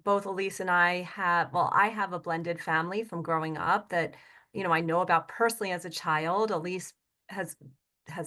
Both Elise and I have, well, I have a blended family from growing up that, I know about personally as a child. Elise has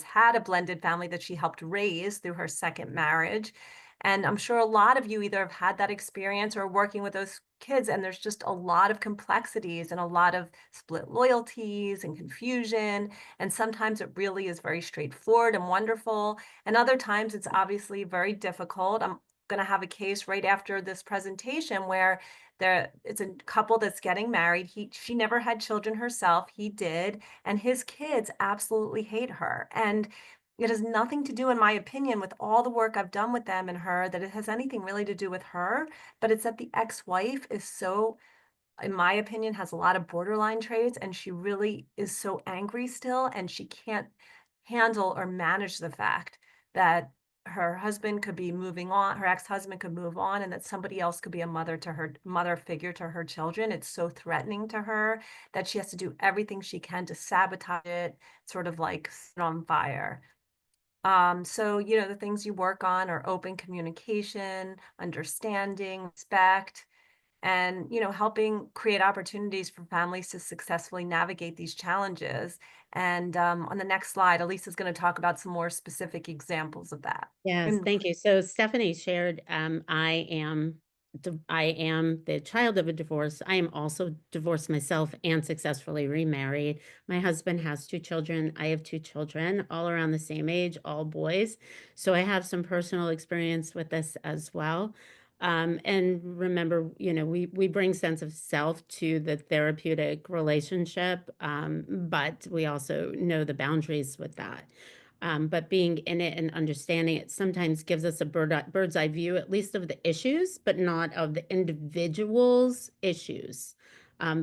had a blended family that she helped raise through her second marriage. And I'm sure a lot of you either have had that experience or are working with those kids, and there's just a lot of complexities and a lot of split loyalties and confusion. And sometimes it really is very straightforward and wonderful. And other times it's obviously very difficult. I'm going to have a case right after this presentation where it's a couple that's getting married. She never had children herself. He did, and his kids absolutely hate her. And it has nothing to do, in my opinion, with all the work I've done with them and her, that it has anything really to do with her, but it's that the ex-wife is so, in my opinion, has a lot of borderline traits, and she really is so angry still, and she can't handle or manage the fact that her husband could be moving on, her ex-husband could move on, and that somebody else could be a mother figure to her children. It's so threatening to her that she has to do everything she can to sabotage it, sort of like set on fire. So, the things you work on are open communication, understanding, respect, and, helping create opportunities for families to successfully navigate these challenges. And on the next slide, Elise is going to talk about some more specific examples of that. Yes, And thank you. So Stephanie shared, I am the child of a divorce. I am also divorced myself and successfully remarried. My husband has 2 children. I have 2 children, all around the same age, all boys. So I have some personal experience with this as well. And remember, we bring sense of self to the therapeutic relationship, but we also know the boundaries with that. But being in it and understanding it sometimes gives us a bird's eye view, at least of the issues, but not of the individual's issues.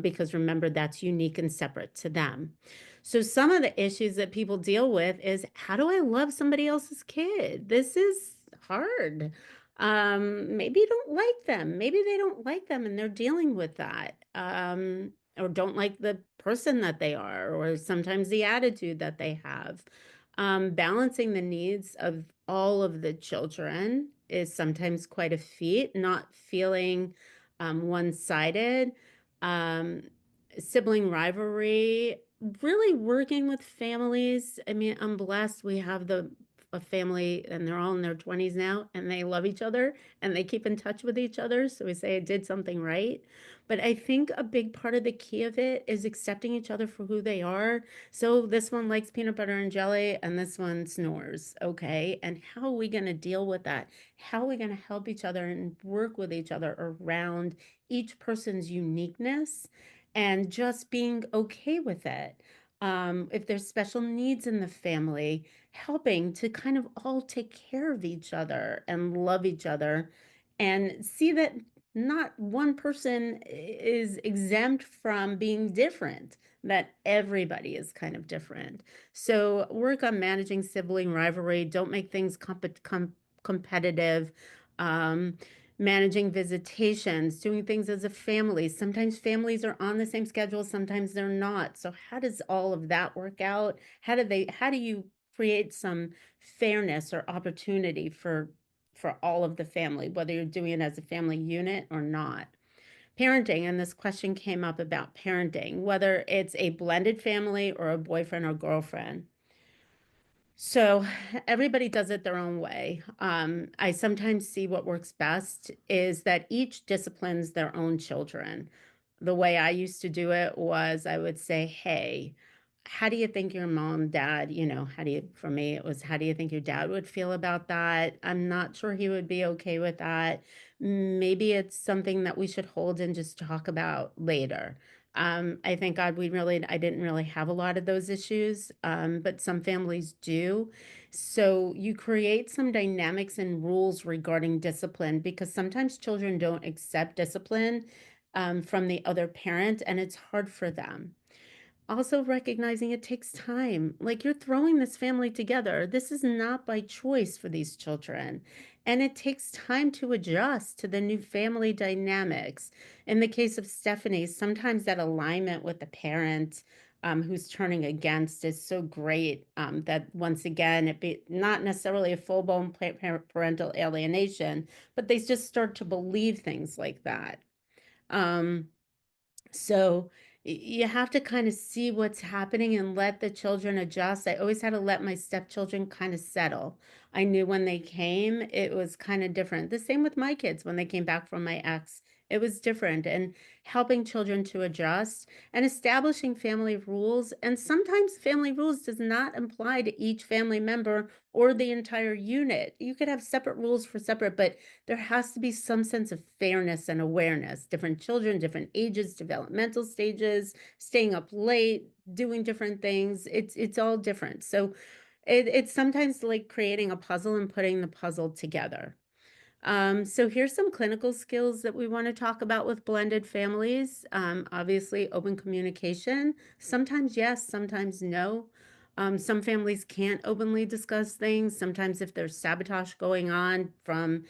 Because remember, that's unique and separate to them. So some of the issues that people deal with is, how do I love somebody else's kid? This is hard. Maybe you don't like them. Maybe they don't like them and they're dealing with that. Or don't like the person that they are, or sometimes the attitude that they have. Balancing the needs of all of the children is sometimes quite a feat, not feeling one-sided. Um, Sibling rivalry, really working with families. I mean, I'm blessed. We have a family and they're all in their 20s now and they love each other and they keep in touch with each other. So we say I did something right. But I think a big part of the key of it is accepting each other for who they are. So this one likes peanut butter and jelly and this one snores. Okay. And how are we going to deal with that? How are we going to help each other and work with each other around each person's uniqueness and just being okay with it. If there's special needs in the family, helping to kind of all take care of each other and love each other and see that not one person is exempt from being different, that everybody is kind of different. So work on managing sibling rivalry. Don't make things competitive. Um, Managing visitations, doing things as a family. Sometimes families are on the same schedule, sometimes they're not. So how does all of that work out? How do you create some fairness or opportunity for all of the family, whether you're doing it as a family unit or not? Parenting, and this question came up about parenting, whether it's a blended family or a boyfriend or girlfriend. So everybody does it their own way. I sometimes see what works best is that each disciplines their own children. The way I used to do it was I would say, hey, how do you think your mom, dad, for me, it was, how do you think your dad would feel about that? I'm not sure he would be okay with that. Maybe it's something that we should hold and just talk about later. I thank God I didn't really have a lot of those issues, but some families do. So you create some dynamics and rules regarding discipline because sometimes children don't accept discipline from the other parent, and it's hard for them. Also recognizing it takes time. Like you're throwing this family together. This is not by choice for these children. And it takes time to adjust to the new family dynamics. In the case of Stephanie, sometimes that alignment with the parent who's turning against is so great that once again, it be not necessarily a full-blown parental alienation, but they just start to believe things like that. Um, so you have to kind of see what's happening and let the children adjust. I always had to let my stepchildren kind of settle. I knew when they came, it was kind of different. The same with my kids when they came back from my ex. It was different, and helping children to adjust and establishing family rules. And sometimes family rules does not apply to each family member or the entire unit. You could have separate rules for separate, but there has to be some sense of fairness and awareness. Different children, different ages, developmental stages, staying up late, doing different things. It's all different. So it's sometimes like creating a puzzle and putting the puzzle together. So here's some clinical skills that we want to talk about with blended families. Obviously, open communication. Sometimes yes, sometimes no. Some families can't openly discuss things. Sometimes if there's sabotage going on from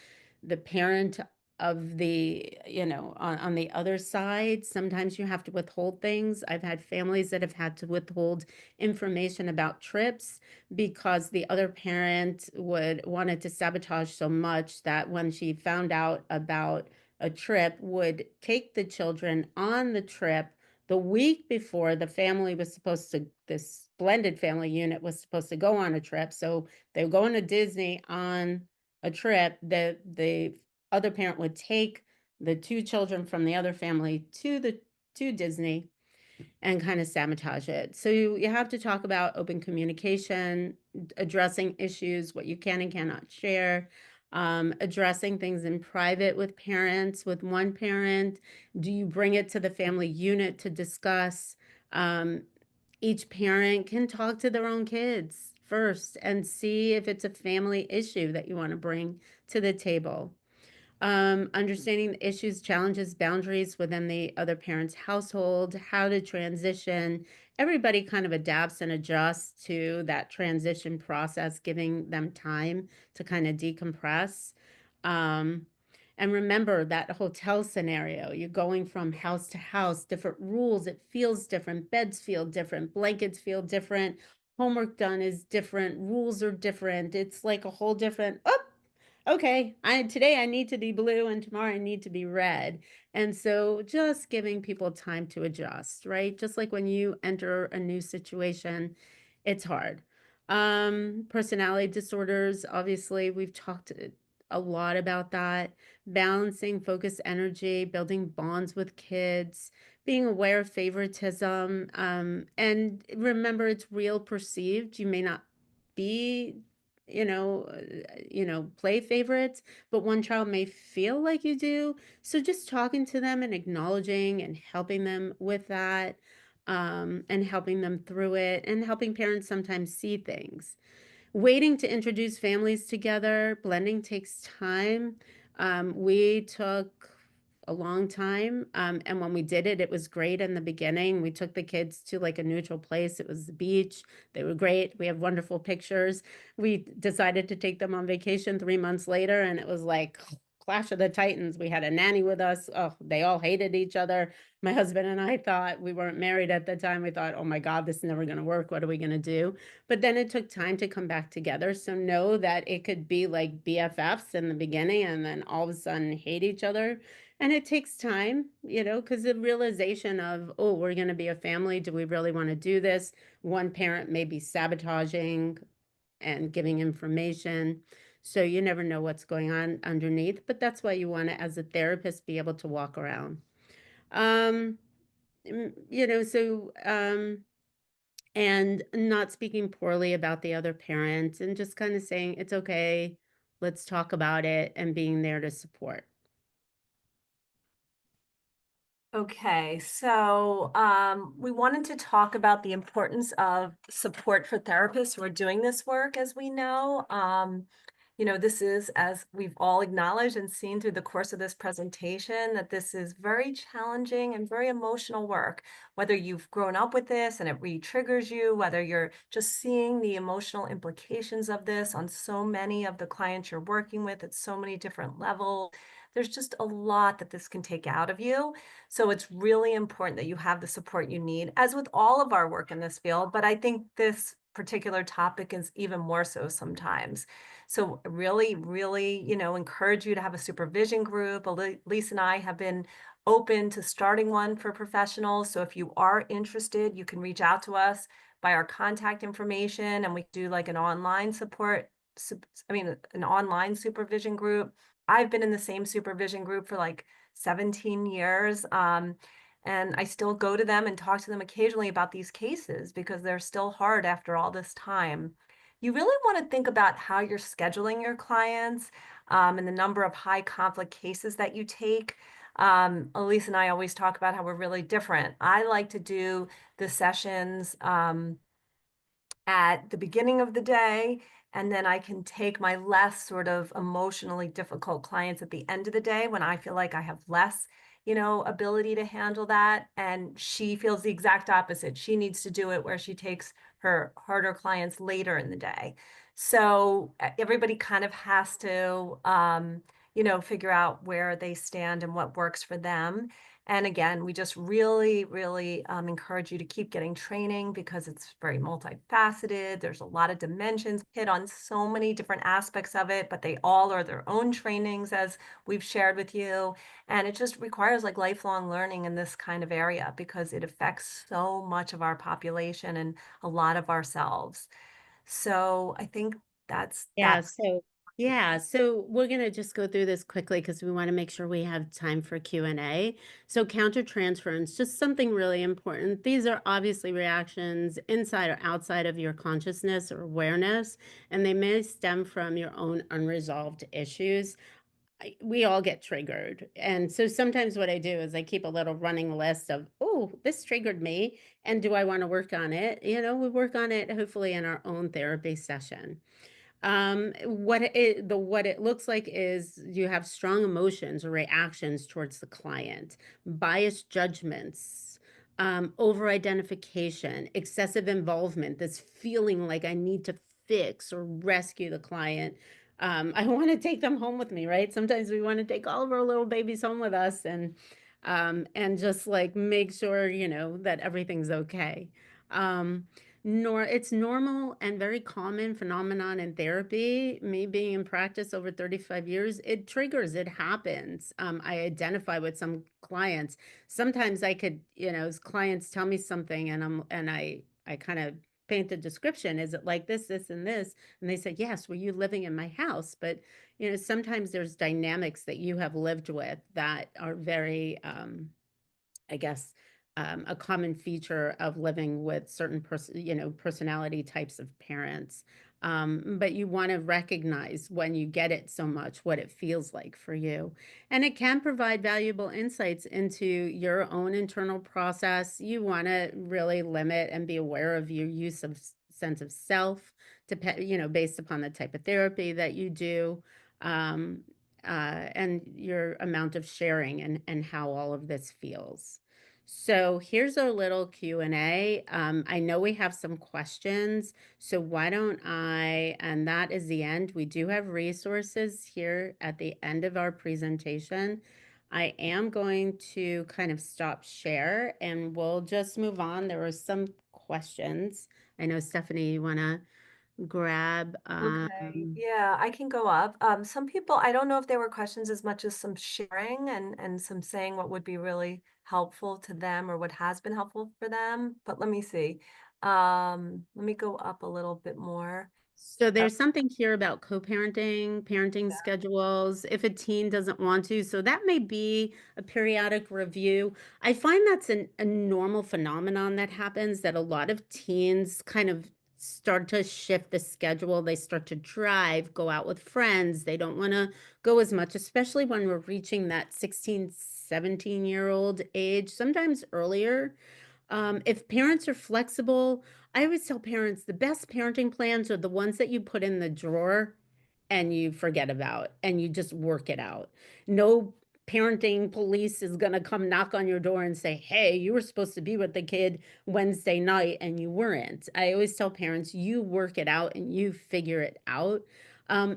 the parent of on the other side, sometimes you have to withhold things. I've had families that have had to withhold information about trips because the other parent wanted to sabotage so much that when she found out about a trip, would take the children on the trip the week before this blended family unit was supposed to go on a trip. So they were going to Disney on a trip. The other parent would take the two children from the other family to Disney and kind of sabotage it. So you have to talk about open communication, addressing issues, what you can and cannot share, addressing things in private with parents, with one parent. Do you bring it to the family unit to discuss? Each parent can talk to their own kids first and see if it's a family issue that you want to bring to the table. Understanding the issues, challenges, boundaries within the other parent's household, how to transition. Everybody kind of adapts and adjusts to that transition process, giving them time to kind of decompress. Um, and remember that hotel scenario, you're going from house to house, different rules, it feels different, beds feel different, blankets feel different, homework done is different, rules are different. It's like a whole different, oh, okay, today I need to be blue and tomorrow I need to be red. And so just giving people time to adjust, right? Just like when you enter a new situation, it's hard. Personality disorders, obviously, we've talked a lot about that. Balancing focus energy, building bonds with kids, being aware of favoritism, and remember it's real perceived. You may not be play favorites, but one child may feel like you do. So just talking to them and acknowledging and helping them with that, and helping them through it, and helping parents sometimes see things. Waiting to introduce families together, blending takes time. We took a long time, and when we did it, it was great in the beginning. We took the kids to like a neutral place. It was the beach. They were great. We have wonderful pictures. We decided to take them on vacation 3 months later, and it was like Clash of the Titans. We had a nanny with us. Oh, they all hated each other. My husband and I thought, we weren't married at the time. We thought, oh my God, this is never going to work. What are we going to do? But then it took time to come back together. So know that it could be like BFFs in the beginning and then all of a sudden hate each other. And it takes time, because the realization of, oh, we're going to be a family. Do we really want to do this? One parent may be sabotaging and giving information. So you never know what's going on underneath. But that's why you want to, as a therapist, be able to walk around. Um, and not speaking poorly about the other parent and just kind of saying, it's okay, let's talk about it, and being there to support. Okay, so we wanted to talk about the importance of support for therapists who are doing this work, as we know. This is, as we've all acknowledged and seen through the course of this presentation, that this is very challenging and very emotional work. Whether you've grown up with this and it re-triggers you, whether you're just seeing the emotional implications of this on so many of the clients you're working with at so many different levels, there's just a lot that this can take out of you. So it's really important that you have the support you need, as with all of our work in this field. But I think this particular topic is even more so sometimes. So really, really, encourage you to have a supervision group. Lisa and I have been open to starting one for professionals. So if you are interested, you can reach out to us by our contact information, and we do like an online an online supervision group. I've been in the same supervision group for like 17 years. And I still go to them and talk to them occasionally about these cases because they're still hard after all this time. You really want to think about how you're scheduling your clients, and the number of high conflict cases that you take. Elise and I always talk about how we're really different. I like to do the sessions at the beginning of the day, and then I can take my less sort of emotionally difficult clients at the end of the day when I feel like I have less, ability to handle that. And she feels the exact opposite. She needs to do it where she takes her harder clients later in the day. So everybody kind of has to, figure out where they stand and what works for them. And again, we just really, really encourage you to keep getting training because it's very multifaceted. There's a lot of dimensions hit on so many different aspects of it, but they all are their own trainings, as we've shared with you. And it just requires like lifelong learning in this kind of area because it affects so much of our population and a lot of ourselves. So I think that's Yeah, that. so we're going to just go through this quickly because we want to make sure we have time for Q&A. So countertransference, just something really important. These are obviously reactions inside or outside of your consciousness or awareness, and they may stem from your own unresolved issues. We all get triggered. And so sometimes what I do is I keep a little running list of, oh, this triggered me. And do I want to work on it? We work on it hopefully in our own therapy session. What it looks like is you have strong emotions or reactions towards the client, biased judgments, over identification, excessive involvement, this feeling like I need to fix or rescue the client. I want to take them home with me, right? Sometimes we want to take all of our little babies home with us and just like make sure, that everything's okay. Um, nor it's normal and very common phenomenon in therapy. Me being in practice over 35 years, it triggers, it happens. I identify with some clients. Sometimes I could, as clients tell me something and I kind of paint the description. Is it like this, and this? And they say, yes, were you living in my house? But, sometimes there's dynamics that you have lived with that are very, I guess, a common feature of living with certain personality types of parents. But you want to recognize when you get it so much, what it feels like for you. And it can provide valuable insights into your own internal process. You want to really limit and be aware of your use of sense of self, based upon the type of therapy that you do, um, and your amount of sharing and how all of this feels. So here's our little Q&A. I know we have some questions. So why don't and that is the end. We do have resources here at the end of our presentation. I am going to kind of stop share and we'll just move on. There were some questions. I know Stephanie, you want to grab, Okay, yeah, I can go up. Some people, I don't know if there were questions as much as some sharing and some saying what would be really helpful to them or what has been helpful for them. But let me see. Let me go up a little bit more. So Uh, there's something here about co-parenting, parenting yeah. schedules, if a teen doesn't want to. So that may be a periodic review. I find that's a normal phenomenon that happens, that a lot of teens kind of start to shift the schedule. They start to drive, go out with friends. They don't want to go as much, especially when we're reaching that 16, 17-year-old age, sometimes earlier. If parents are flexible, I always tell parents the best parenting plans are the ones that you put in the drawer and you forget about and you just work it out. No parenting police is going to come knock on your door and say, "Hey, you were supposed to be with the kid Wednesday night and you weren't." I always tell parents, you work it out and you figure it out.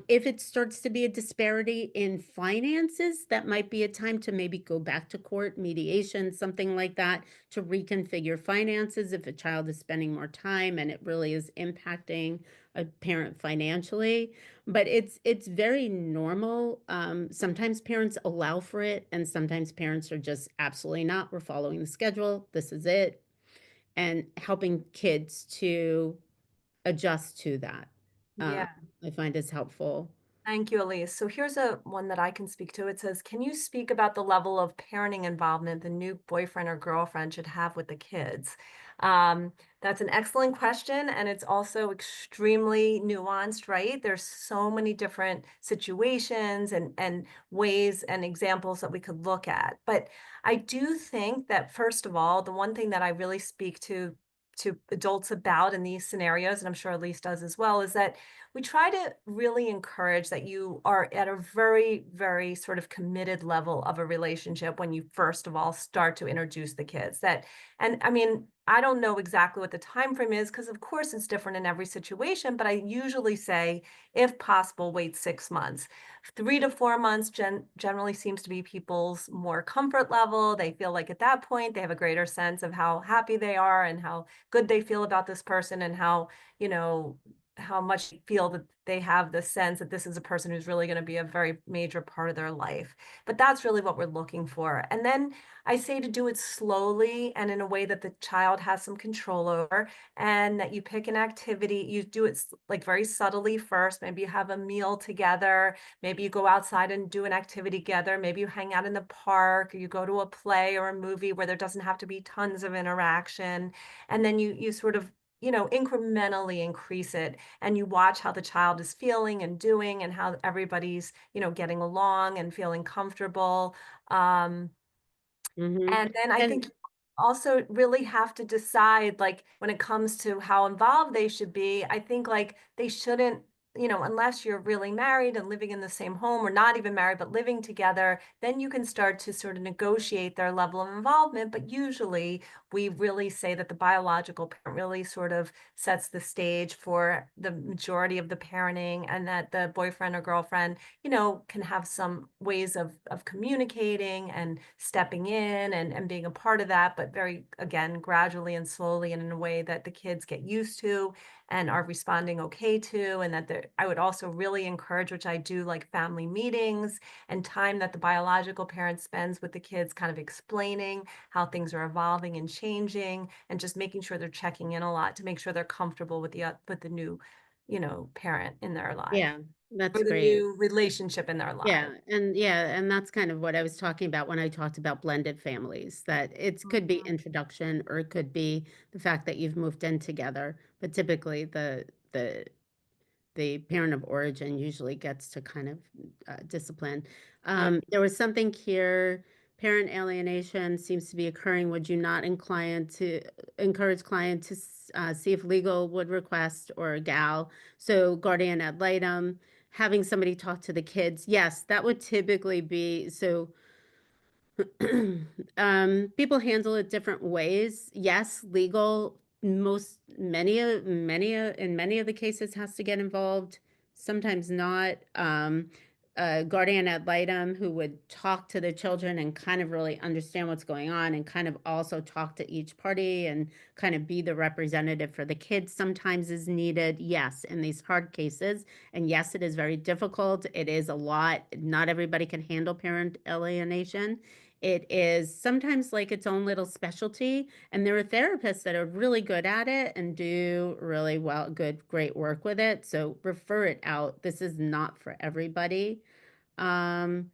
If it starts to be a disparity in finances, that might be a time to maybe go back to court, mediation, something like that, to reconfigure finances if a child is spending more time and it really is impacting a parent financially. But it's very normal. Sometimes parents allow for it, and sometimes parents are just absolutely not. We're following the schedule. This is it, and helping kids to adjust to that. Yeah. I find is helpful. Thank you, Elise. So here's a one that I can speak to. It says, can you speak about the level of parenting involvement the new boyfriend or girlfriend should have with the kids? That's an excellent question, and it's also extremely nuanced, right? There's so many different situations and ways and examples that we could look at. But I do think that, first of all, the one thing that I really speak to adults about in these scenarios, and I'm sure Elise does as well, is that we try to really encourage that you are at a very, very sort of committed level of a relationship when you first of all start to introduce the kids. And I mean, I don't know exactly what the time frame is because of course it's different in every situation, but I usually say, if possible, wait 6 months. 3 to 4 months generally seems to be people's more comfort level. They feel like at that point they have a greater sense of how happy they are and how good they feel about this person and how, you know, how much they feel that they have the sense that this is a person who's really going to be a very major part of their life. But that's really what we're looking for. And then I say to do it slowly and in a way that the child has some control over, and that you pick an activity, you do it like very subtly first. Maybe you have a meal together, maybe you go outside and do an activity together, maybe you hang out in the park, or you go to a play or a movie where there doesn't have to be tons of interaction. And then you sort of, incrementally increase it, and you watch how the child is feeling and doing and how everybody's, getting along and feeling comfortable. Um, Hmm. and then I think And you also really have to decide, like, when it comes to how involved they should be, I think like they shouldn't, unless you're really married and living in the same home, or not even married, but living together, then you can start to sort of negotiate their level of involvement. But usually we really say that the biological parent really sort of sets the stage for the majority of the parenting, and that the boyfriend or girlfriend, can have some ways of communicating and stepping in and being a part of that, but very, again, gradually and slowly and in a way that the kids get used to and are responding okay to. And that I would also really encourage, which I do, like family meetings and time that the biological parent spends with the kids, kind of explaining how things are evolving and changing, and just making sure they're checking in a lot to make sure they're comfortable with the new, parent in their life, yeah, that's or the great. new relationship in their life. And that's kind of what I was talking about when I talked about blended families, that it could be Mhm. introduction or it could be the fact that you've moved in together. But typically the the parent of origin usually gets to kind of discipline. Right. There was something here, parent alienation seems to be occurring. Would you not encourage client to see if legal would request or a gal? So guardian ad litem, having somebody talk to the kids. Yes, that would typically be so. People handle it different ways. Yes, legal, in many of the cases has to get involved, sometimes not. Guardian ad litem who would talk to the children and kind of really understand what's going on and kind of also talk to each party and kind of be the representative for the kids sometimes is needed. Yes, in these hard cases. And yes, it is very difficult. It is a lot. Not everybody can handle parent alienation. It is sometimes like its own little specialty, and there are therapists that are really good at it and do really great work with it. So refer it out. This is not for everybody. Um,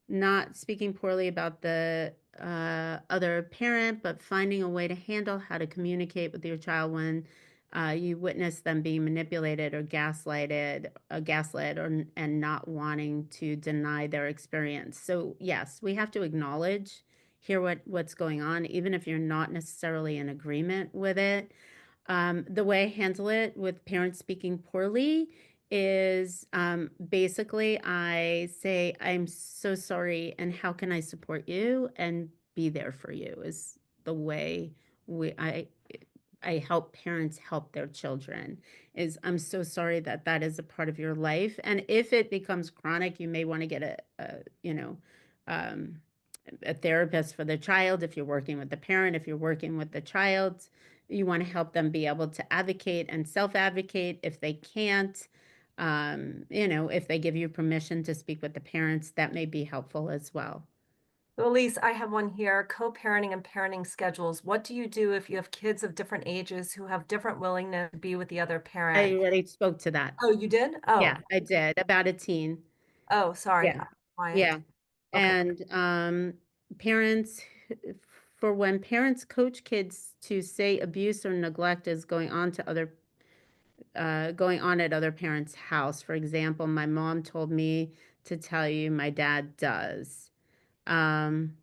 Not speaking poorly about the other parent, but finding a way to handle how to communicate with your child when you witness them being manipulated or gaslit, or and not wanting to deny their experience. So yes, we have to acknowledge, hear what's going on, even if you're not necessarily in agreement with it. The way I handle it with parents speaking poorly is basically I say, I'm so sorry, and how can I support you and be there for you is the way we I help parents help their children is I'm so sorry that that is a part of your life. And if it becomes chronic, you may want to get um, a therapist for the child. If you're working with the parent, if you're working with the child, you want to help them be able to advocate and self-advocate if they can't. If they give you permission to speak with the parents, that may be helpful as well. So Elise, I have one here, co-parenting and parenting schedules. What do you do if you have kids of different ages who have different willingness to be with the other I parent? already spoke to that. Oh, you did? Yeah, Oh, I did about a teen. oh, sorry. Yeah. I'm quiet. Yeah. Okay. And parents, for when parents coach kids to say abuse or neglect is going on at other parents' house. For example, my mom told me to tell you my dad does. Um,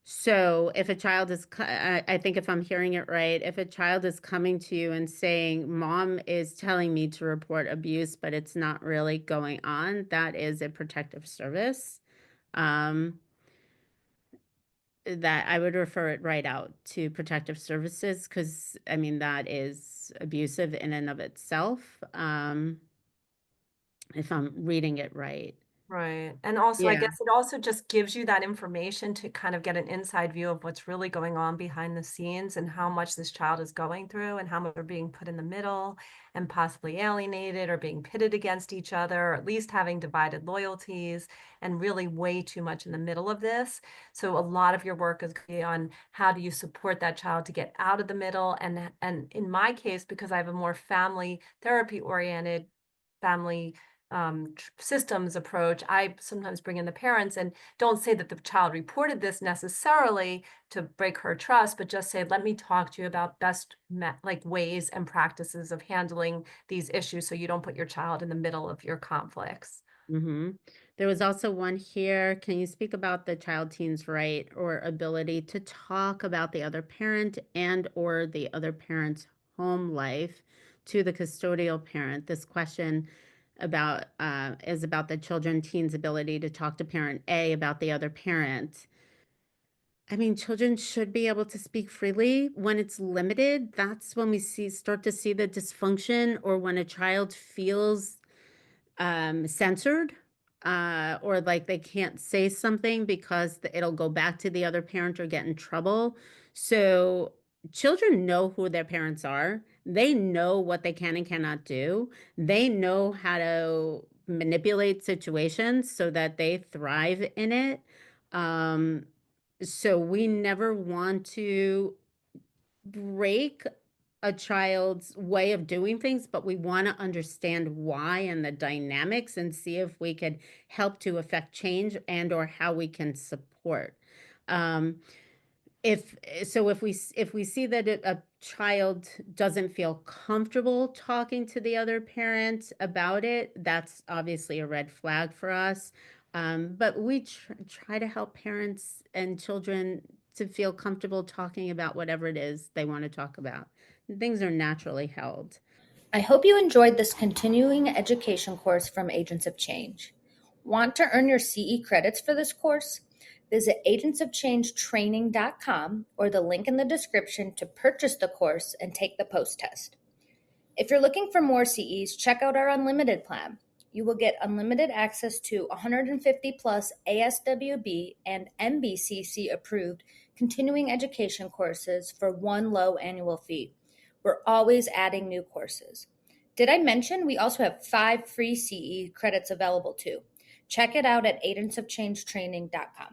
so if a child I think if I'm hearing it right, if a child is coming to you and saying, Mom is telling me to report abuse, but it's not really going on, that is a protective service. Um, that I would refer it right out to protective services because I mean that is abusive in and of itself. If I'm reading it right. Right. And also, I Yeah. guess it also just gives you that information to kind of get an inside view of what's really going on behind the scenes and how much this child is going through and how much they're being put in the middle and possibly alienated or being pitted against each other, or at least having divided loyalties and really way too much in the middle of this. So a lot of your work is going on how do you support that child to get out of the middle. And in my case, because I have a more family therapy oriented family systems approach, I sometimes bring in the parents and don't say that the child reported this necessarily to break her trust, but just say, let me talk to you about best like ways and practices of handling these issues so you don't put your child in the middle of your conflicts. Mm-hmm. There was also one here. Can you speak about the child teen's right or ability to talk about the other parent and or the other parent's home life to the custodial parent? This question is about the children teen's ability to talk to parent A about the other parent. I mean, children should be able to speak freely. When it's limited, that's when we start to see the dysfunction, or when a child feels censored, or like they can't say something because it'll go back to the other parent or get in trouble. So children know who their parents are. They know what they can and cannot do. They know how to manipulate situations so that they thrive in it. Um, so we never want to break a child's way of doing things, but we want to understand why and the dynamics and see if we could help to affect change and or how we can support. Um, if so, if we see that a child doesn't feel comfortable talking to the other parent about it, that's obviously a red flag for us. But we try to help parents and children to feel comfortable talking about whatever it is they want to talk about. Things are naturally held. I hope you enjoyed this continuing education course from Agents of Change. Want to earn your CE credits for this course? Visit agentsofchangetraining.com or the link in the description to purchase the course and take the post test. If you're looking for more CEs, check out our unlimited plan. You will get unlimited access to 150 plus ASWB and NBCC approved continuing education courses for one low annual fee. We're always adding new courses. Did I mention we also have 5 free CE credits available too? Check it out at agentsofchangetraining.com.